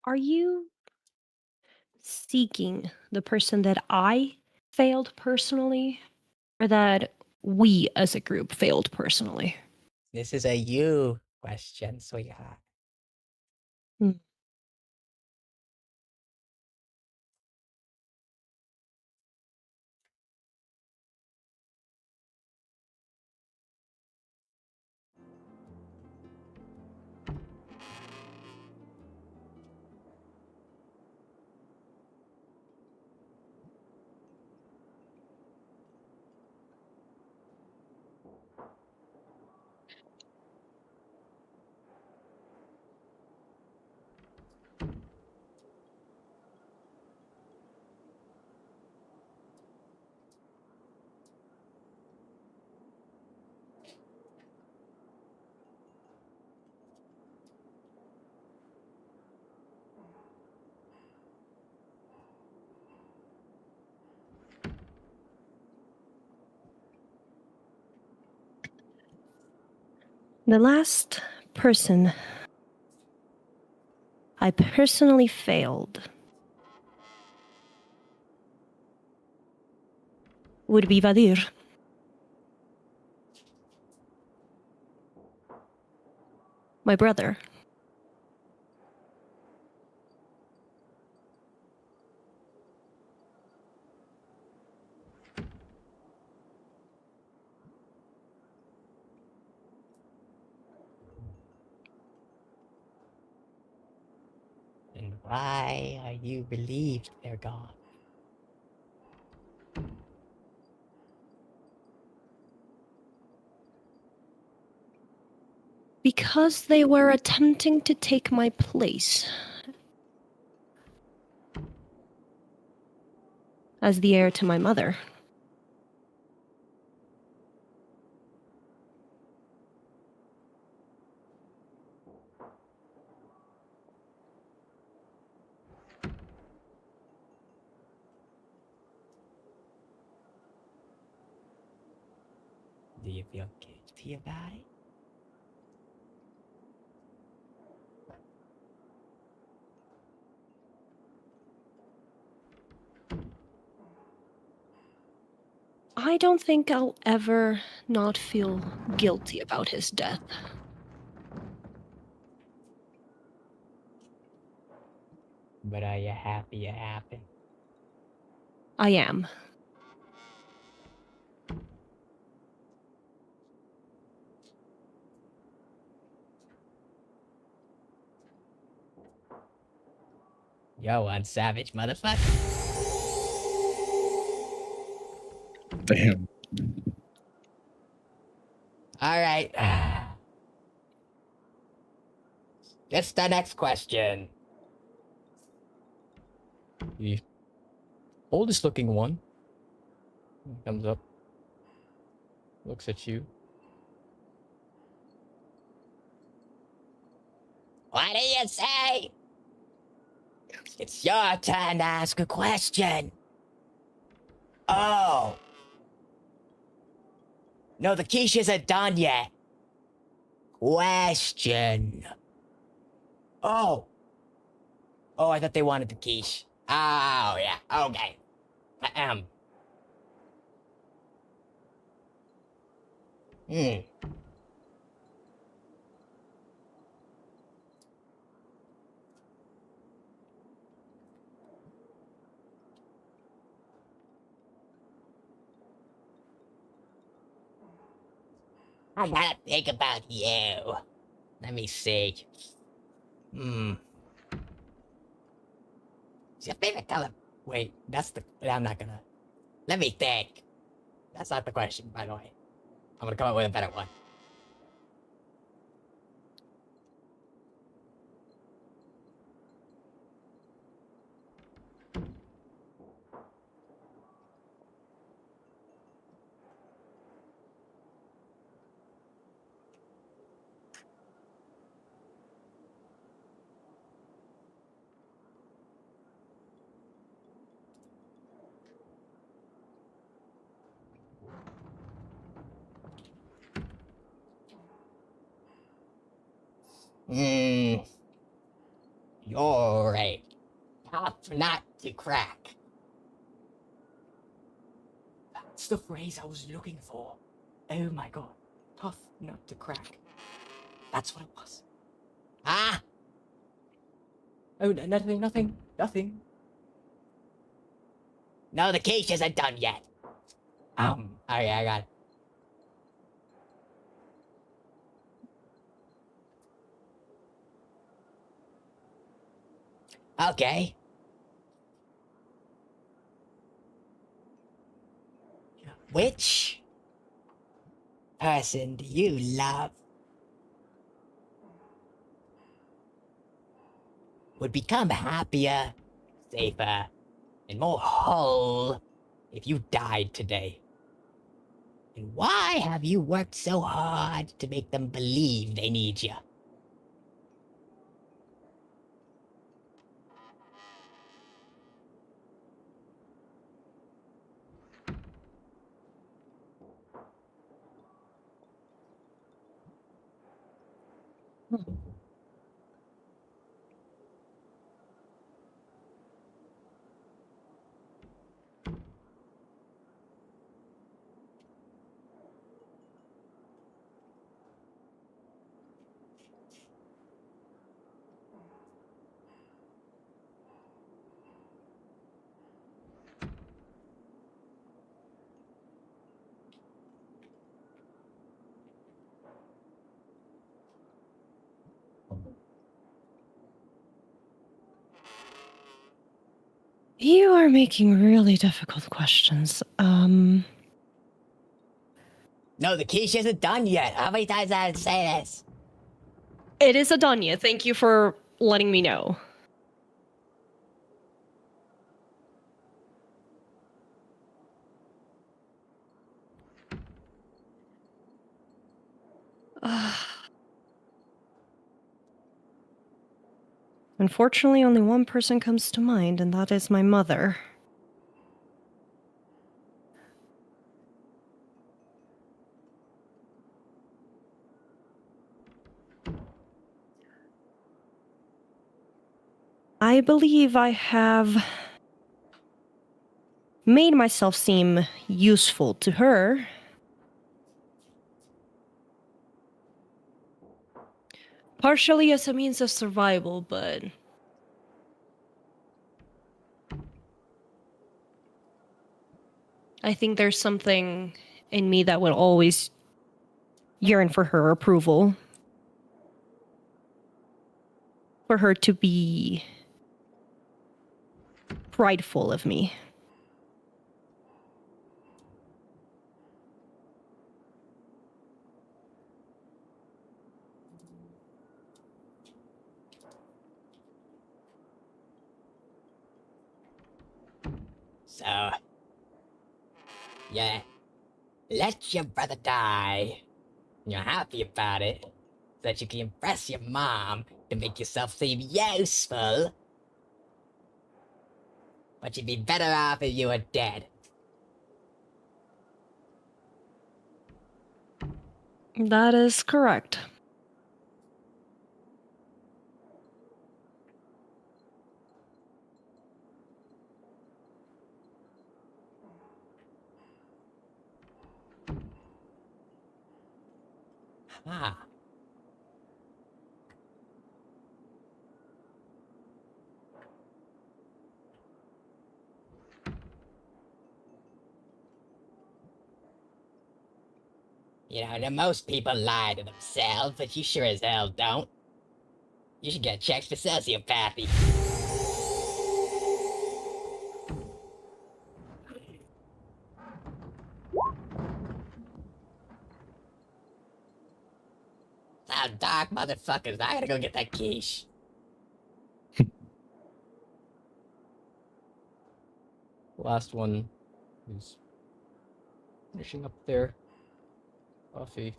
Are you seeking the person that I failed personally, or that we as a group failed personally? This is a you question, sweetheart. The last person I personally failed would be Vadir. My brother. And why are you relieved they're gone? Because they were attempting to take my place as the heir to my mother. Do you feel guilty about it? I don't think I'll ever not feel guilty about his death. But are you happy it happened? I am. Yo, one savage motherfucker. Damn. All right. It's the next question. The oldest looking one comes up, looks at you. What do you say? It's your turn to ask a question. Oh. No, the quiche isn't done yet. Question. Oh. Oh, I thought they wanted the quiche. Oh, yeah. Okay. Hmm. I gotta think about you. Let me see. Is your favorite color? Wait, that's the. I'm not gonna. Let me think. That's not the question, by the way. I'm gonna come up with a better one. You're a tough nut to crack. That's the phrase I was looking for. Oh my god. Tough nut to crack. That's what it was. Ah! Oh, nothing. No, the case isn't done yet. Alright, I got it. Okay. Which person do you love? Would become happier, safer, and more whole if you died today? And why have you worked so hard to make them believe they need you? You are making really difficult questions. No, the quiche isn't done yet. How many times I have to say this? It is Adanya. Thank you for letting me know. Unfortunately, only one person comes to mind, and that is my mother. I believe I have made myself seem useful to her. Partially as a means of survival, but I think there's something in me that would always yearn for her approval. For her to be prideful of me. So, yeah, let your brother die. You're happy about it, so that you can impress your mom to make yourself seem useful. But you'd be better off if you were dead. That is correct. Ah. You know, most people lie to themselves, but you sure as hell don't. You should get checked for sociopathy. Sound dark, motherfuckers. I gotta go get that quiche. Last one is finishing up there. Coffee.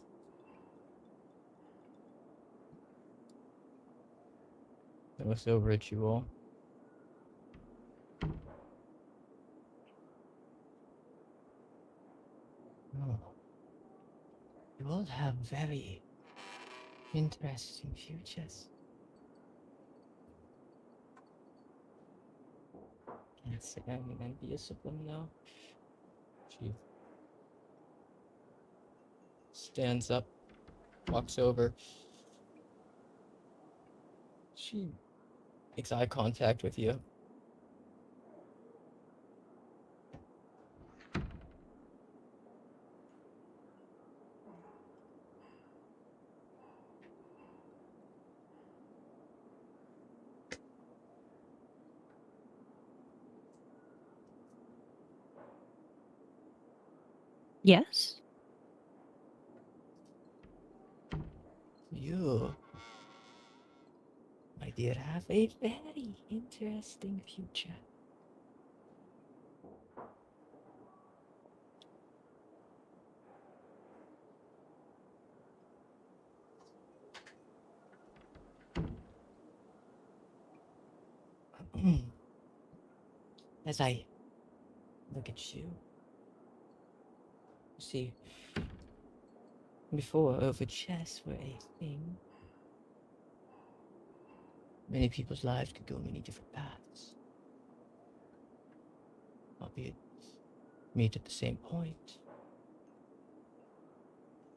I look over at you all. Oh. You all have very Interesting futures. Can't say I'm envious of them now. She stands up, walks over. She makes eye contact with you. Yes? You, my dear, have a very interesting future. As I look at you, see, before over chess were a thing, many people's lives could go many different paths, albeit meet at the same point.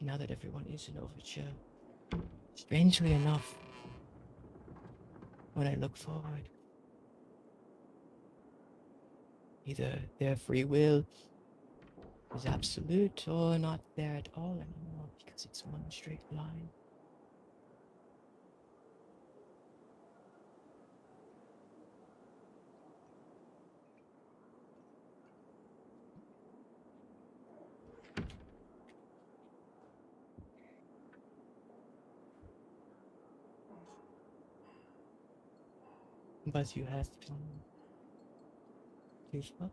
Now that everyone is an overture, strangely enough, when I look forward, either their free will is absolute or not there at all anymore because it's one straight line. But you have to give up.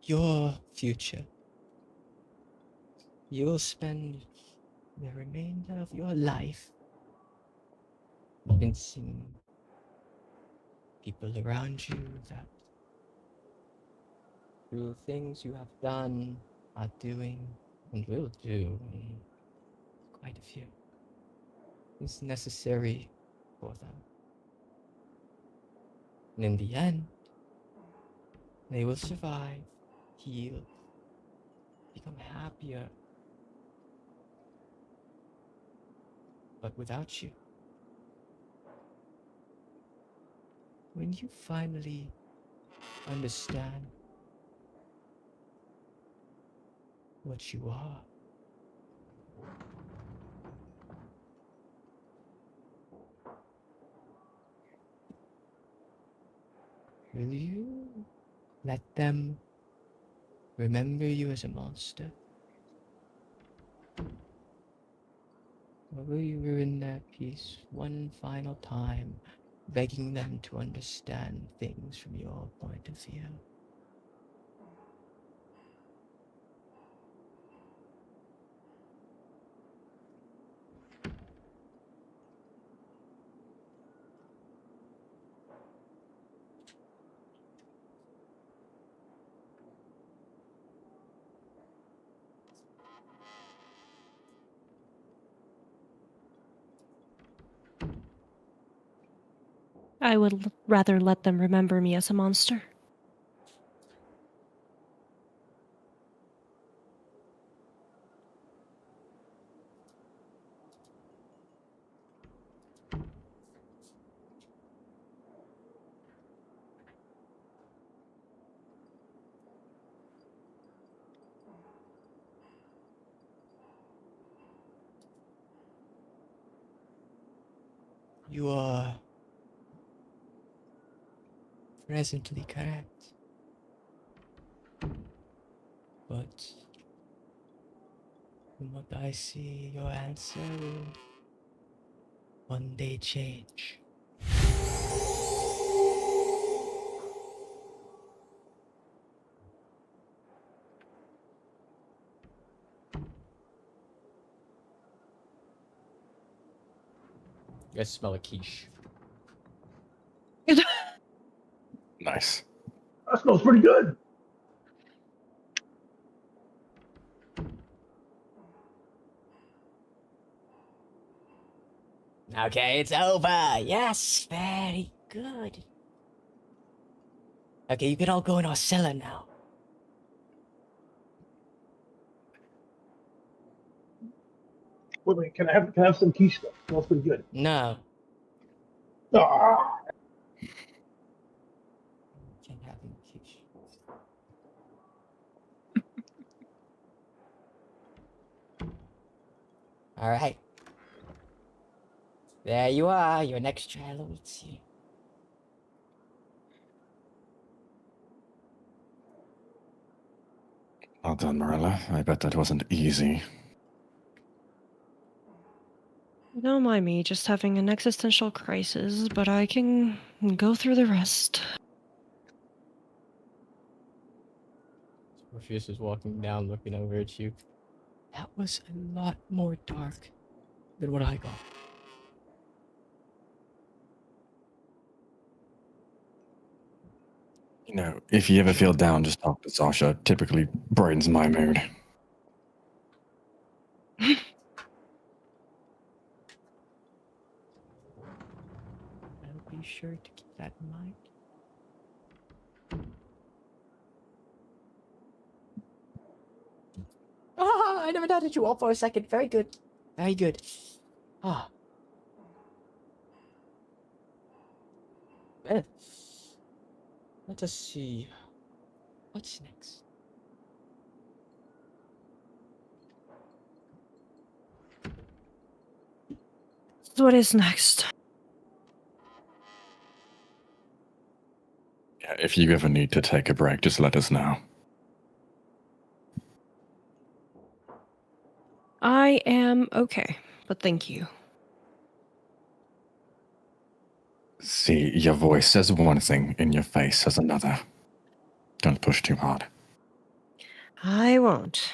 Your future. You'll spend the remainder of your life convincing people around you that through things you have done, are doing, and will do, and quite a few, is necessary for them. And in the end, they will survive, heal, become happier. But without you, when you finally understand what you are, will you let them remember you as a monster? Or will you ruin their peace one final time, begging them to understand things from your point of view? I would rather let them remember me as a monster. You are presently correct. But from what I see, your answer will one day change. You guys smell a quiche. nice. That smells pretty good. Okay, it's over. Yes, very good. Okay, you can all go in our cellar now. Wait, can I have some quiche though? Smells pretty good. No, Ah, can't have any quiche. All right. There you are, your next trial awaits you. Well done, Marilla. I bet that wasn't easy. Don't mind me just having an existential crisis, but I can go through the rest. Morpheus is walking down, looking over at you. That was a lot more dark than what I got. You know, if you ever feel down, just talk to Sasha. Typically brightens my mood. I'll be sure to keep that in mind. Ah, I never doubted you all for a second. Very good. Very good. Ah. Eh. Let us see. What's next? So what is next? Yeah, if you ever need to take a break, just let us know. I am okay, but thank you. See, your voice says one thing and your face says another. Don't push too hard. I won't.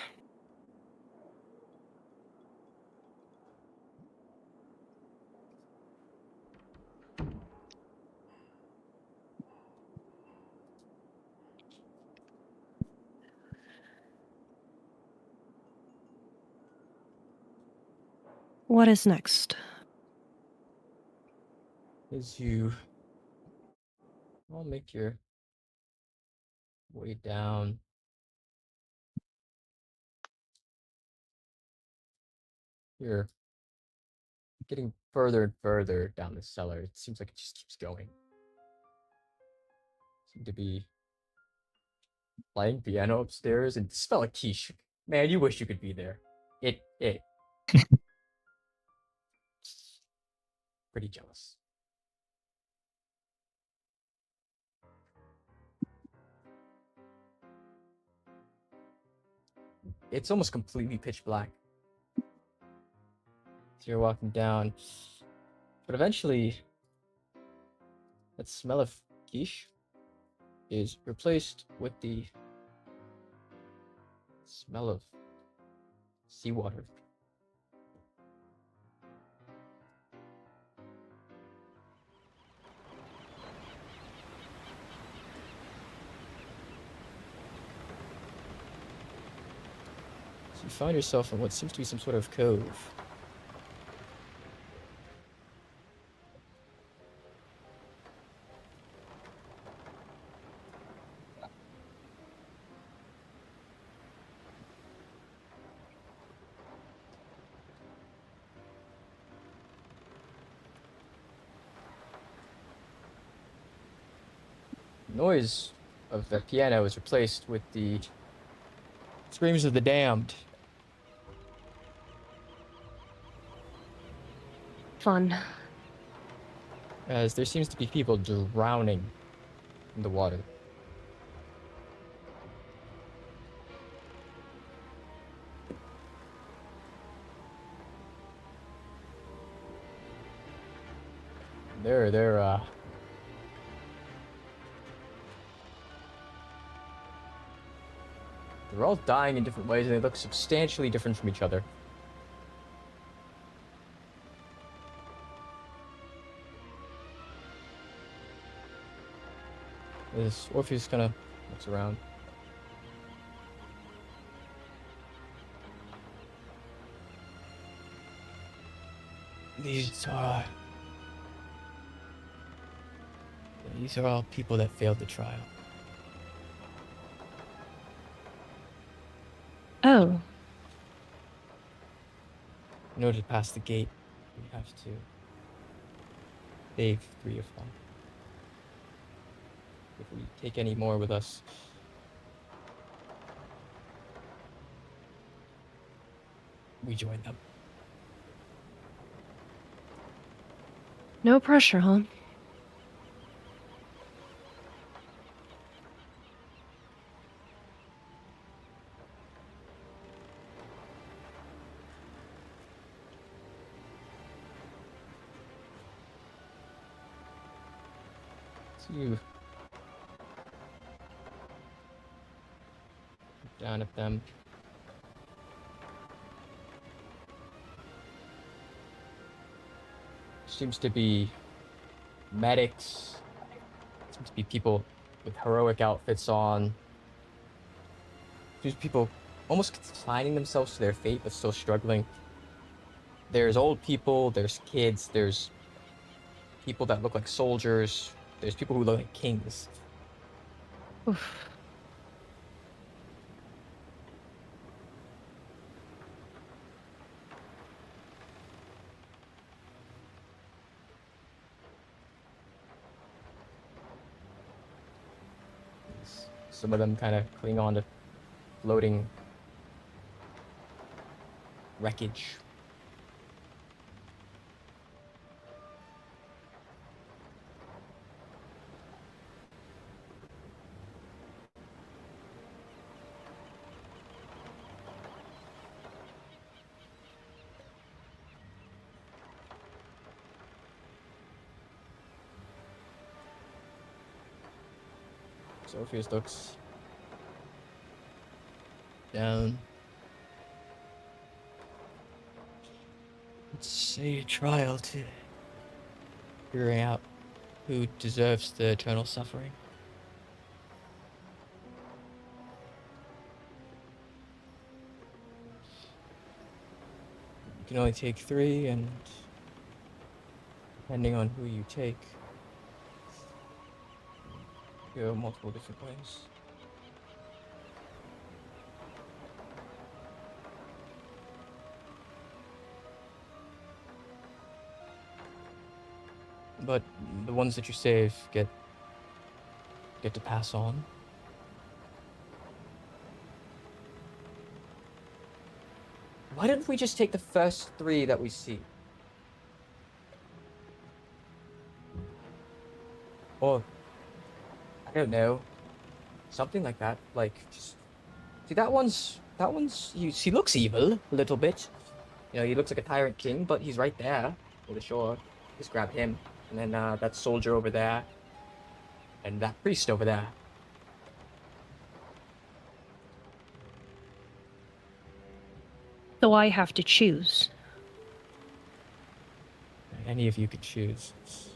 What is next? As you all make your way down. You're getting further and further down the cellar. It seems like it just keeps going. Seem to be playing piano upstairs and smell a quiche. Man, you wish you could be there. It pretty jealous. It's almost completely pitch black. So you're walking down, but eventually that smell of quiche is replaced with the smell of seawater. So you find yourself in what seems to be some sort of cove. Noise of the piano is replaced with the screams of the damned. Fun. As there seems to be people drowning in the water. They're all dying in different ways, and they look substantially different from each other. As Orpheus kind of looks around. These are all people that failed the trial. Oh, In order to pass the gate, we have to save 3 of them. If we take any more with us, we join them. no pressure, huh? So you look down at them. Seems to be medics. Seems to be people with heroic outfits on. Seems people almost consigning themselves to their fate, but still struggling. There's old people, there's kids, there's people that look like soldiers, there's people who look like kings. Oof. Some of them kind of cling on to floating wreckage. Orpheus looks down. It's a trial to figuring out who deserves the eternal suffering. You can only take 3, and depending on who you take, go multiple different ways. But the ones that you save get to pass on. Why don't we just take the first 3 that we see? Or I don't know, something like that. Like, just see that one's he looks evil a little bit. You know, he looks like a tyrant king, but he's right there for the shore. Just grab him, and then that soldier over there, and that priest over there. So I have to choose. Any of you could choose. It's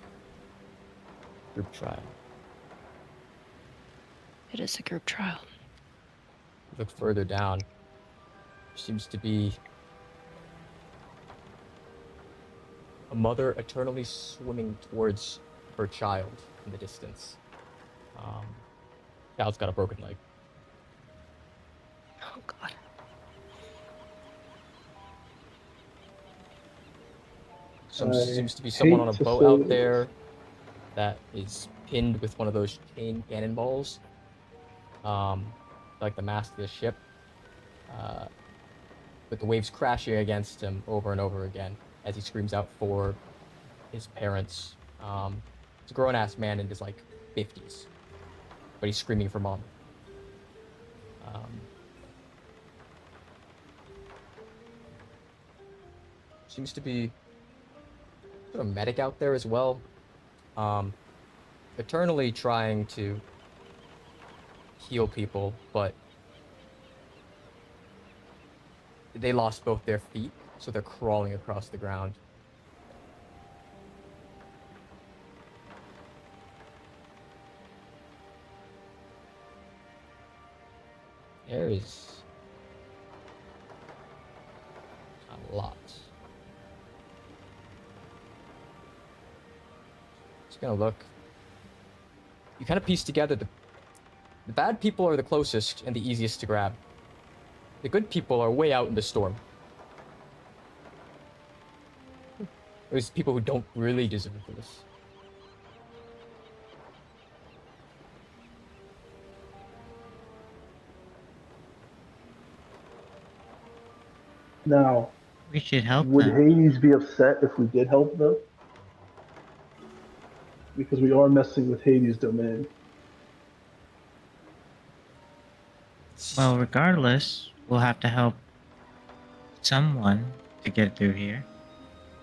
group trial. It is a group trial. Look further down. There seems to be a mother eternally swimming towards her child in the distance. Child's got a broken leg. Oh God. Seems to be someone on a hate to boat say out this. there that is pinned with one of those chain cannonballs. Like the mast of the ship. With the waves crashing against him over and over again as he screams out for his parents. He's a grown-ass man in his, like, 50s. But he's screaming for mom. Seems to be sort of medic out there as well. Eternally trying to heal people, but they lost both their feet, so they're crawling across the ground. There is a lot. Just gonna look. You kind of piece together the bad people are the closest and the easiest to grab. The good people are way out in the storm. There's people who don't really deserve this. Now, We should help would them. Hades be upset if we did help them? Because we are messing with Hades' domain. Well, regardless, we'll have to help someone to get through here.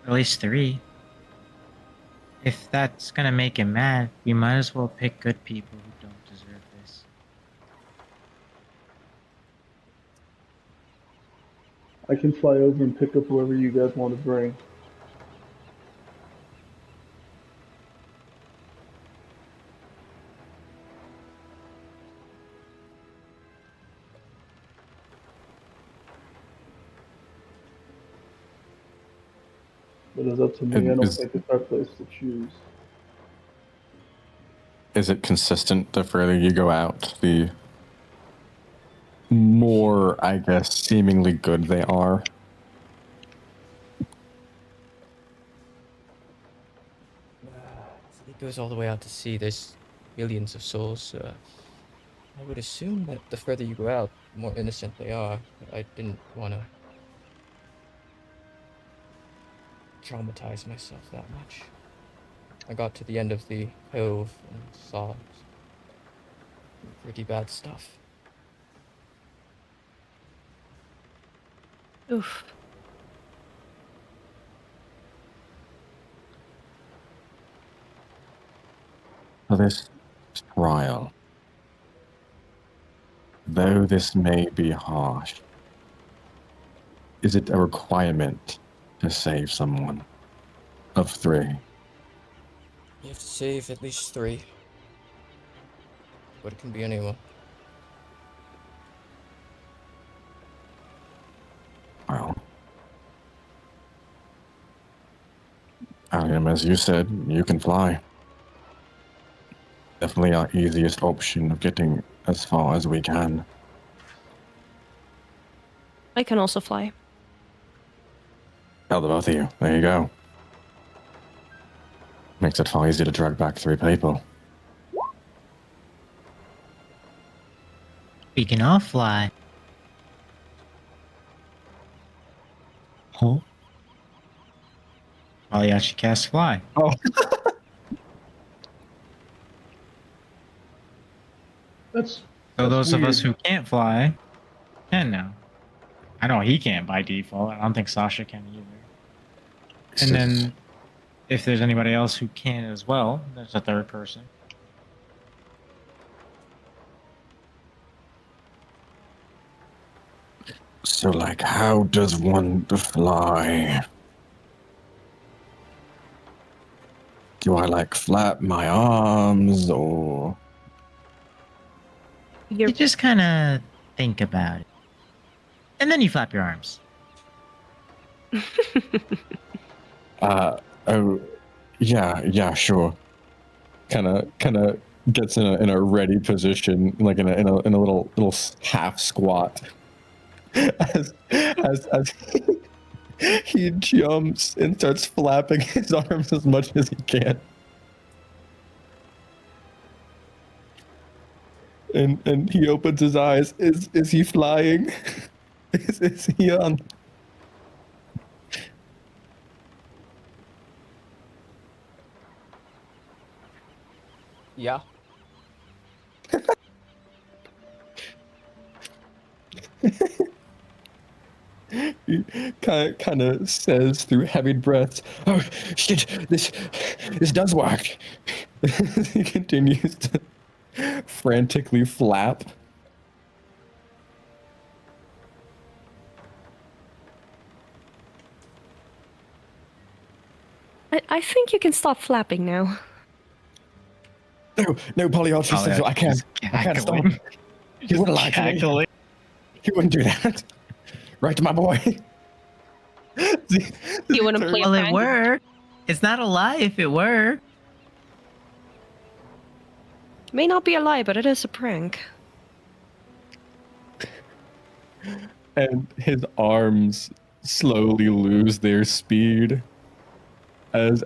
At least 3. If that's gonna make him mad, we might as well pick good people who don't deserve this. I can fly over and pick up whoever you guys want to bring. But it's up to me. I don't think it's our place to choose. Is it consistent the further you go out, the more, I guess, seemingly good they are? It goes all the way out to sea. There's millions of souls. I would assume that the further you go out, the more innocent they are. But I didn't want to traumatize myself that much. I got to the end of the cove and saw pretty bad stuff. Oof. For this trial, though this may be harsh, is it a requirement to save someone of 3? You have to save at least 3. But it can be anyone. Well, Allium, as you said, you can fly. Definitely our easiest option of getting as far as we can. I can also fly. Hell, the both of you. There you go. Makes it far easier to drag back 3 people. We can all fly. Huh? Pagliacci casts fly. Oh. That's So those of us weird. who can't fly can now. I know he can't by default. I don't think Sasha can either. And then if there's anybody else who can as well, there's a third person. So, like, how does one fly? Do I, like, flap my arms, or... You're You just kind of think about it. And then you flap your arms. Oh, yeah, sure. Kind of gets in a ready position, like in a little half squat, as he jumps and starts flapping his arms as much as he can. And he opens his eyes. Is he flying? Is he on? Yeah. He kind of says through heavy breaths, "Oh shit! This does work." He continues to frantically flap. I think you can stop flapping now. No, Pagliacci says I can't stop him. He wouldn't like me. He wouldn't do that. Right to my boy. You want to play a Well, it prank? worked. It's not a lie if it worked. May not be a lie, but it is a prank. And his arms slowly lose their speed as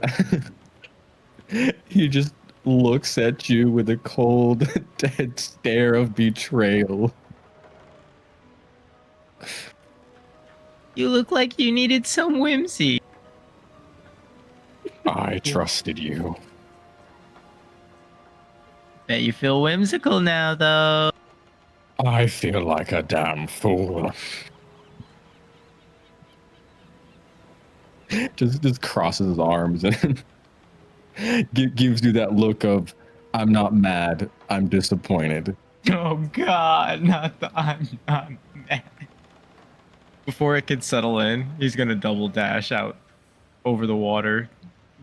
he just looks at you with a cold, dead stare of betrayal. You look like you needed some whimsy. I trusted you. Bet you feel whimsical now, though. I feel like a damn fool. just crosses his arms and gives you that look of, I'm not mad, I'm disappointed. Oh God, not the I'm not mad. Before it can settle in, he's gonna double dash out over the water,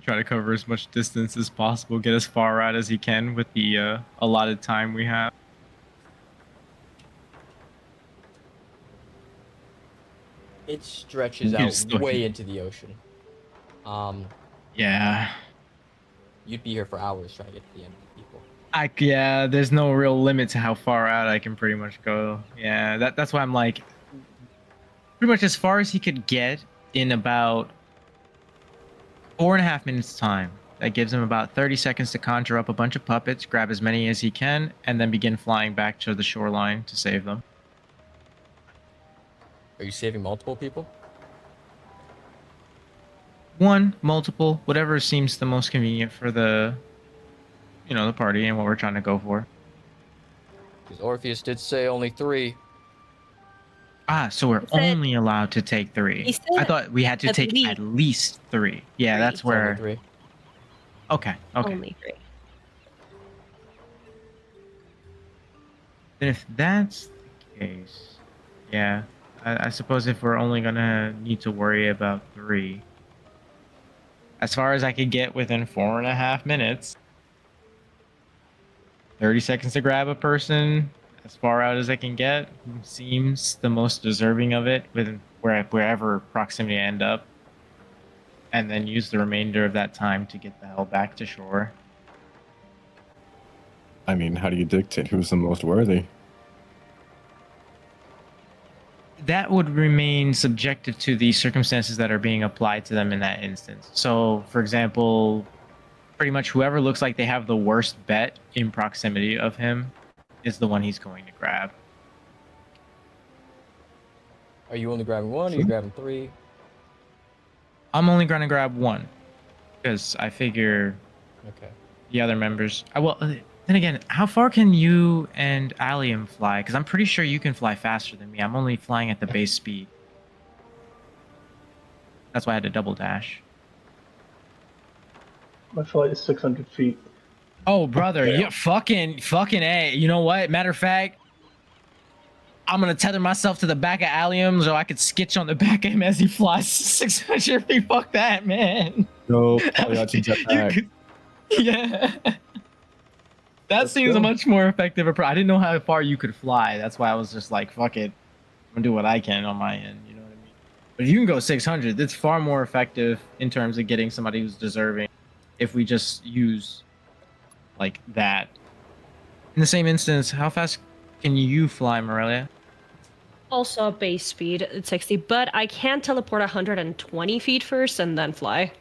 try to cover as much distance as possible, get as far out as he can with the allotted time we have. It stretches You're out still way here. into the ocean. Yeah. You'd be here for hours trying to get to the end of the people. Yeah, there's no real limit to how far out I can pretty much go. Yeah, that's why I'm like, pretty much as far as he could get in about 4.5 minutes time. That gives him about 30 seconds to conjure up a bunch of puppets, grab as many as he can, and then begin flying back to the shoreline to save them. Are you saving multiple people? One, multiple, whatever seems the most convenient for the, the party and what we're trying to go for. Because Orpheus did say only 3. So we're He said- only allowed to take 3. He said I thought we had to at take least at least 3. Yeah, 3. that's It's only where. 3. Okay. Only 3. Then if that's the case, yeah, I suppose if we're only gonna need to worry about 3, as far as I could get within 4.5 minutes, 30 seconds to grab a person, as far out as I can get, who seems the most deserving of it within wherever proximity I end up, and then use the remainder of that time to get the hell back to shore. I mean, how do you dictate who's the most worthy? That would remain subjective to the circumstances that are being applied to them in that instance. So, for example, pretty much whoever looks like they have the worst bet in proximity of him is the one he's going to grab. Are you only grabbing 1? Or are you grabbing 3? I'm only going to grab 1 because I figure Okay. the other members. Then again, how far can you and Allium fly? Because I'm pretty sure you can fly faster than me. I'm only flying at the base speed. That's why I had to double dash. My flight is 600 feet. Oh, brother, Yeah. you fucking A. You know what? Matter of fact, I'm gonna tether myself to the back of Allium so I could skitch on the back of him as he flies 600 feet. Fuck that, man. No, Pagliacci jetpack. Yeah. That Let's seems go. a much more effective approach. I didn't know how far you could fly. That's why I was just like, fuck it. I'm gonna do what I can on my end. You know what I mean? But if you can go 600, it's far more effective in terms of getting somebody who's deserving if we just use like that. In the same instance, how fast can you fly, Morelia? Also base speed at 60, but I can teleport 120 feet first and then fly.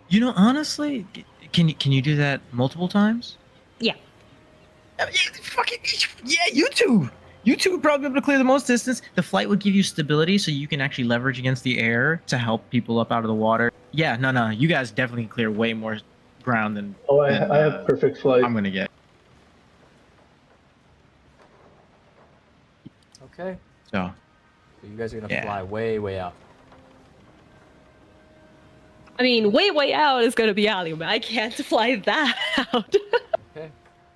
You know, honestly, can you do that multiple times? Yeah. Yeah, you two. You two would probably be able to clear the most distance. The flight would give you stability, so you can actually leverage against the air to help people up out of the water. Yeah, no. You guys definitely clear way more ground than. Oh, I than, have perfect flight. I'm gonna get. Okay. So So you guys are gonna Yeah. fly way, way out. I mean, way out is going to be alley, but I can't fly that out. Okay.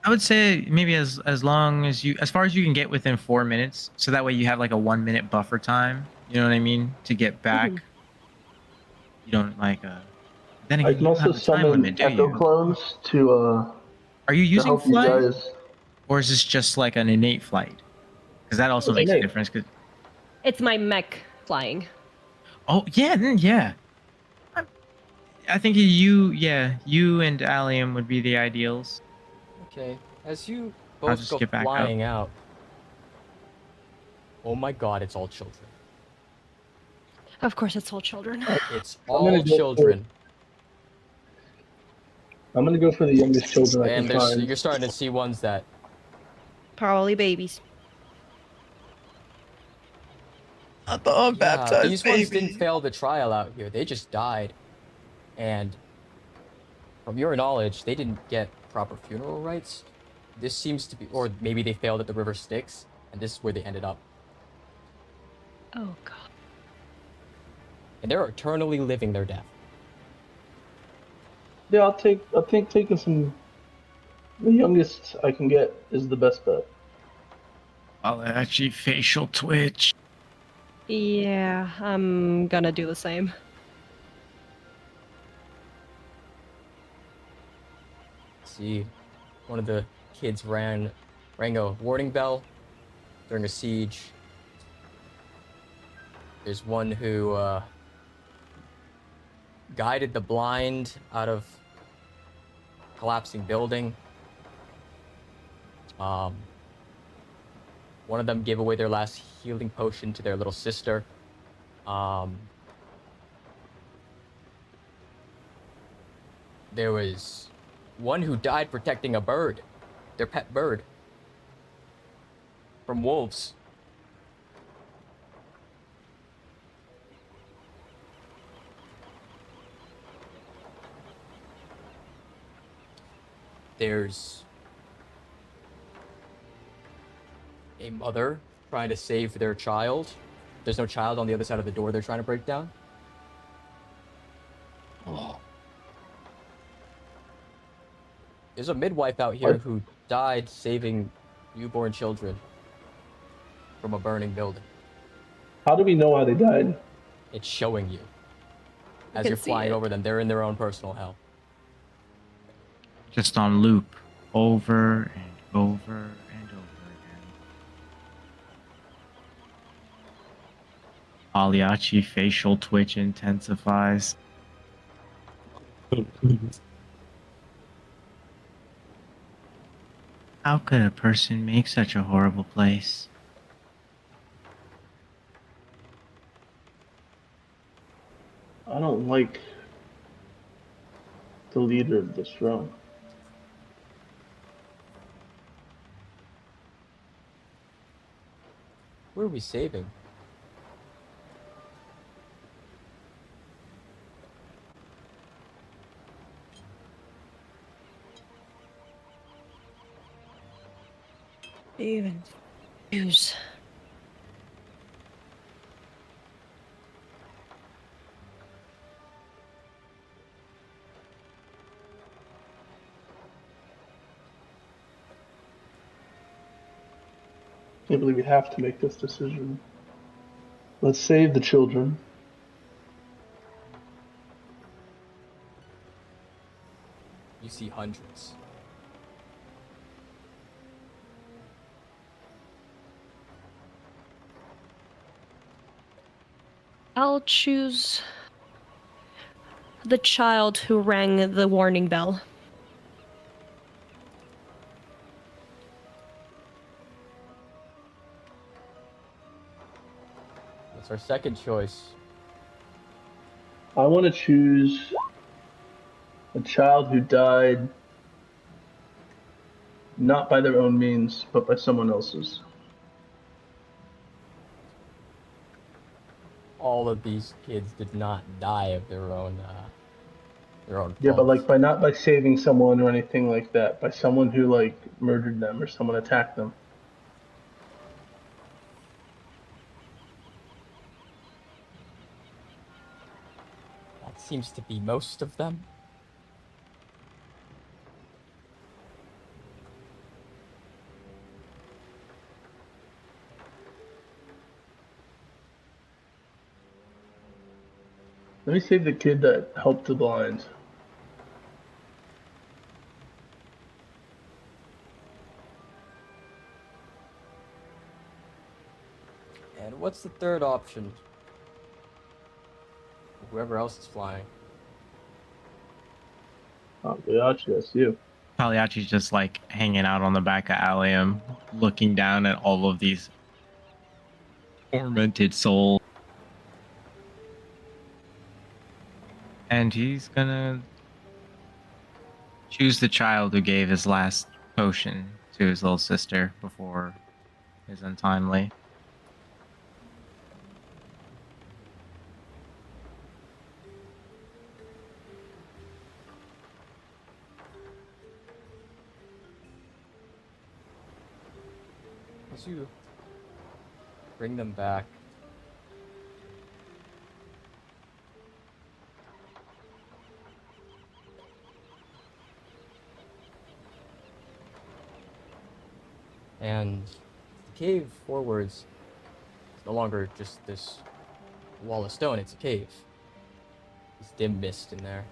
I would say maybe as far as you can get within 4 minutes, so that way you have like a 1 minute buffer time. You know what I mean? To get back. Mhm. You don't like. Then I again, can you don't also have the time summon limit, do echo you? clones to Are you using help you flight, guys. or is this just like an innate flight? Because that also It's makes a innate. difference. Because It's my mech flying. Oh yeah, yeah. I think you and Allium would be the ideals. Okay, as you I'll both just go get back up. flying out. Oh my god, it's all children. Of course, it's all children. It's I'm gonna all go children. I'm gonna go for the youngest children I And can find. you're starting to see ones that Probably babies. yeah, these ones didn't fail the trial out here. They just died. And from your knowledge, they didn't get proper funeral rites. This seems to be, or maybe they failed at the River Styx, and this is where they ended up. Oh god. And they're eternally living their death. Yeah, I think taking some. The youngest I can get is the best bet. I'll actually facial twitch. Yeah, I'm gonna do the same. See, one of the kids rang a warning bell during a siege. There's one who guided the blind out of collapsing building. One of them gave away their last healing potion to their little sister. There was one who died protecting a bird, their pet bird, from wolves. There's a mother trying to save their child. There's no child on the other side of the door they're trying to break down. Oh, There's a midwife out here who died saving newborn children from a burning building. How do we know how they died? It's showing you. As can you're see flying it. over them, they're in their own personal hell. Just on loop. Over and over and over again. Pagliacci facial twitch intensifies. How could a person make such a horrible place? I don't like the leader of this realm. Who are we saving? Even news. Can't believe we have to make this decision. Let's save the children. You see hundreds. I'll choose the child who rang the warning bell. That's our second choice. I want to choose a child who died not by their own means, but by someone else's. All of these kids did not die of their own Yeah, but faults. like by not by saving someone or anything like that, by someone who like murdered them or someone attacked them. That seems to be most of them. Let me save the kid that helped the blind. And what's the third option? Whoever else is flying. Oh, Pagliacci, that's you. Pagliacci's just like hanging out on the back of Allium, looking down at all of these tormented souls. And he's gonna choose the child who gave his last potion to his little sister before his untimely. As you bring them back, and the cave forwards is no longer just this wall of stone, it's a cave. There's dim mist in there.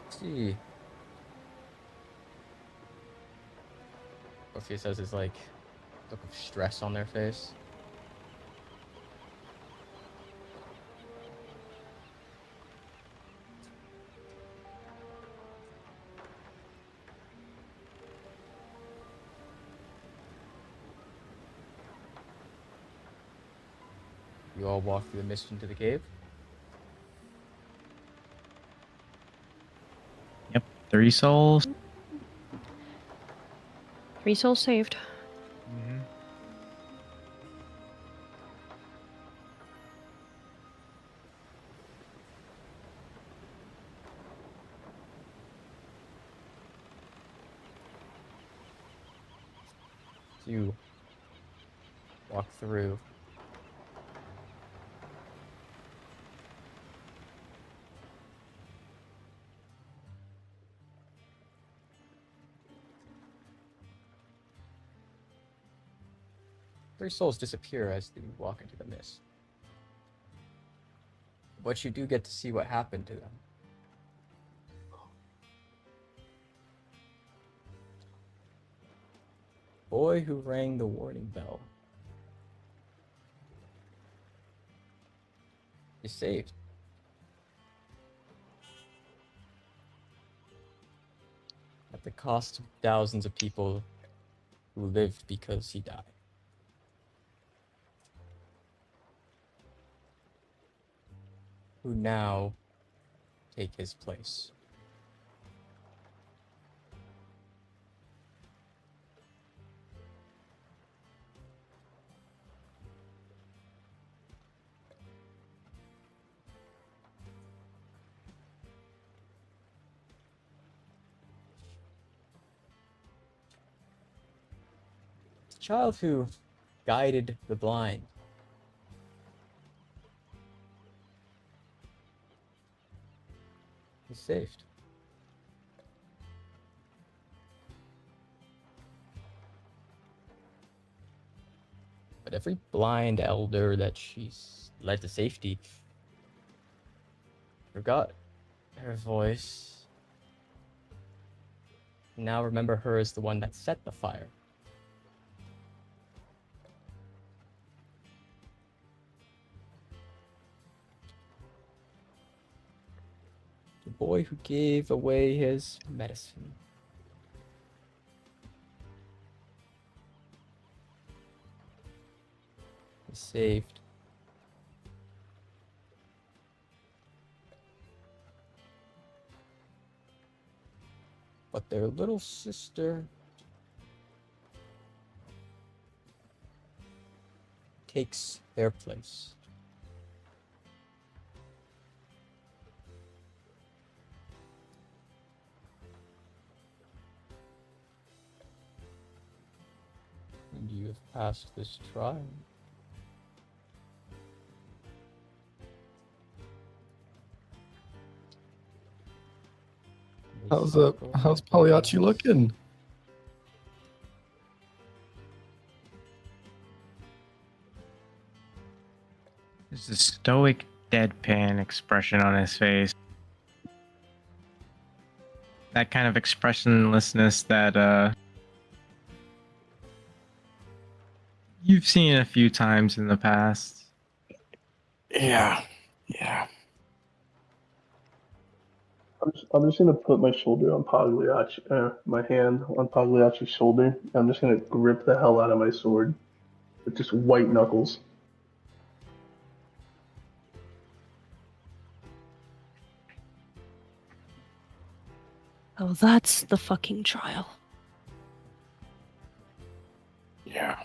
See. Orpheus has this like look of stress on their face. You all walk through the mist into the cave. Yep, 3 souls. 3 souls saved. You walk through. Three souls disappear as you walk into the mist. But you do get to see what happened to them. Boy who rang the warning bell is saved. At the cost of thousands of people who lived because he died. Who now take his place. The child who guided the blind is saved. But every blind elder that she's led to safety forgot her voice. Now remember her as the one that set the fire. The boy who gave away his medicine. Is saved. But their little sister takes their place. And you have passed this trial. How's Pagliacci looking? There's a stoic deadpan expression on his face. That kind of expressionlessness that you've seen a few times in the past. Yeah. Yeah. I'm just gonna put my shoulder on Pagliacci, my hand on Pagliacci's shoulder. I'm just gonna grip the hell out of my sword with just white knuckles. Oh, that's the fucking trial. Yeah.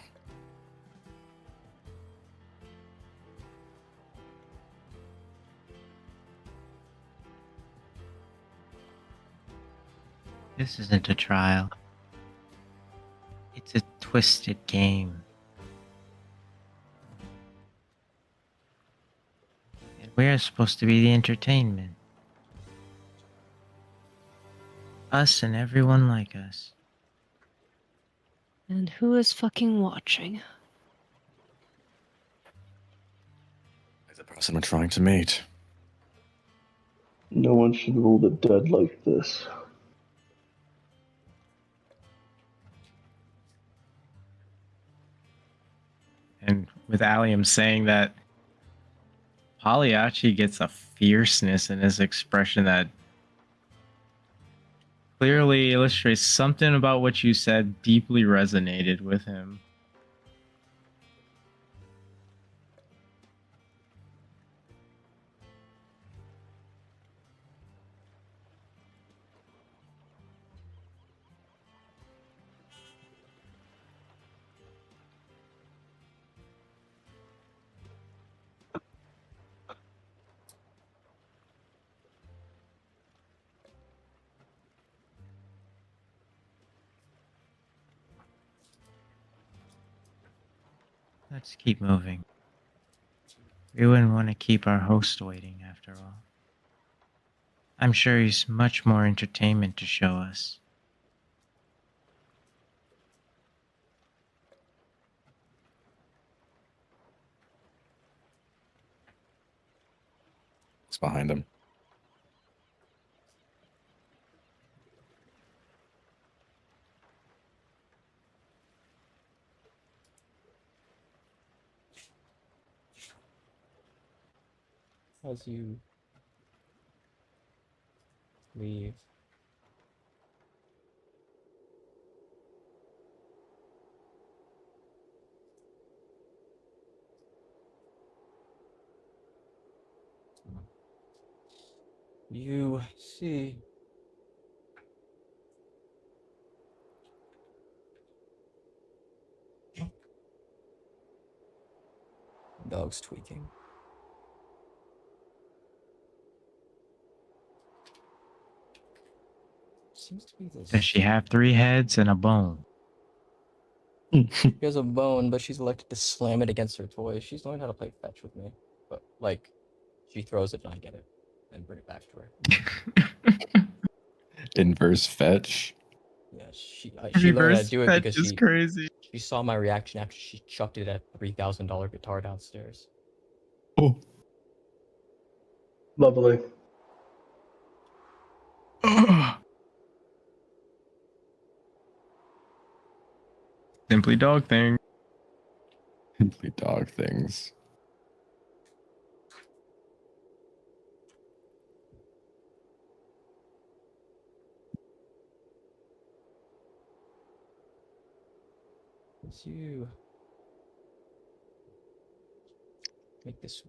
This isn't a trial. It's a twisted game. And we're supposed to be the entertainment. Us and everyone like us. And who is fucking watching? The person we're trying to meet. No one should rule the dead like this. And with Allium saying that, Pagliacci gets a fierceness in his expression that clearly illustrates something about what you said deeply resonated with him. Let's keep moving. We wouldn't want to keep our host waiting, after all. I'm sure he's much more entertainment to show us. It's behind him. As you leave, you see dogs tweaking. Seems to be this. Does she have 3 heads and a bone? She has a bone, but she's elected to slam it against her toy. She's learned how to play fetch with me, but like, she throws it and I get it and bring it back to her. Inverse fetch. Yeah, she learned how to do it because is crazy. she saw my reaction after she chucked it at $3,000 guitar downstairs. Oh. Lovely. Simply dog thing. Simply dog things. As you make this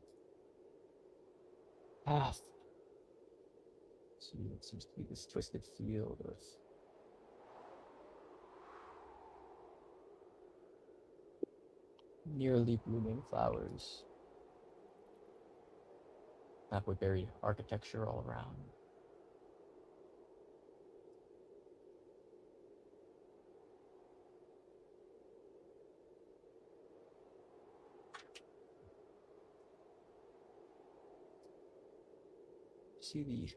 path, see it seems to be this twisted field of nearly blooming flowers, with berry architecture all around. See the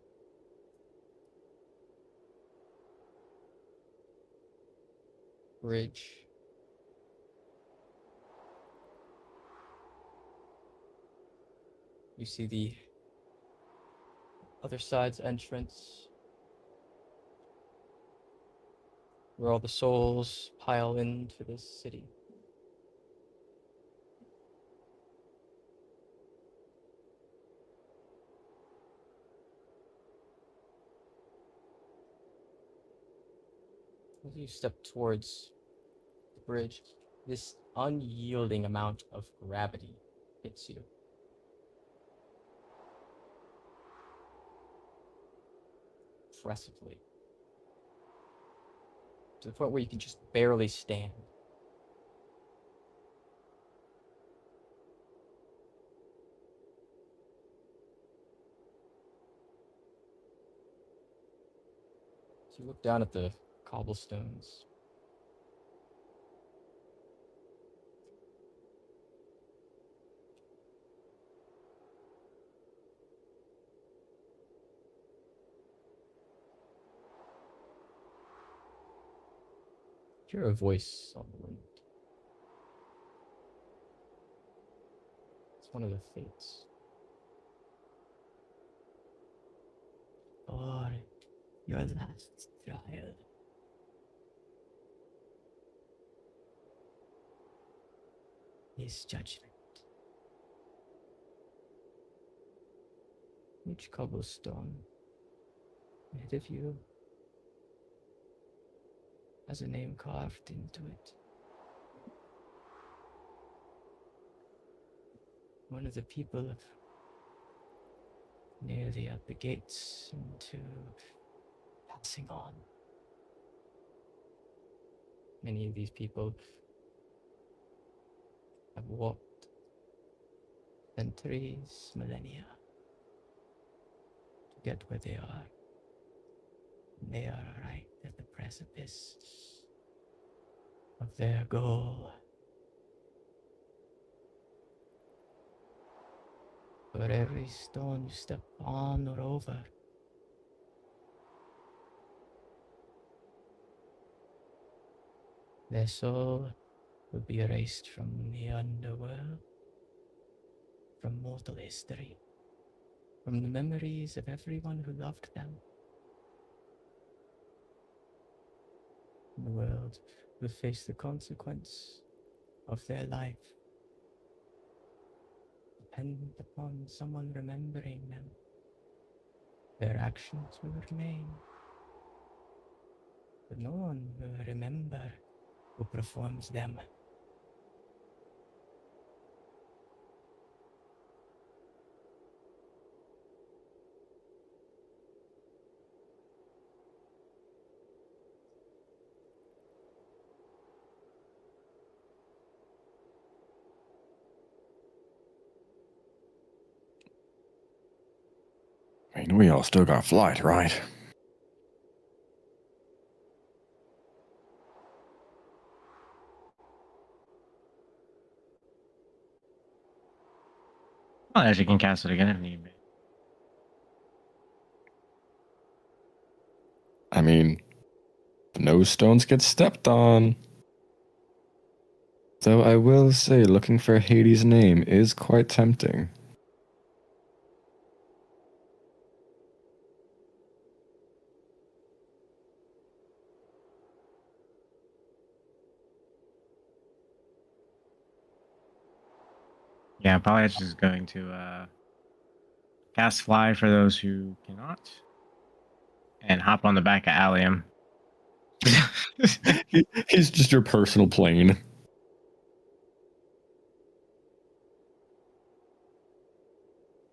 bridge You see the other side's entrance, where all the souls pile into this city. As you step towards the bridge, this unyielding amount of gravity hits you. Oppressively. To the point where you can just barely stand. So you look down at the cobblestones. Hear a voice on the wind. It's one of the fates. For your last trial. Is judgment. Each cobblestone ahead of you has a name carved into it. One of the people nearly at the gates into passing on. Many of these people have walked centuries, millennia to get where they are. And they are right at the precipice of their goal. For every stone you step on or over, their soul will be erased from the underworld, from mortal history, from the memories of everyone who loved them. The world will face the consequence of their life, dependent upon someone remembering them. Their actions will remain, but no one will remember who performs them. I mean, we all still got flight, right? Well, as you can cast it again if need be. I mean, no stones get stepped on. Though I will say, looking for Hades' name is quite tempting. Yeah, probably just going to cast fly for those who cannot, and hop on the back of Allium. He's just your personal plane.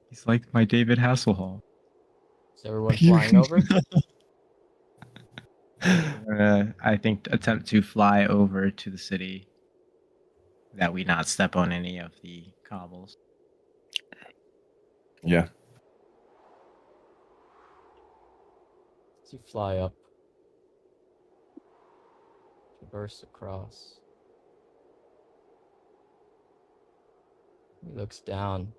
He's like my David Hasselhoff. Is everyone flying over? I think attempt to fly over to the city, that we not step on any of the cobbles. Yeah. As you fly up, traverse across. He looks down.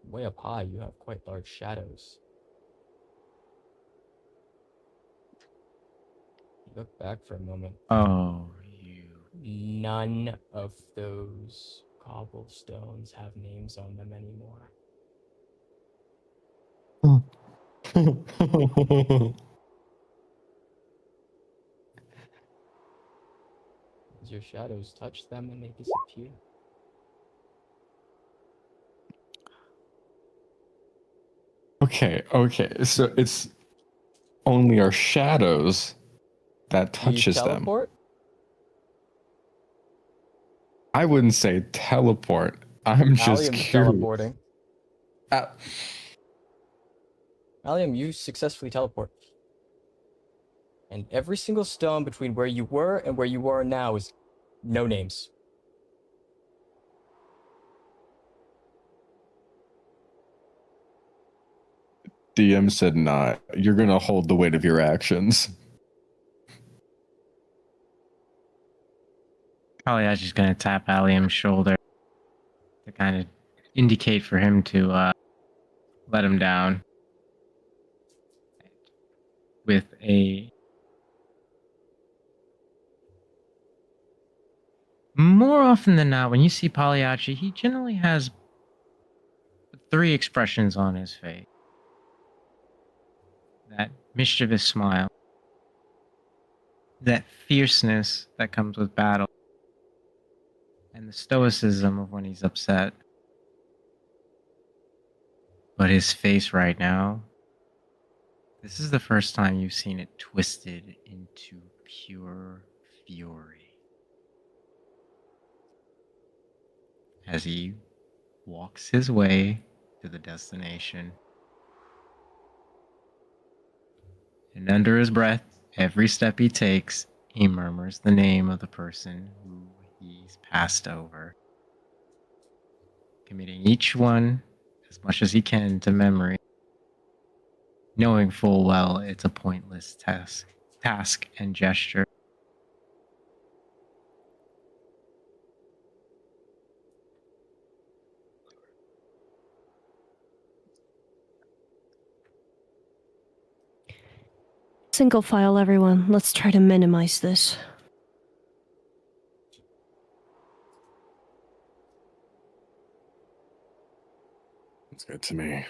Way up high, you have quite large shadows. You look back for a moment. Oh, you None of those cobblestones have names on them anymore. As your shadows touch them and they disappear. Okay. So it's only our shadows that Do you touches them. teleport? I wouldn't say teleport. I'm just Allium's curious. teleporting. Uh, Allium, you successfully teleport. And every single stone between where you were and where you are now is no names. DM said not. You're gonna hold the weight of your actions. Probably I was just gonna tap Allium's shoulder to kind of indicate for him to let him down. With a more often than not, when you see Pagliacci, he generally has 3 expressions on his face. That mischievous smile, that fierceness that comes with battle, and the stoicism of when he's upset. But his face right now, this is the first time you've seen it twisted into pure fury. As he walks his way to the destination. And under his breath, every step he takes, he murmurs the name of the person who he's passed over, committing each one as much as he can to memory, knowing full well it's a pointless task and gesture. Single file, everyone. Let's try to minimize this. It's good to me.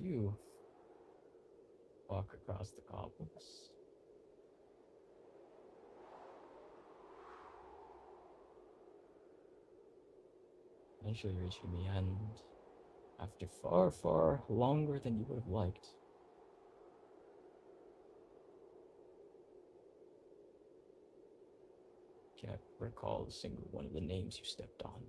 You walk across the cobbles. Eventually reaching the end after far, far longer than you would have liked. Can't recall a single one of the names you stepped on.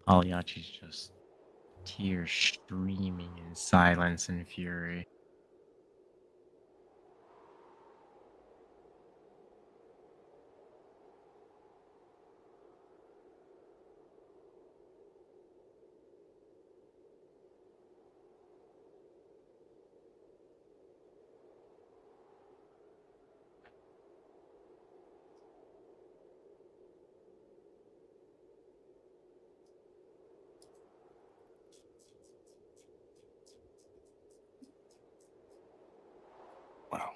Pagliacci's just tears streaming in silence and fury. Well,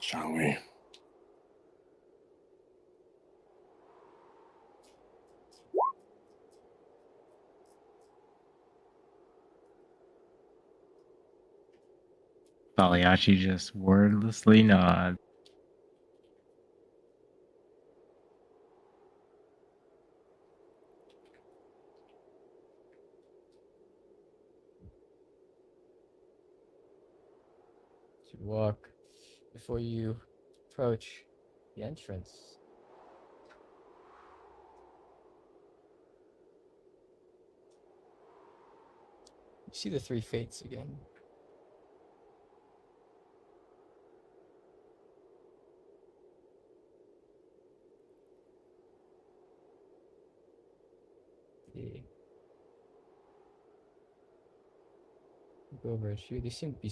shall we? Pagliacci just wordlessly nods. To walk before you approach the entrance. You see the 3 fates again. Go over and shoot. They seem to be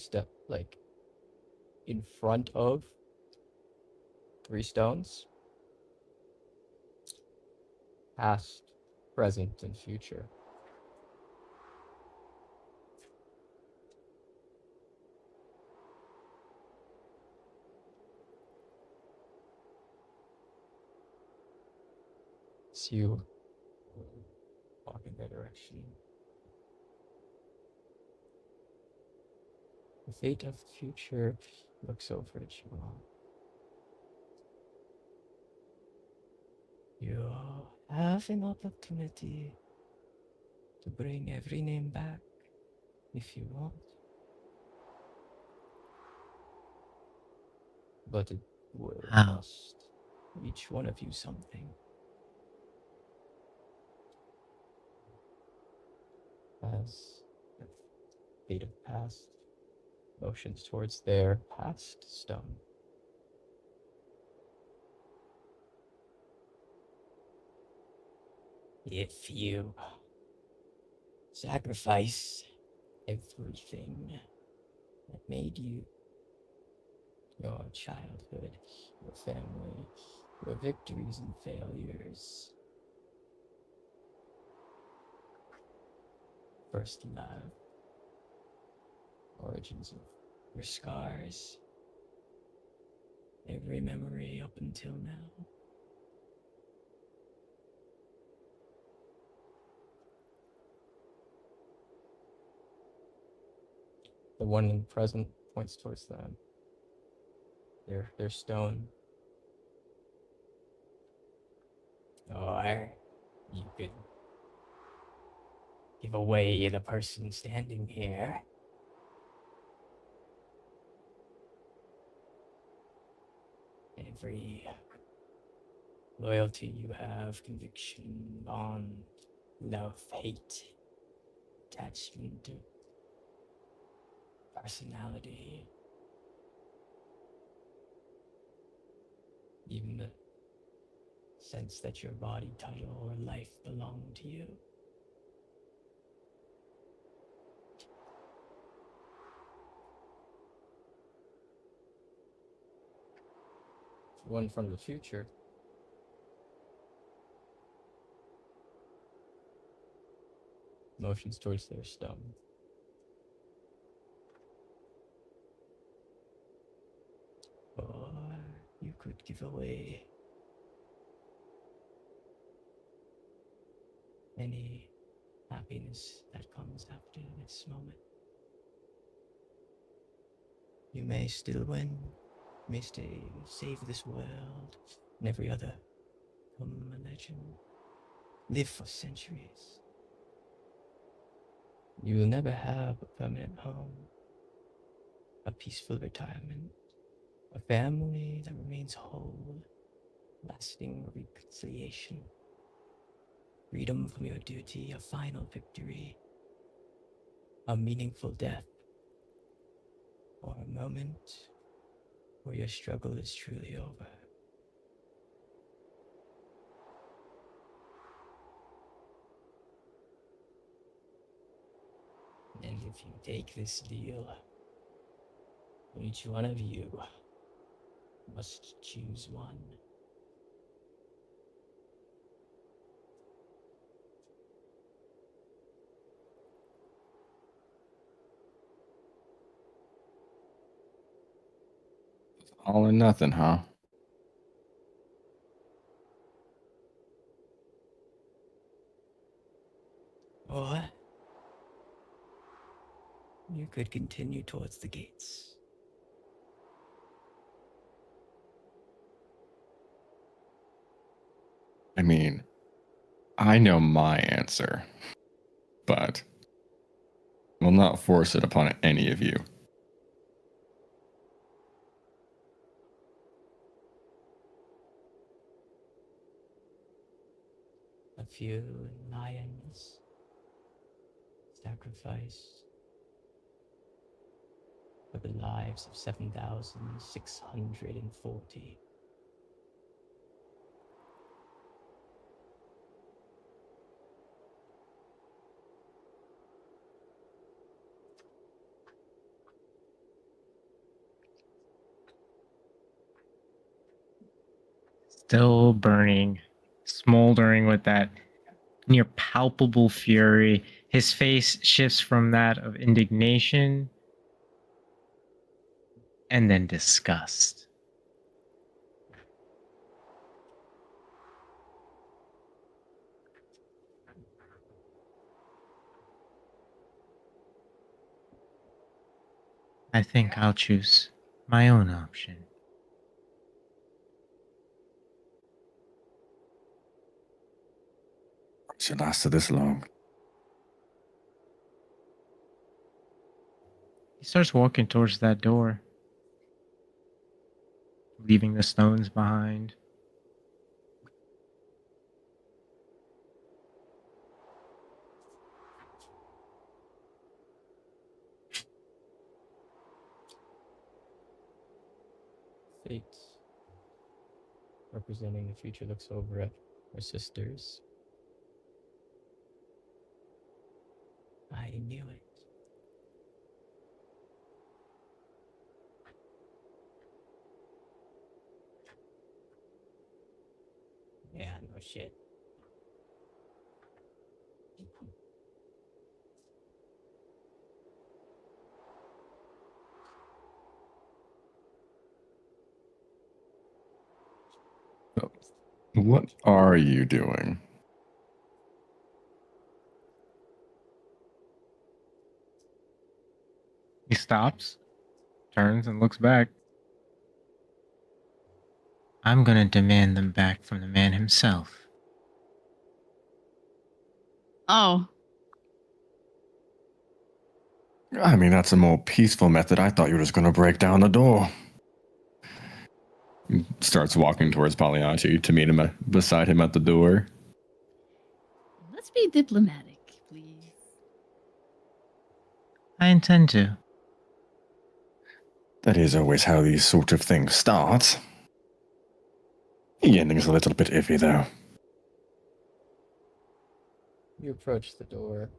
like in front of 3 stones. Past, present, and future. As you walk in their direction. The fate of the future looks over at you all. You have an opportunity to bring every name back if you want. But it will How? cost each one of you something. As the fate of past motions towards their past stone. If you sacrifice everything that made you, your childhood, your family, your victories and failures, first love, origins of your scars, every memory up until now, the one in present points towards them. Their stone. Or you could give away the person standing here. Every loyalty you have, conviction, bond, love, hate, attachment, personality, even the sense that your body, title, or life belong to you. One from the future. Motions towards their stone. Or you could give away any happiness that comes after this moment. You may still win, you may save this world and every other, become a legend, live for centuries. You will never have a permanent home, a peaceful retirement, a family that remains whole, lasting reconciliation, freedom from your duty, a final victory, a meaningful death, or a moment where your struggle is truly over. And if you take this deal, each one of you must choose one. All or nothing, huh? Or you could continue towards the gates. I mean, I know my answer, but will not force it upon any of you. A few lions sacrificed for the lives of 7,640. still burning, smoldering with that near palpable fury. His face shifts from that of indignation and then disgust. I think I'll choose my own option. Should lasted this long. He starts walking towards that door, leaving the stones behind. Fate, representing the future, looks over at her sisters. I knew it. Yeah, no shit. What are you doing? He stops, turns, and looks back. I'm gonna demand them back from the man himself. Oh, I mean, that's a more peaceful method. I thought you were just going to break down the door. He starts walking towards Pagliacci to meet him beside him at the door. let's be diplomatic, please. I intend to. That is always how these sort of things start. The ending's a little bit iffy, though. You approach the door.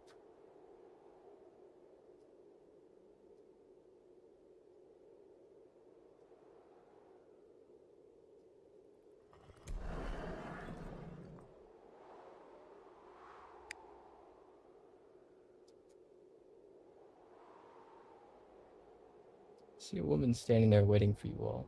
See a woman standing there waiting for you all.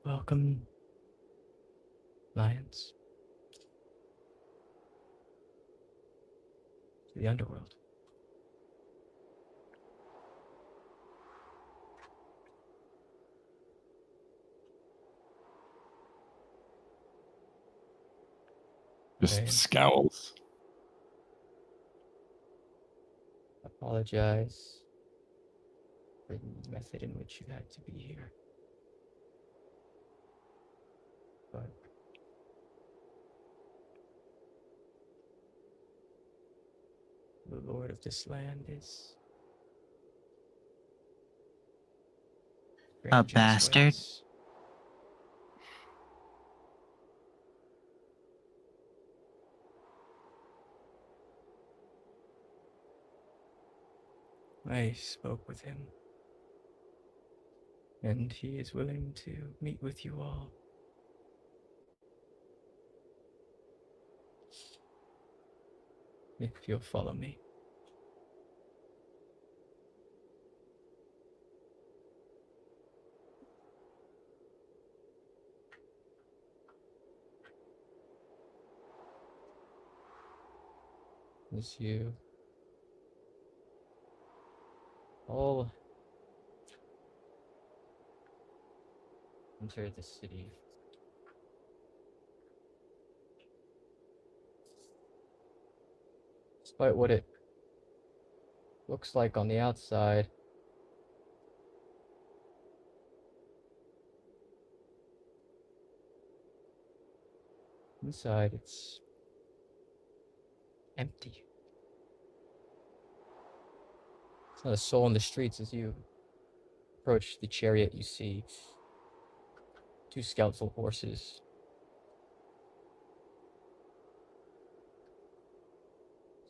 Welcome, Lions, to the underworld. Just Okay. scowls. Apologize for the method in which you had to be here. But the lord of this land is A strange in his bastard? ways. I spoke with him, and he is willing to meet with you all. If you'll follow me. As you all enter the city, despite what it looks like on the outside, inside it's empty. There's not a soul in the streets. As you approach the chariot, you see two skeletal horses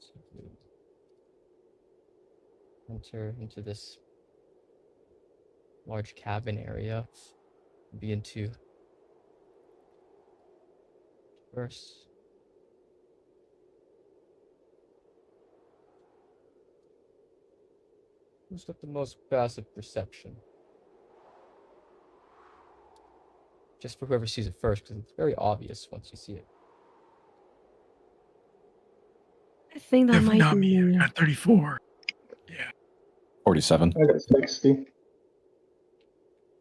So you enter into this large cabin area, begin to traverse. Who's got the most passive perception? Just for whoever sees it first, because it's very obvious once you see it. I think that Definitely might not be. me. I got 34. 47. I got 60.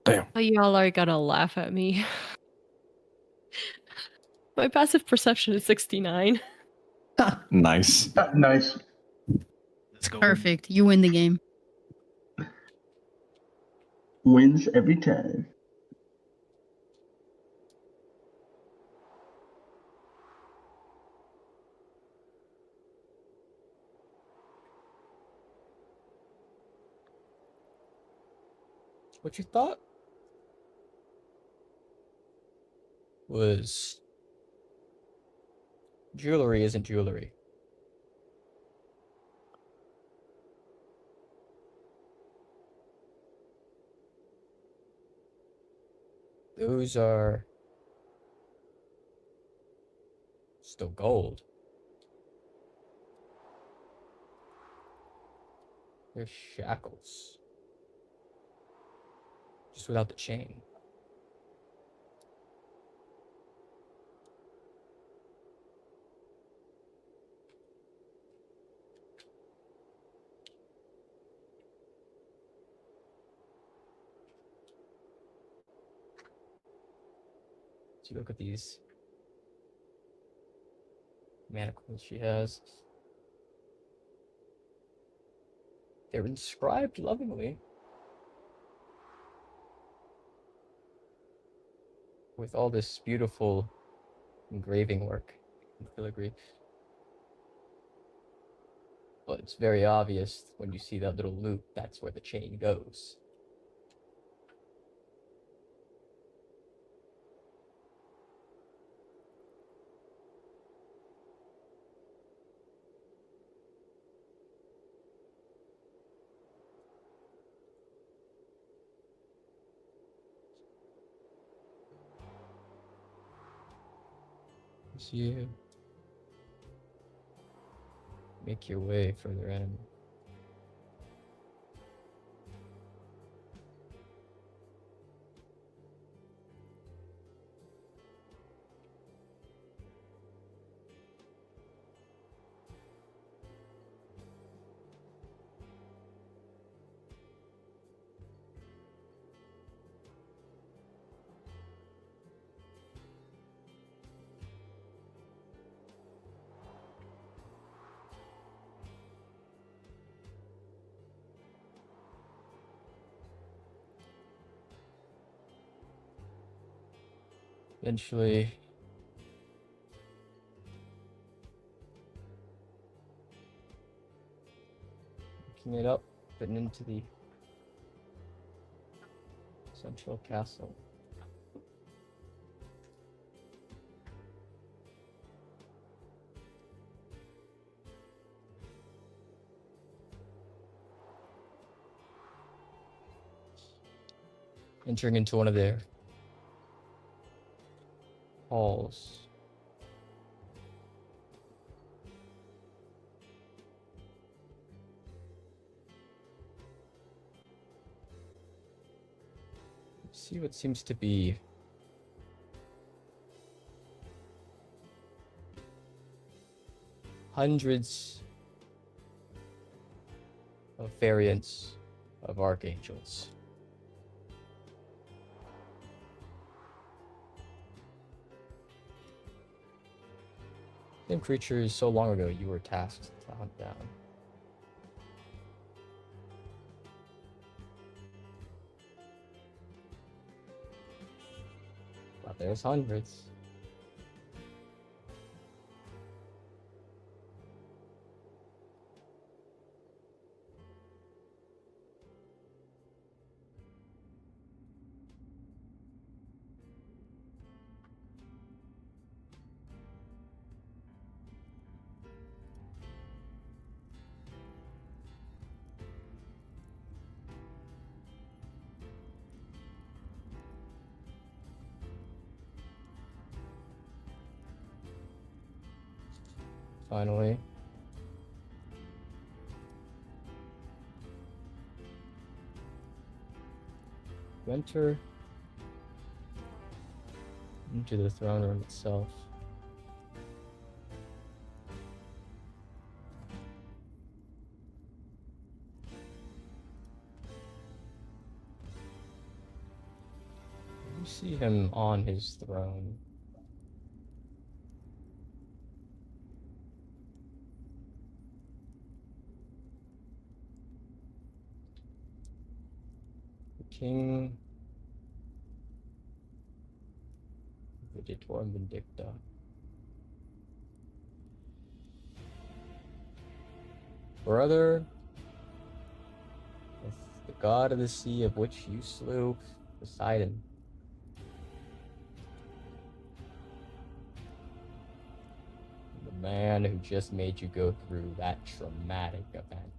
Damn. Oh, y'all are gonna laugh at me. My passive perception is 69. Nice. Nice. Let's go. Perfect. You win the game. Wins every time. What you thought was jewelry isn't jewelry. Those are still gold. They're shackles. Just without the chain. So you look at these manacles she has. They're inscribed lovingly with all this beautiful engraving work in filigree. But it's very obvious when you see that little loop, that's where the chain goes. As you make your way further in, eventually picking it up and into the central castle. Entering into one of their halls. See what seems to be hundreds of variants of archangels. Same creatures so long ago you were tasked to hunt down. But there's hundreds. finally. You enter into the throne room itself. You see him on his throne. The King Vigitor Vindicta. Brother with the god of the sea of which you slew Poseidon. The man who just made you go through that traumatic event.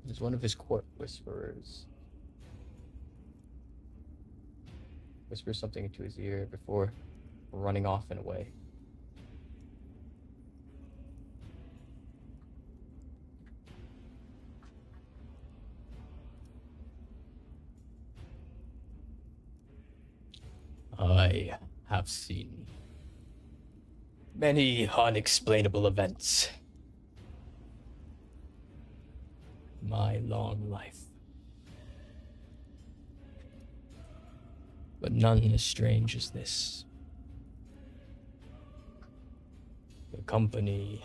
Is one of his court whisperers. Whispers something into his ear before running off and away. I have seen many unexplainable events. My long life. But none as strange as this. The company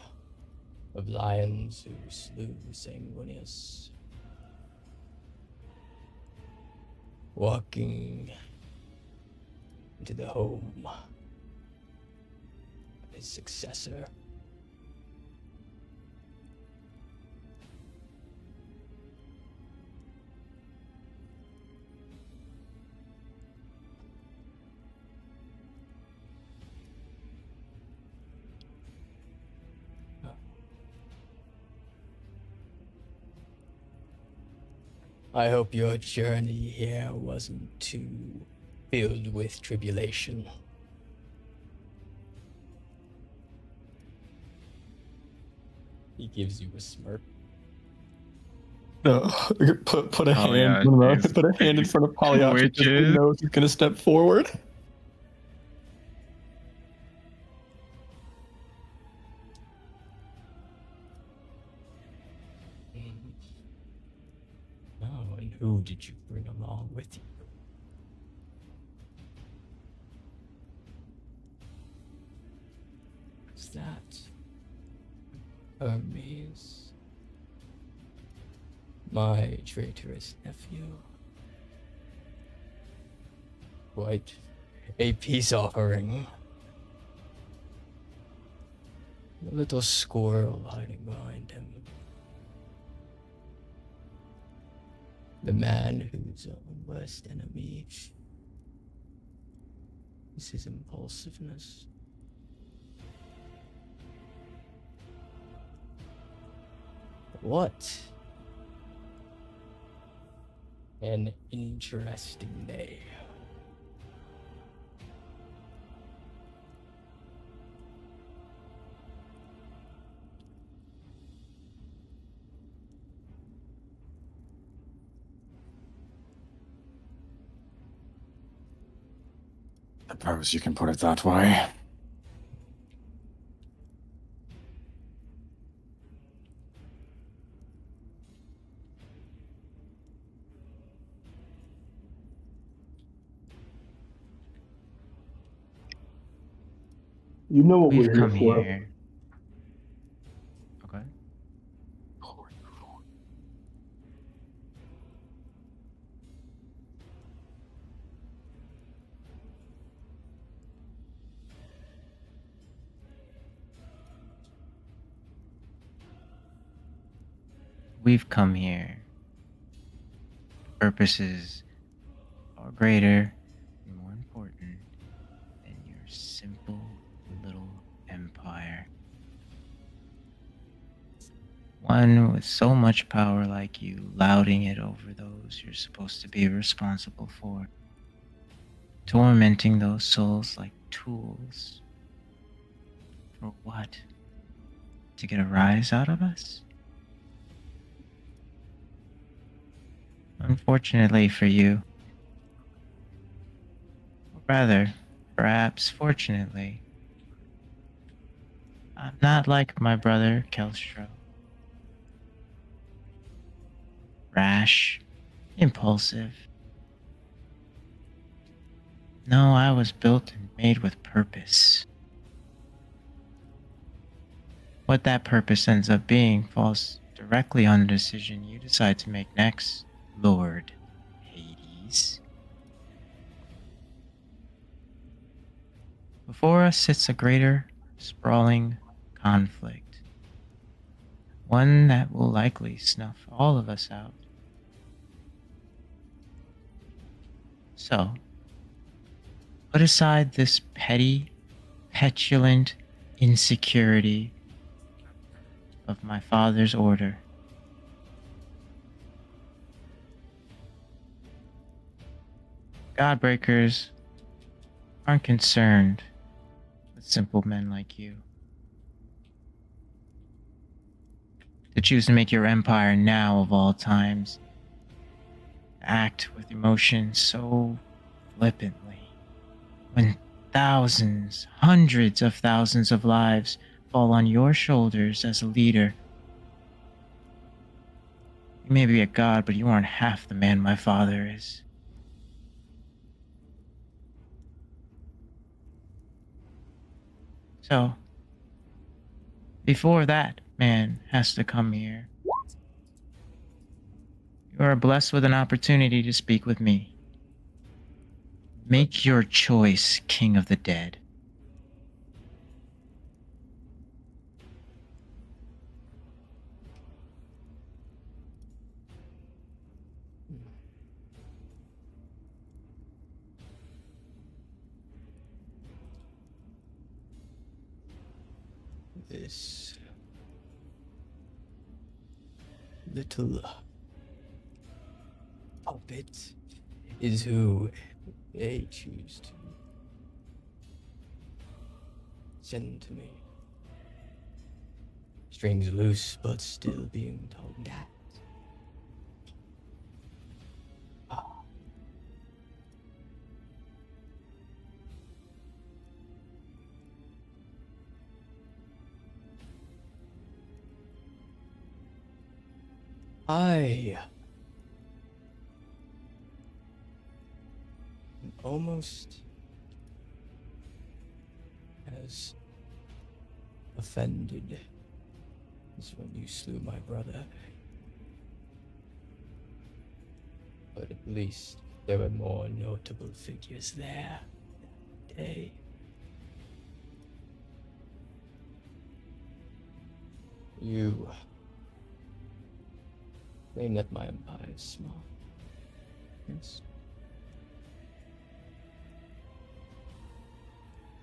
of lions who slew Sanguinius. Walking into the home of his successor. I hope your journey here wasn't too filled with tribulation. He gives you a smirk. No, put a Oh, hand. yeah, No, jeez. put a hand in front of Polyarch. He Witches. knows he's gonna step forward. Oh, and who did you bring along with you? Is that Hermes, my traitorous nephew? Quite a peace offering. A little squirrel hiding behind him. The man whose own worst enemy is his impulsiveness. What an interesting day. I suppose you can put it that way. You know what We've we're here come for. here. Okay. We've come here. Purposes are greater and more important than your simple little empire. One with so much power like you, lauding it over those you're supposed to be responsible for. Tormenting those souls like tools. For what? To get a rise out of us? Unfortunately for you, or rather, perhaps fortunately, I'm not like my brother Kelstro. Rash, impulsive. No, I was built and made with purpose. What that purpose ends up being falls directly on the decision you decide to make next, Lord Hades. Before us sits a greater, sprawling conflict. One that will likely snuff all of us out. So, put aside this petty, petulant insecurity of my father's order. Godbreakers aren't concerned with simple men like you. To choose to make your empire now of all times, act with emotion so flippantly, when thousands, hundreds of thousands of lives fall on your shoulders as a leader. You may be a god, but you aren't half the man my father is. So, before that man has to come here, you are blessed with an opportunity to speak with me. Make your choice, King of the Dead. This little puppet is who they choose to send to me. Strings loose, but still being tugged at. I am almost as offended as when you slew my brother. But at least there were more notable figures there that day. You claim that my empire is small. Yes.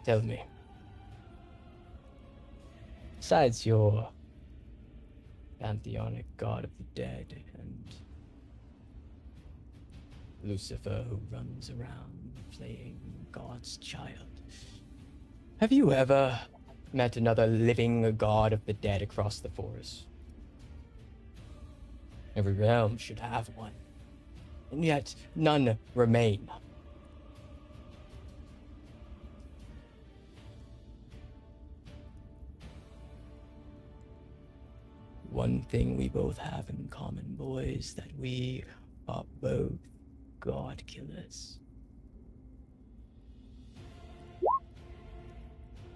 Tell me. Besides your pantheonic god of the dead and Lucifer who runs around playing God's child, have you ever met another living god of the dead across the forest? Every realm should have one, and yet none remain. One thing we both have in common, boys, that we are both god killers.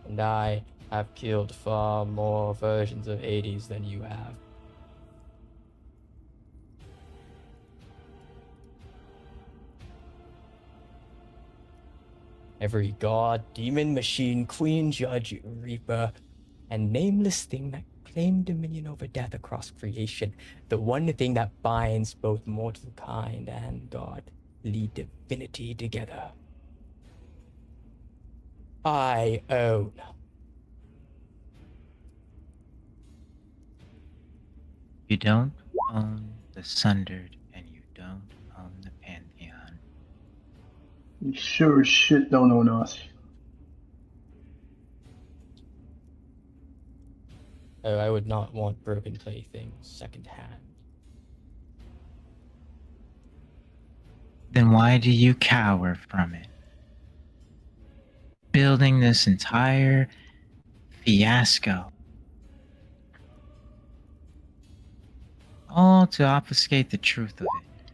And I have killed far more versions of Hades than you have. Every god, demon, machine, queen, judge, reaper, and nameless thing that claimed dominion over death across creation, the one thing that binds both mortal kind and godly divinity together. I own. You don't own the Sundered, and you don't own the Pantheon. You sure as shit don't own us. I would not want broken playthings secondhand. Then why do you cower from it? Building this entire fiasco. All to obfuscate the truth of it.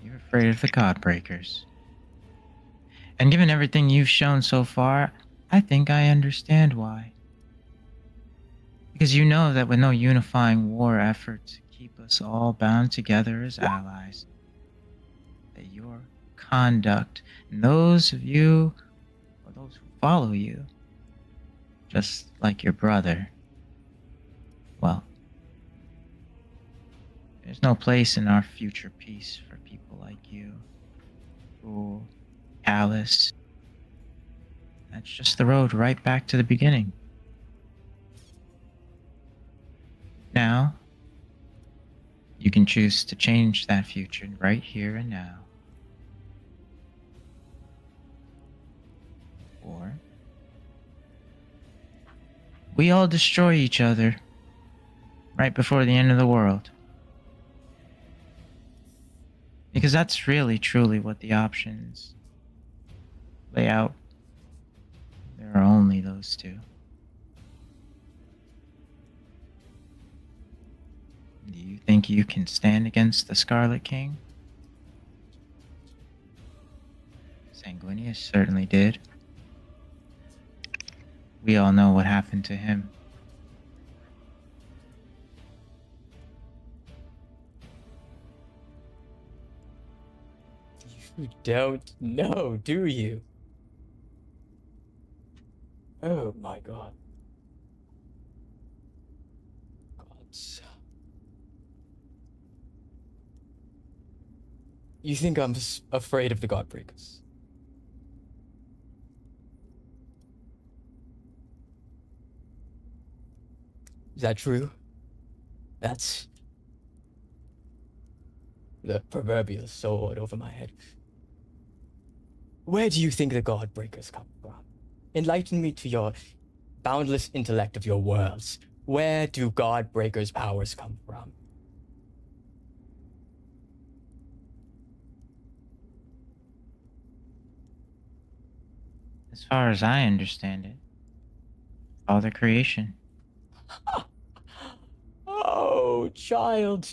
You're afraid of the Godbreakers. And given everything you've shown so far, I think I understand why. Because you know that with no unifying war effort to keep us all bound together as allies, that your conduct and those of you, or those who follow you, just like your brother, well, there's no place in our future peace for people like you. Cruel, callous. That's just the road right back to the beginning. Now, you can choose to change that future right here and now. Or we all destroy each other right before the end of the world. Because that's really, truly what the options lay out. There are only those two. Do you think you can stand against the Scarlet King? Sanguinius certainly did. We all know what happened to him. You don't know, do you? Oh my god. Gods. You think I'm afraid of the Godbreakers? Is that true? That's the proverbial sword over my head. Where do you think the Godbreakers come from? Enlighten me to your boundless intellect of your worlds. Where do Godbreakers' powers come from? As far as I understand it, Father Creation. Oh, child.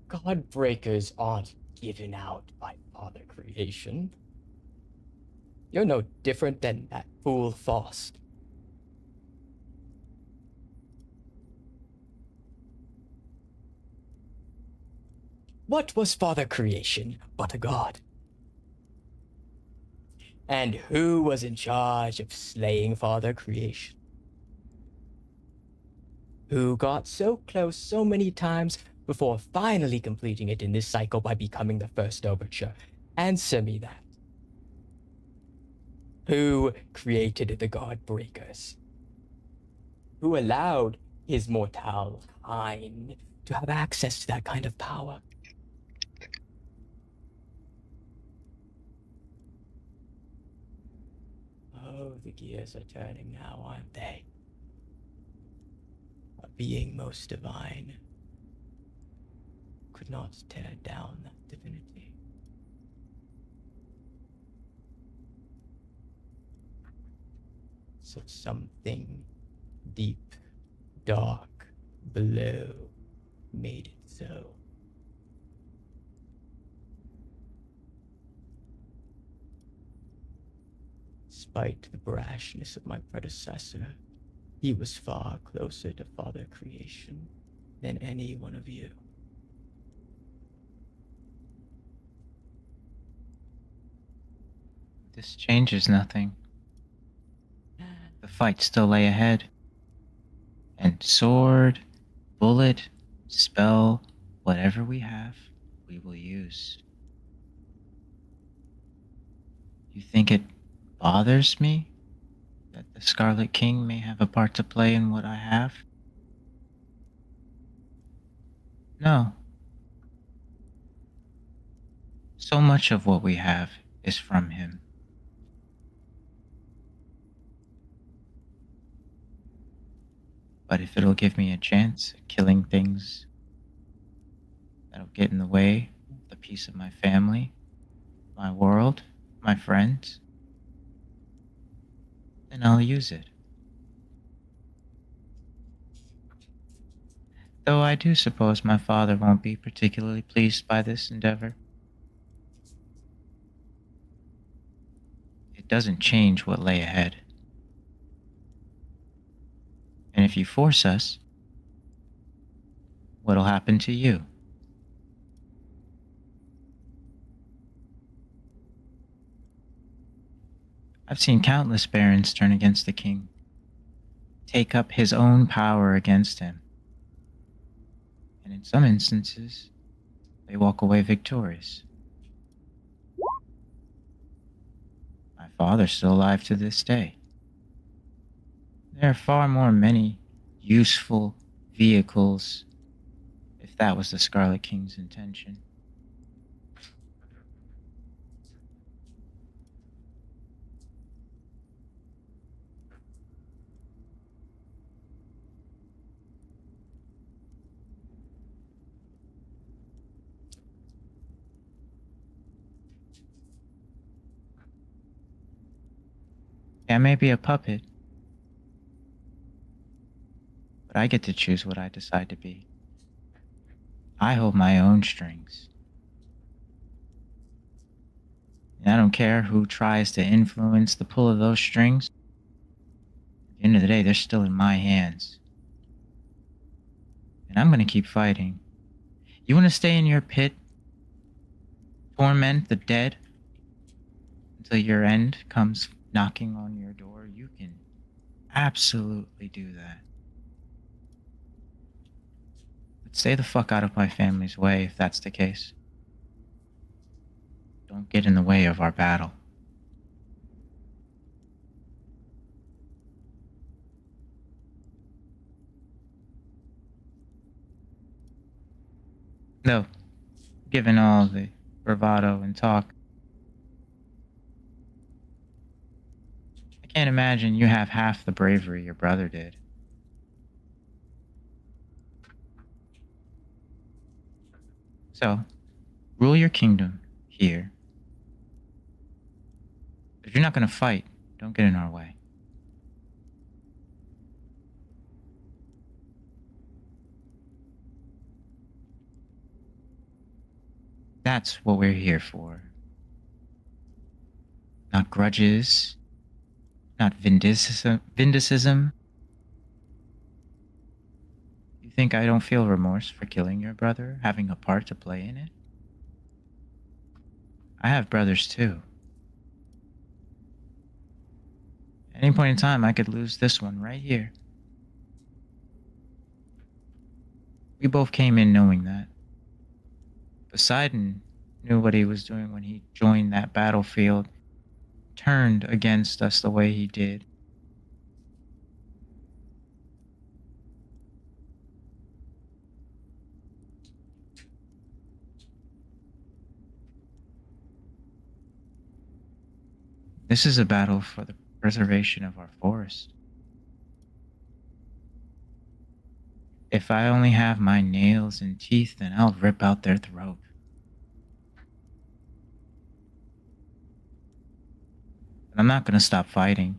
Godbreakers aren't given out by Father Creation. You're no different than that fool Faust. What was Father Creation but a god? And who was in charge of slaying Father Creation? Who got so close so many times before finally completing it in this cycle by becoming the first overture? Answer me that. Who created the Godbreakers? Who allowed his mortal kind to have access to that kind of power? Oh, the gears are turning now, aren't they? A being most divine could not tear down that divinity. So something deep, dark, below made it so. Despite the brashness of my predecessor, he was far closer to Father Creation than any one of you. This changes nothing. The fight still lay ahead. And sword, bullet, spell, whatever we have, we will use. You think it bothers me that the Scarlet King may have a part to play in what I have? No. So much of what we have is from him. But if it'll give me a chance at killing things that'll get in the way of the peace of my family, my world, my friends, then I'll use it. Though I do suppose my father won't be particularly pleased by this endeavor. It doesn't change what lay ahead. And if you force us, what'll happen to you? I've seen countless barons turn against the king, take up his own power against him. And in some instances, they walk away victorious. My father's still alive to this day. There are far more many useful vehicles, if that was the Scarlet King's intention. I may be a puppet, but I get to choose what I decide to be. I hold my own strings. And I don't care who tries to influence the pull of those strings. At the end of the day, they're still in my hands. And I'm going to keep fighting. You want to stay in your pit, torment the dead until your end comes knocking on your door? You can absolutely do that. But stay the fuck out of my family's way if that's the case. Don't get in the way of our battle. No, given all the bravado and talk, I can't imagine you have half the bravery your brother did. So, rule your kingdom here. If you're not going to fight, don't get in our way. That's what we're here for. Not grudges, not vindicism. You think I don't feel remorse for killing your brother, having a part to play in it? I have brothers too. At any point in time, I could lose this one right here. We both came in knowing that. Poseidon knew what he was doing when he joined that battlefield, turned against us the way he did. This is a battle for the preservation of our forest. If I only have my nails and teeth, then I'll rip out their throat. But I'm not going to stop fighting.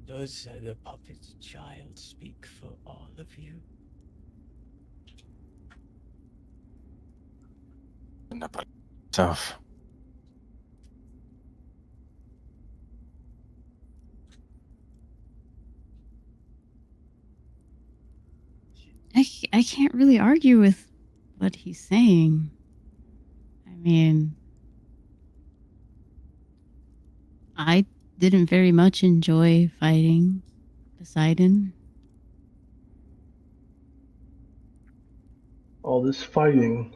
Does the puppet child speak for all of you? Tough. I can't really argue with what he's saying. I mean, I didn't very much enjoy fighting Poseidon. All this fighting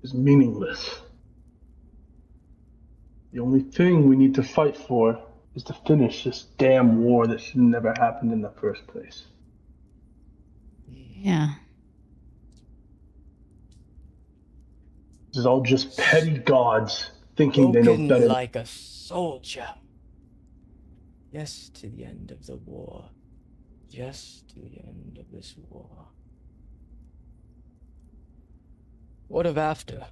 is meaningless. The only thing we need to fight for is to finish this damn war that should never happened in the first place. Yeah. This is all just petty gods thinking they know Broken better. like a soldier. Yes, to the end of the war. Just to the end of this war. What of after?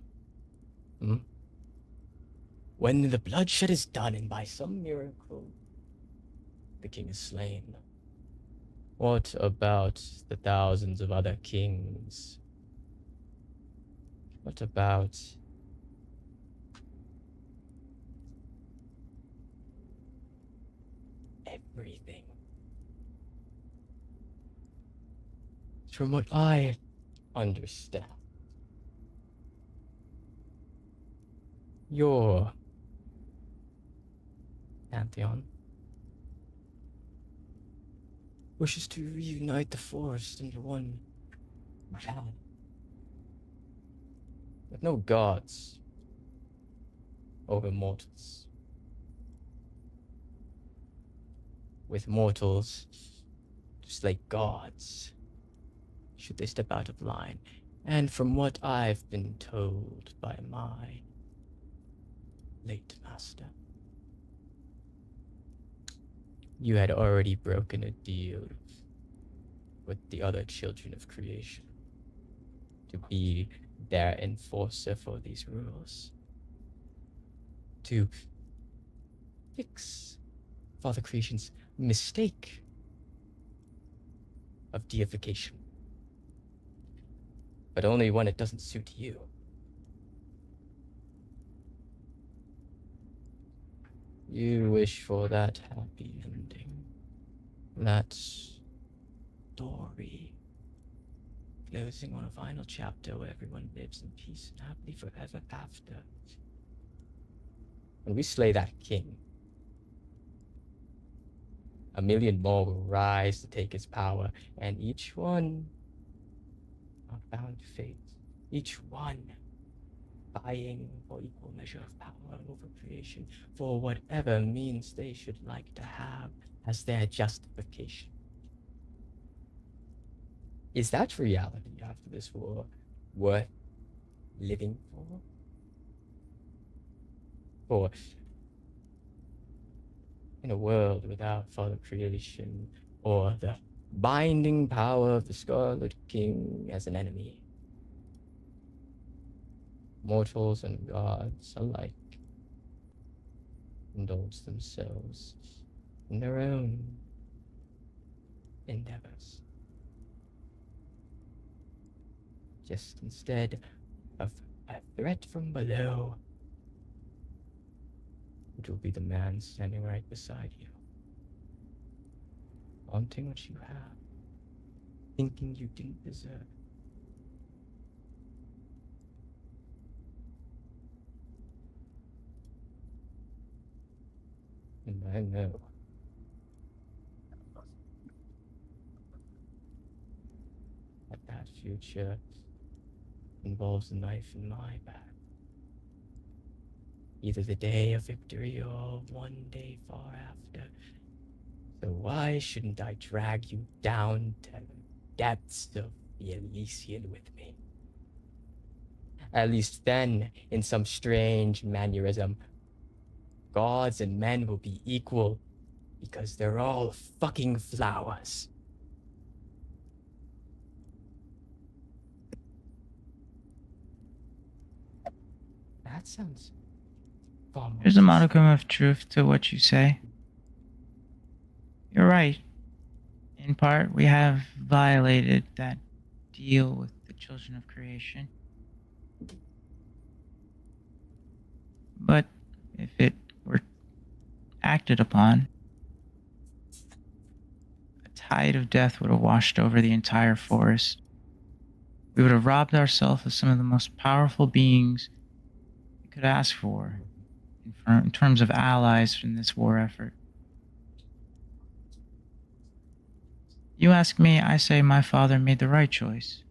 When the bloodshed is done and by some miracle the king is slain. What about the thousands of other kings? What about everything? From what I understand, your Pantheon wishes to reunite the forest into one god. With no gods over mortals. With mortals just like gods, should they step out of line. And from what I've been told by my late master, you had already broken a deal with the other children of creation to be their enforcer for these rules. To fix Father Creation's mistake of deification. But only when it doesn't suit you. You wish for that happy ending. That story closing on a final chapter where everyone lives in peace and happily forever after. When we slay that king, a million more will rise to take his power, and each one are bound to fate. Each one vying for equal measure of power over creation, for whatever means they should like to have as their justification. Is that reality after this war worth living for? For in a world without Father Creation or the binding power of the Scarlet King as an enemy, mortals and gods alike indulge themselves in their own endeavors. Just instead of a threat from below, it will be the man standing right beside you, wanting what you have, thinking you didn't deserve. And I know that future involves a knife in my back. Either the day of victory or one day far after. So why shouldn't I drag you down to the depths of the Elysian with me? At least then, in some strange mannerism, gods and men will be equal because they're all fucking flowers. That sounds far more There's a peaceful. modicum of truth to what you say. You're right. In part, we have violated that deal with the children of creation. But if it were acted upon, a tide of death would have washed over the entire forest. We would have robbed ourselves of some of the most powerful beings we could ask for in terms of allies in this war effort. You ask me, I say my father made the right choice.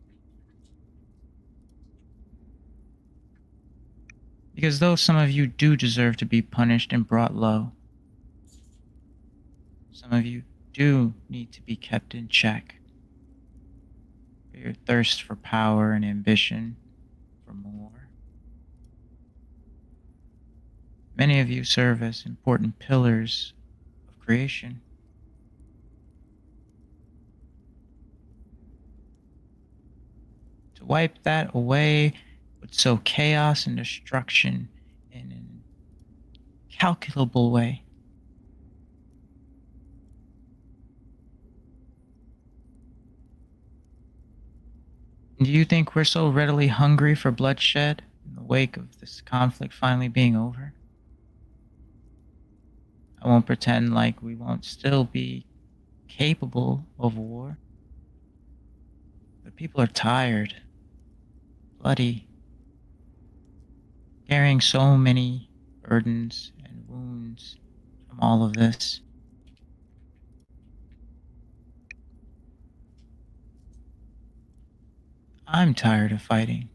Because though some of you do deserve to be punished and brought low, some of you do need to be kept in check for your thirst for power and ambition for more. Many of you serve as important pillars of creation. To wipe that away would sow chaos and destruction in an incalculable way. Do you think we're so readily hungry for bloodshed in the wake of this conflict finally being over? I won't pretend like we won't still be capable of war. But people are tired, bloody, carrying so many burdens and wounds from all of this. I'm tired of fighting.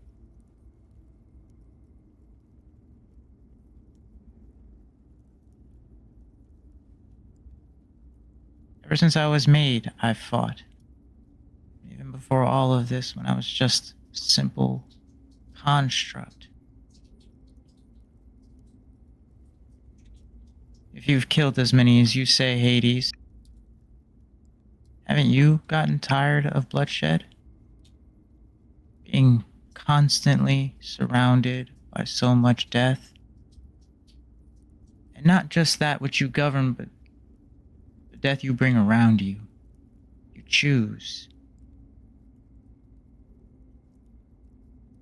Ever since I was made, I've fought. Even before all of this, when I was just a simple construct. If you've killed as many as you say, Hades, haven't you gotten tired of bloodshed? Being constantly surrounded by so much death? And not just that which you govern, but the death you bring around you. You choose.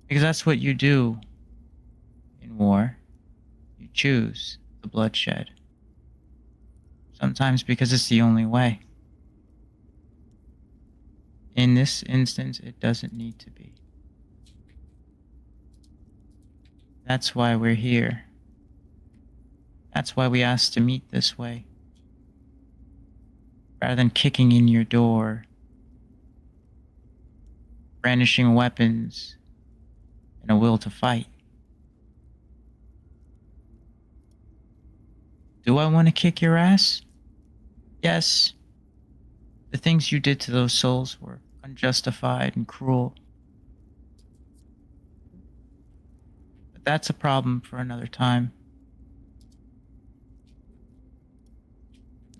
Because that's what you do in war. You choose the bloodshed. Sometimes because it's the only way. In this instance, it doesn't need to be. That's why we're here. That's why we asked to meet this way. Rather than kicking in your door, brandishing weapons, and a will to fight. Do I want to kick your ass? Yes. The things you did to those souls were unjustified and cruel. But that's a problem for another time.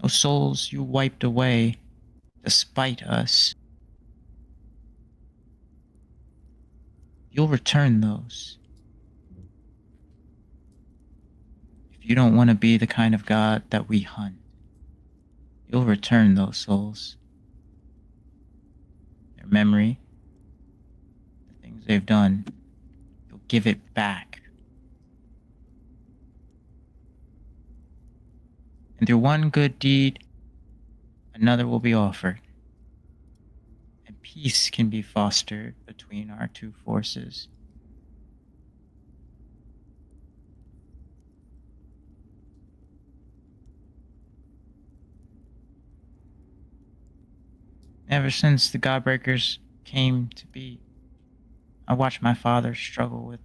Those souls you wiped away despite us. You'll return those. If you don't want to be the kind of god that we hunt, you'll return those souls. Their memory, the things they've done, you'll give it back. And through one good deed, another will be offered. And peace can be fostered between our two forces. Ever since the Godbreakers came to be, I watched my father struggle with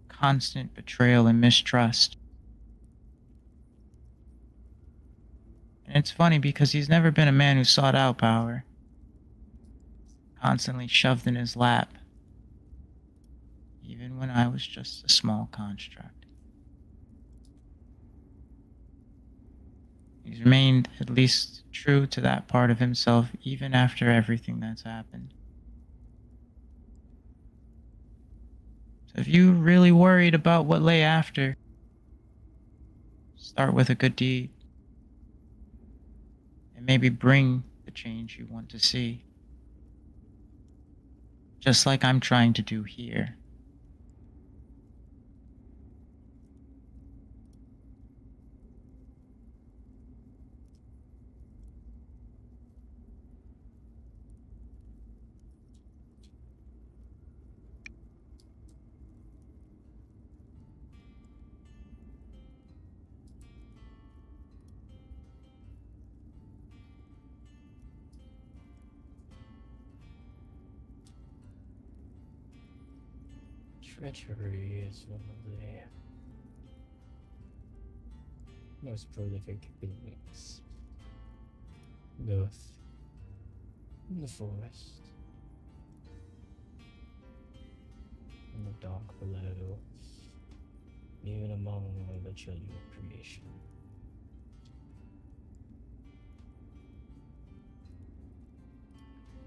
constant betrayal and mistrust. And it's funny because he's never been a man who sought out power. Constantly shoved in his lap. Even when I was just a small construct. He's remained at least true to that part of himself even after everything that's happened. So if you're really worried about what lay after, start with a good deed. And maybe bring the change you want to see. Just like I'm trying to do here. Treachery is one of the most prolific beings, both in the forest and the dark below, even among the children of creation.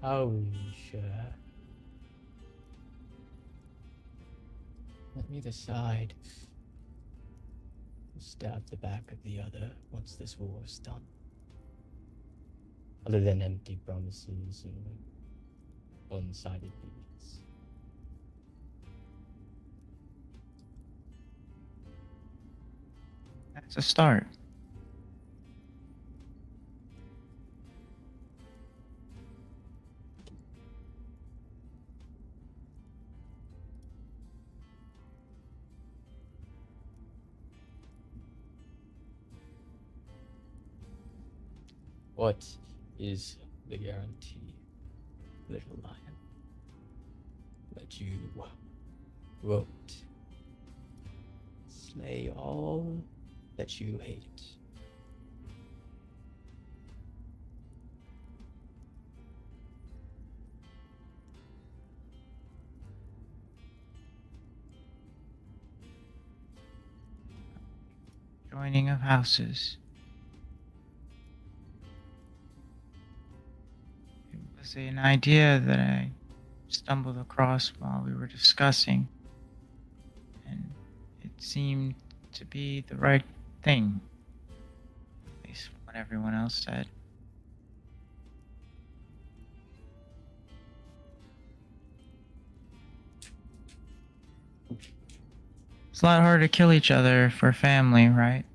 How we share. Let me decide. Stab the back of the other once this war is done. Other than empty promises and one-sided deeds. That's a start. What is the guarantee, little lion? That you won't slay all that you hate. Joining of houses. It was an idea that I stumbled across while we were discussing, and it seemed to be the right thing, at least what everyone else said. It's a lot harder to kill each other for family, right?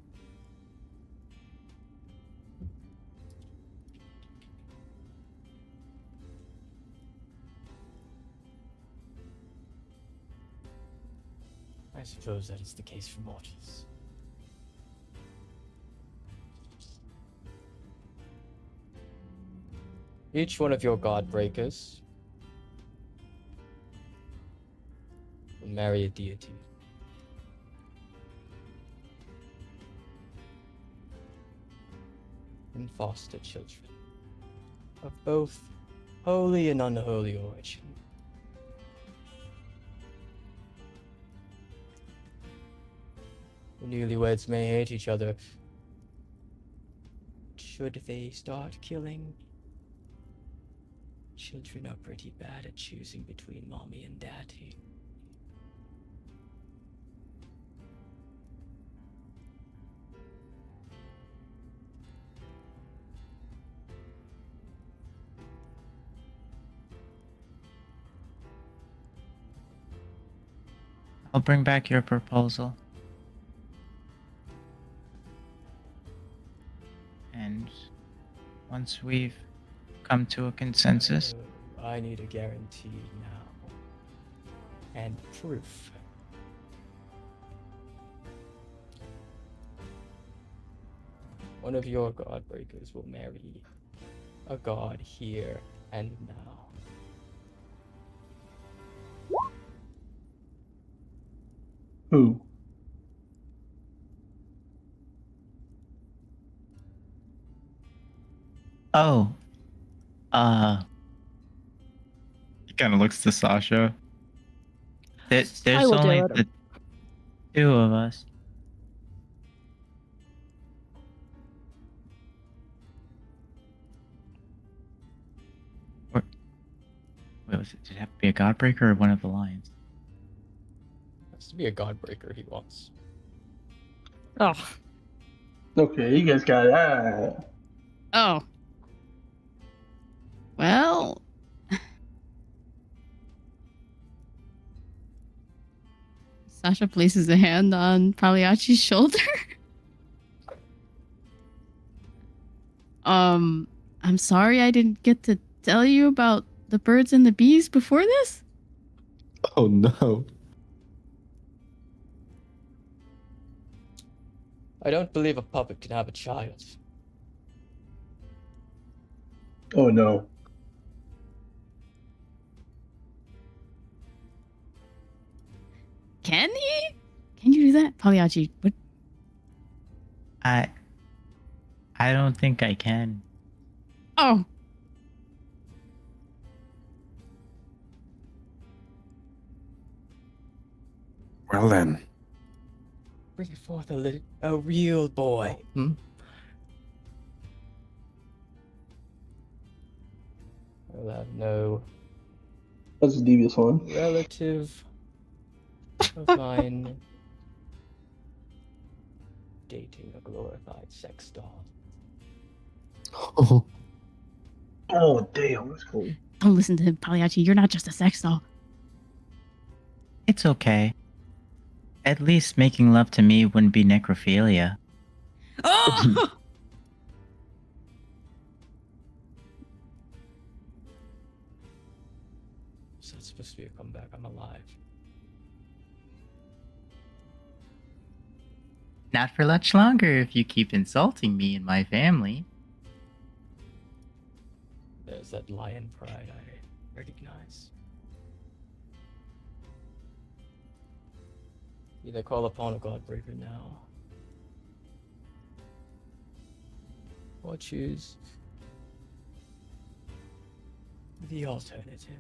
I suppose that is the case for mortals. Each one of your god breakers will marry a deity. And foster children of both holy and unholy origin. The newlyweds may hate each other. Should they start killing? Children are pretty bad at choosing between mommy and daddy. I'll bring back your proposal. And once we've come to a consensus, I need a guarantee now. And proof. One of your god breakers will marry a god here and now. Who? oh, He kind of looks to Sasha. there's I will do only it. the two of us. Wait, did it have to be a Godbreaker or one of the lions? Has to be a god breaker he wants. Oh, Okay, you guys got that. Oh. Well. Sasha places a hand on Pagliacci's shoulder. I'm sorry I didn't get to tell you about the birds and the bees before this. Oh no. I don't believe a puppet can have a child. Oh no. Can he? Can you do that? Pagliacci, what? I don't think I can. Oh. Well then, Bring forth a real boy. Hmm? I'll have no That's a devious one. relative of mine dating a glorified sex doll. Oh, damn. That's cool. Don't listen to him, Pagliacci. You're not just a sex doll. It's okay. At least making love to me wouldn't be necrophilia. Oh! So it's supposed to be a comeback. I'm alive. Not for much longer if you keep insulting me and my family. There's that lion pride I recognize. Either call upon a godbreaker now, or choose the alternative.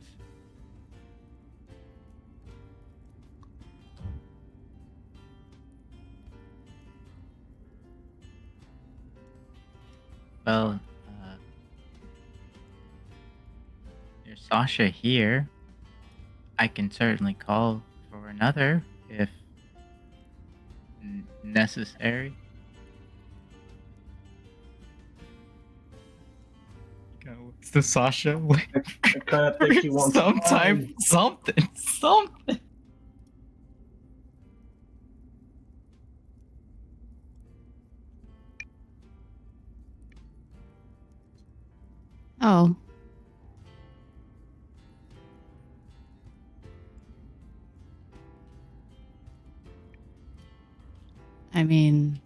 Well, there's Sasha here. I can certainly call for another if necessary. It's the Sasha. I kind of think he wants Sometime, something. Oh. I mean,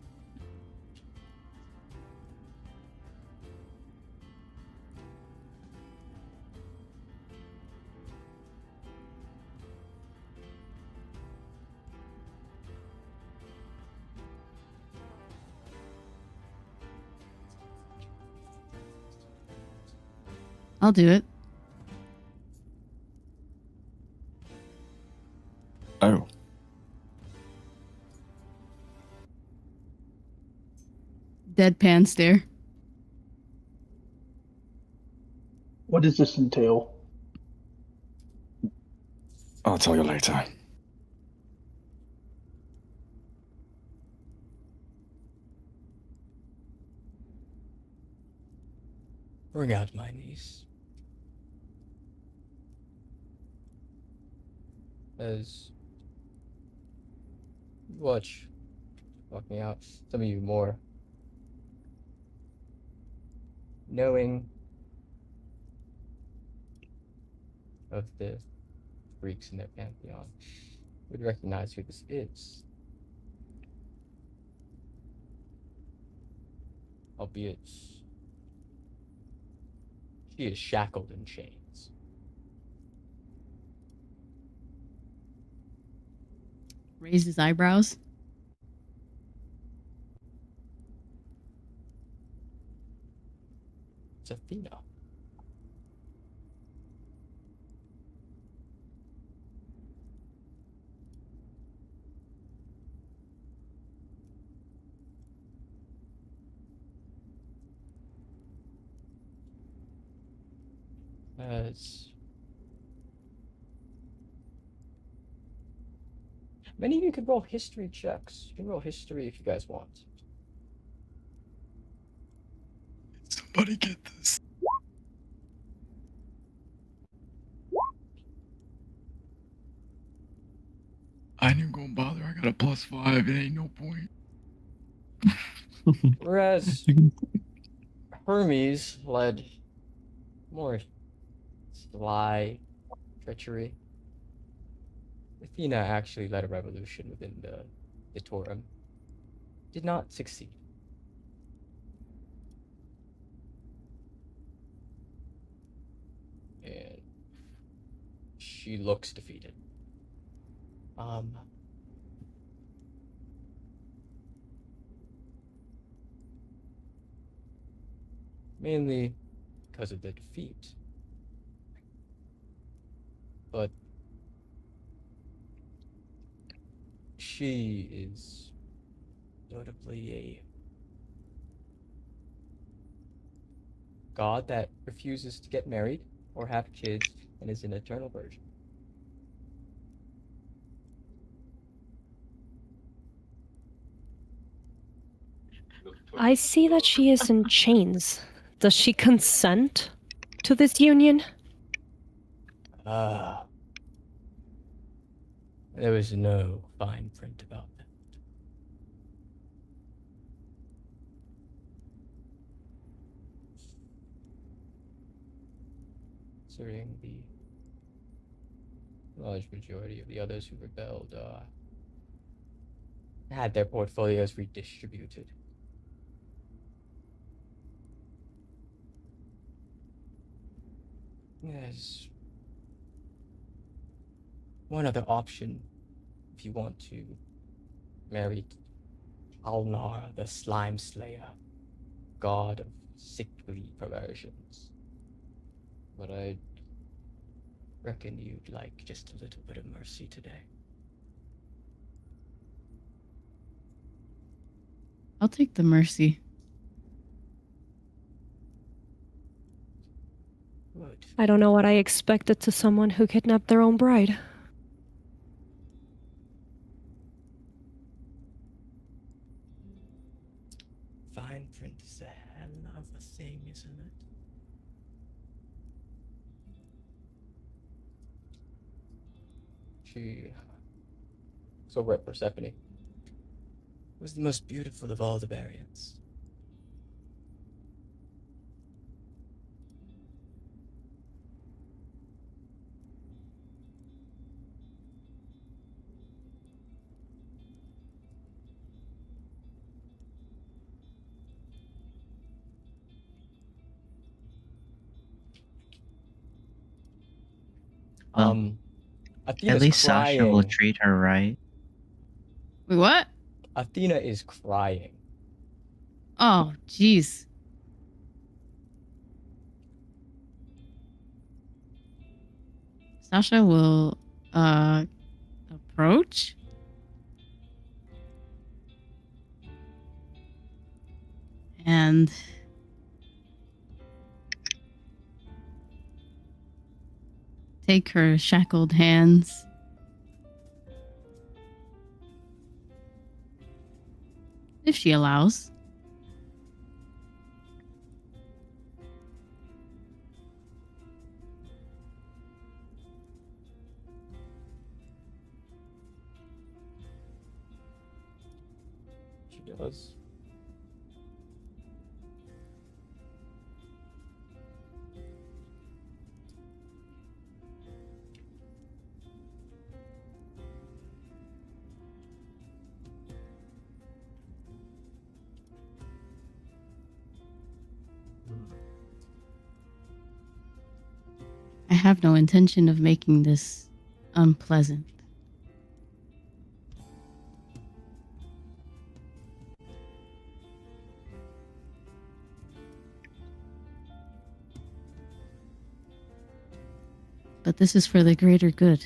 I'll do it. oh, Deadpan stare. What does this entail? I'll tell you later. Bring out my niece. As you watch, walk me out. Some of you more knowing of the Greeks in their pantheon would recognize who this is. Albeit she is shackled in chains. Raised his eyebrows. It's Athena. As many of you could roll history checks. You can roll history if you guys want. Somebody get this. I ain't even gonna bother. I got a +5. It ain't no point. Whereas Hermes led more sly treachery. Athena actually led a revolution within the Torum. Did not succeed. And she looks defeated. mainly because of the defeat. But she is notably a god that refuses to get married or have kids and is an eternal virgin. I see that she is in chains. Does she consent to this union? Ah, there was no fine print about that. Considering the large majority of the others who rebelled had their portfolios redistributed. There's one other option if you want to marry Alnar, the Slime Slayer, god of sickly perversions. But I reckon you'd like just a little bit of mercy today. I'll take the mercy. Good. I don't know what I expected to someone who kidnapped their own bride. Fine print is a hell of a thing, isn't it? She was over at Persephone. Was the most beautiful of all the variants. Well, Athena's At least Sasha will crying. treat her right. Wait, what? Athena is crying. Oh, jeez. Sasha will approach. And take her shackled hands. If she allows. She does. I have no intention of making this unpleasant. But this is for the greater good.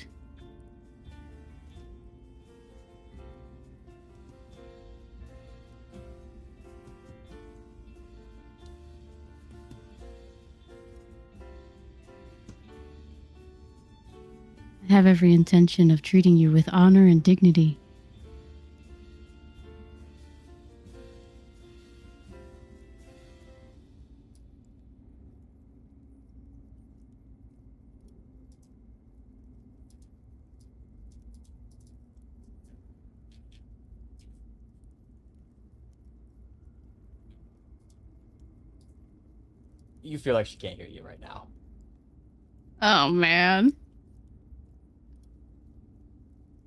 I have every intention of treating you with honor and dignity. You feel like she can't hear you right now. Oh, man.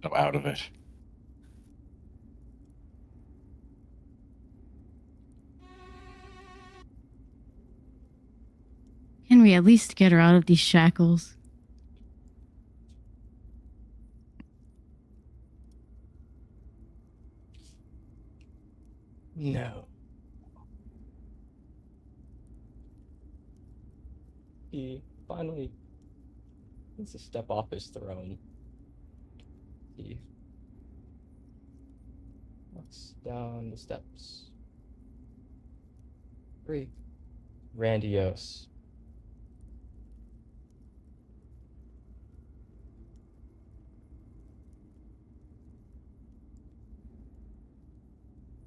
I'm out of it. Can we at least get her out of these shackles? No. he finally needs to step off his throne. He walks down the steps. Very grandiose.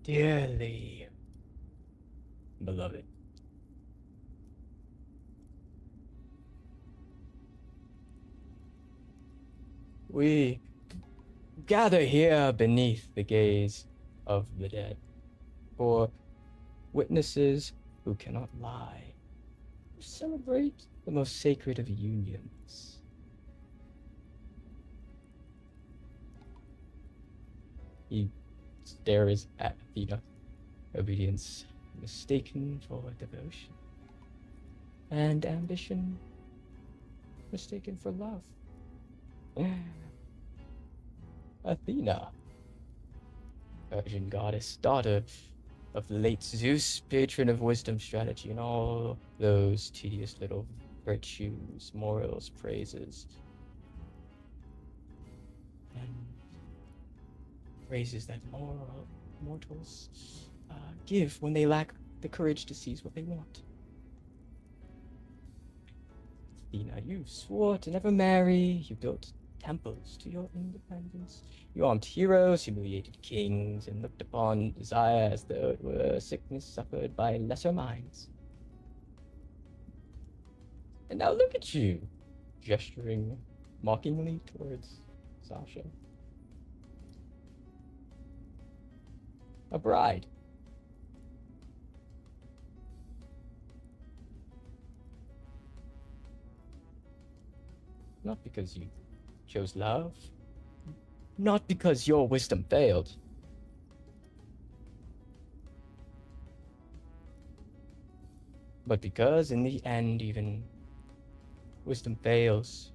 Dearly beloved. We gather here beneath the gaze of the dead for witnesses who cannot lie, to celebrate the most sacred of unions. He stares at Athena, obedience mistaken for devotion, and ambition mistaken for love. Athena, virgin goddess, daughter of the late Zeus, patron of wisdom, strategy, and all those tedious little virtues, morals, praises, and praises that mortals give when they lack the courage to seize what they want. Athena, you swore to never marry, you built temples to your independence. You armed heroes, humiliated kings, and looked upon desire as though it were a sickness suffered by lesser minds. And now look at you, gesturing mockingly towards Sasha. A bride. Not because you chose love, not because your wisdom failed, but because in the end even wisdom fails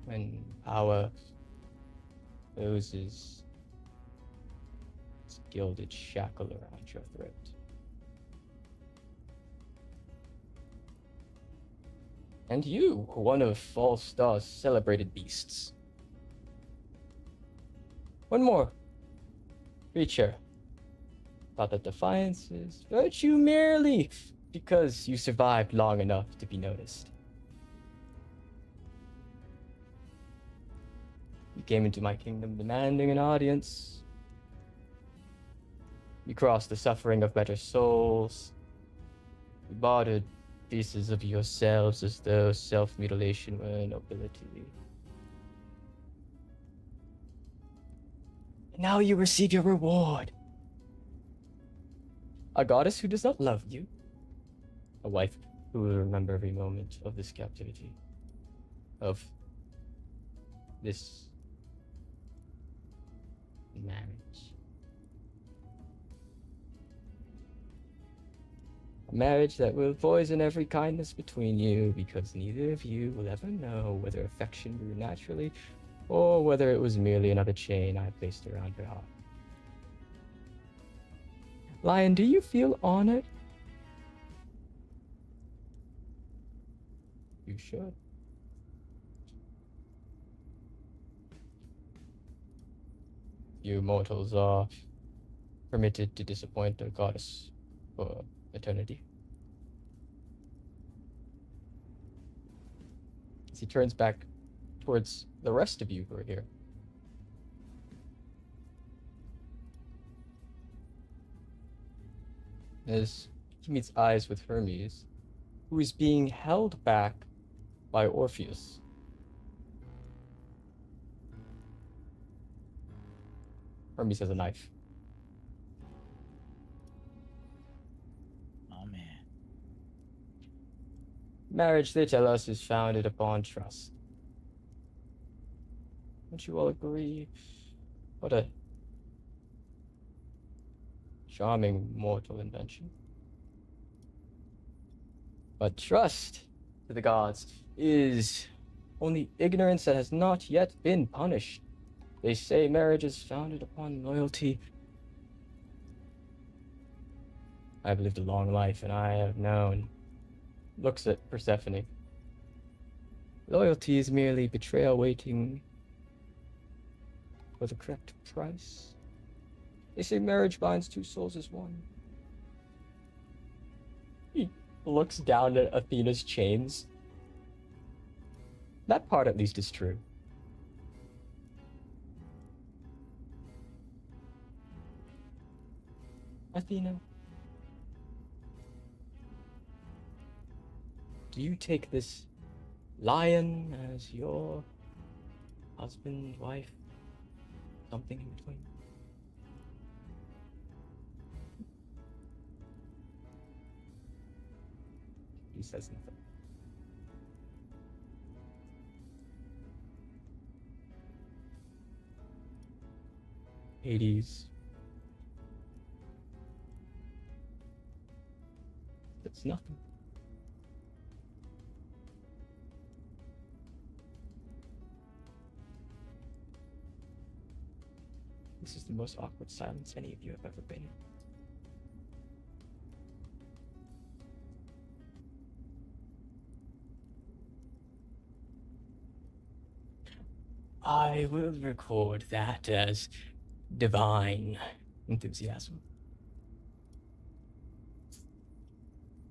when power closes its gilded shackle around your throat. And you, one of Fallstar's celebrated beasts. One more creature thought that defiance is virtue merely because you survived long enough to be noticed. You came into my kingdom demanding an audience. You crossed the suffering of better souls. You bartered pieces of yourselves as though self-mutilation were nobility. And now you receive your reward. A goddess who does not love you. A wife who will remember every moment of this captivity. Of this marriage. A marriage that will poison every kindness between you because neither of you will ever know whether affection grew naturally or whether it was merely another chain I placed around your heart. Lion, do you feel honored? You should. You mortals are permitted to disappoint a goddess for eternity. As he turns back towards the rest of you who are here. As he meets eyes with Hermes, who is being held back by Orpheus. Hermes has a knife. Oh man. Marriage, they tell us, is founded upon trust. Don't you all agree? What a charming mortal invention. But trust to the gods is only ignorance that has not yet been punished. They say marriage is founded upon loyalty. I've lived a long life and I have known Looks at Persephone. Loyalty is merely betrayal waiting for the correct price. They say marriage binds two souls as one. He looks down at Athena's chains. That part at least is true. Athena, do you take this lion as your husband, wife, something in between? He says nothing. Hades. It's nothing. This is the most awkward silence any of you have ever been in. I will record that as divine enthusiasm.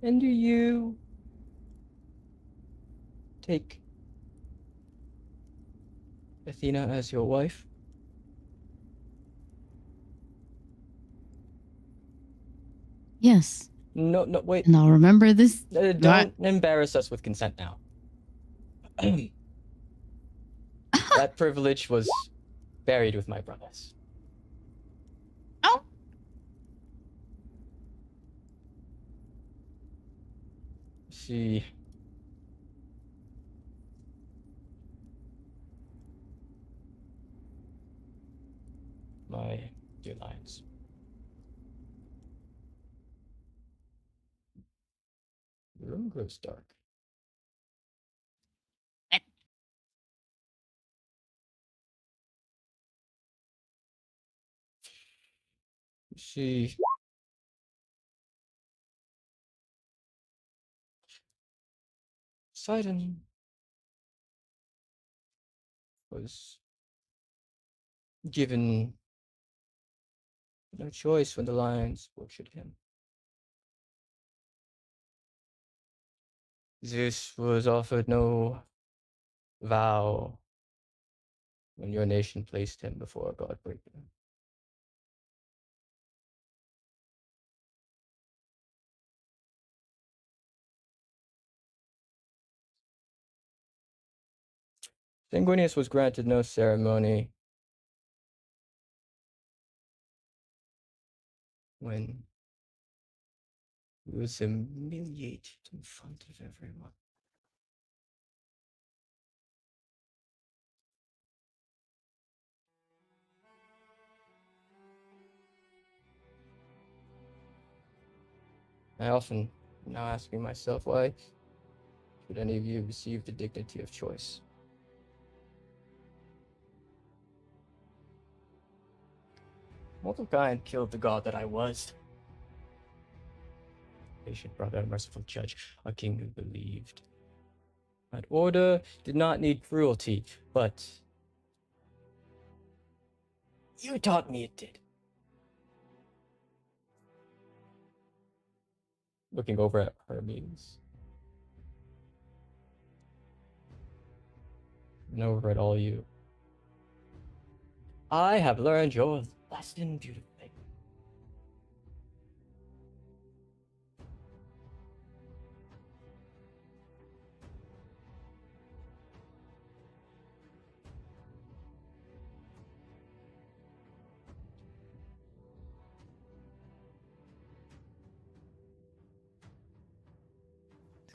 And do you take Athena as your wife? Yes. No, wait. And I'll remember this. Don't embarrass us with consent now. That privilege was buried with my brothers. Oh. See. My dear lions. The room grows dark. She Poseidon was given no choice when the lions butchered him. Zeus was offered no vow when your nation placed him before a god breaker. Sanguinius was granted no ceremony when he was humiliated in front of everyone. I often now asking myself, why should any of you receive the dignity of choice? Mortal kind killed the god that I was. Patient brother, merciful judge, a king who believed. That order did not need cruelty, but you taught me it did. Looking over at Hermes. And over at all you. I have learned your lesson beautifully.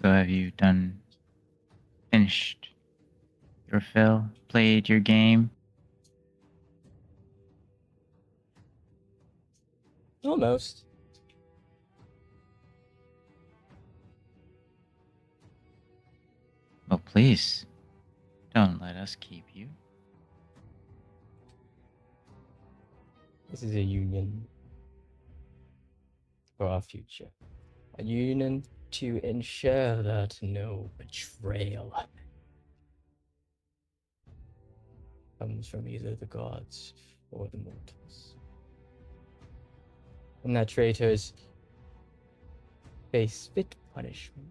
So have you finished your fill, played your game? Almost. Well, please, don't let us keep you. This is a union for our future. A union to ensure that no betrayal comes from either the gods or the mortals. And that traitors face fit punishment.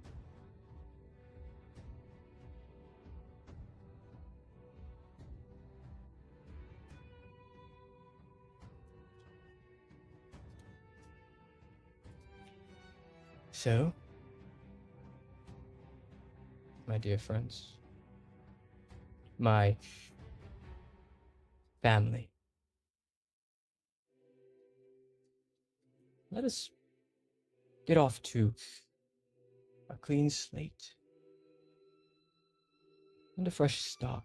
So, my dear friends, my family, let us get off to a clean slate and a fresh start.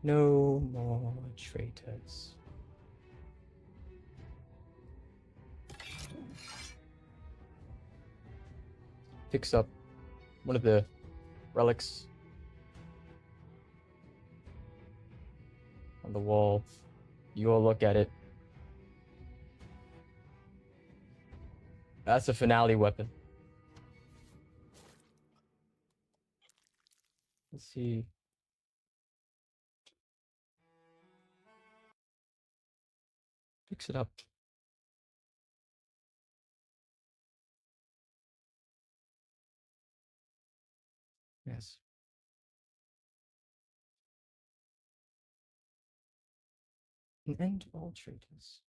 No more traitors. Picks up one of the relics on the wall. You all look at it. That's a finale weapon. Let's see. Picks it up. Yes. An end to all traitors.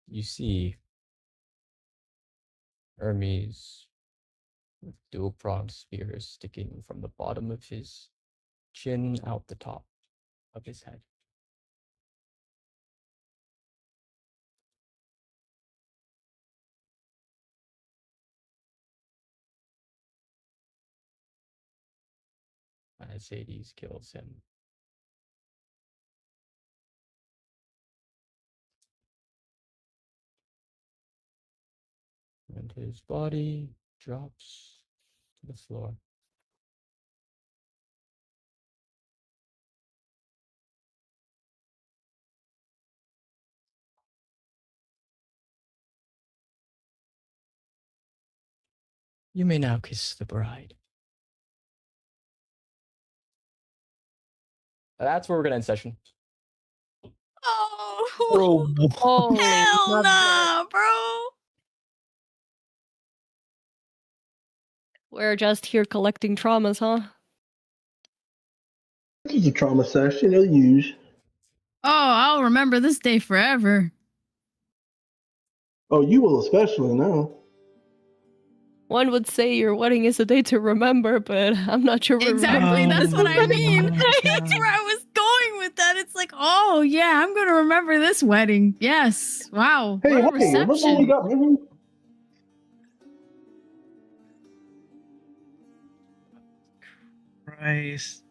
You see Hermes with dual-pronged spears sticking from the bottom of his chin out the top of his head. As Hades kills him. And his body drops to the floor. You may now kiss the bride. That's where we're gonna end session. Oh, Holy hell mother. nah, bro. We're just here collecting traumas, huh? This is a trauma session, you'll use. Oh, I'll remember this day forever. Oh, you will especially now. One would say your wedding is a day to remember, but I'm not sure we're Exactly, remembering that's this. what I mean. Oh my That's God. where I was going with that. It's like, oh yeah, I'm gonna remember this wedding. Yes. Wow. Hey, What a hey, remember when we reception. got married? Christ.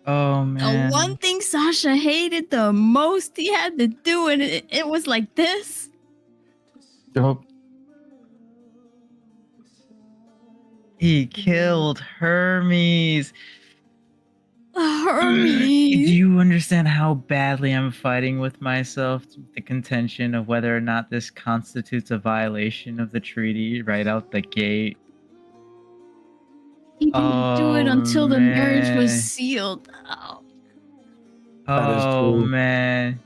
Oh The man. one thing Sasha hated the most he had to do, and it was like this. Yup. He killed Hermes. Do Hermes. you understand how badly I'm fighting with myself with the contention of whether or not this constitutes a violation of the treaty right out the gate? He didn't do it until the marriage was man. sealed. Oh. That is Oh true. man.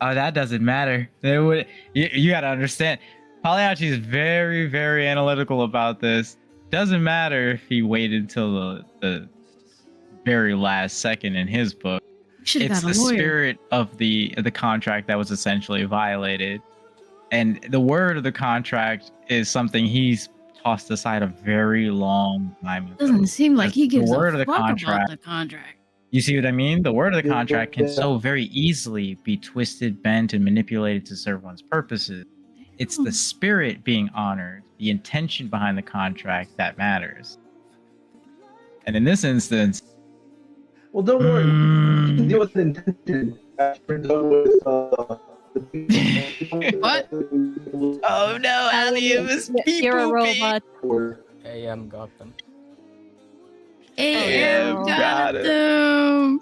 Oh, that doesn't matter. You gotta understand. Pagliacci is very, very analytical about this. Doesn't matter if he waited till the very last second in his book. Should have It's got a the lawyer. spirit of the contract that was essentially violated, and the word of the contract is something he's tossed aside a very long time ago. Doesn't seem like he The gives word a of the fuck about contract- the contract. You see what I mean? The word of the contract can so very easily be twisted, bent, and manipulated to serve one's purposes. It's the spirit being honored, the intention behind the contract that matters. And in this instance, Well, don't worry. You can deal with intention after we're done with What? oh no, Allium is You're a robot. AM got them. AM no. got them.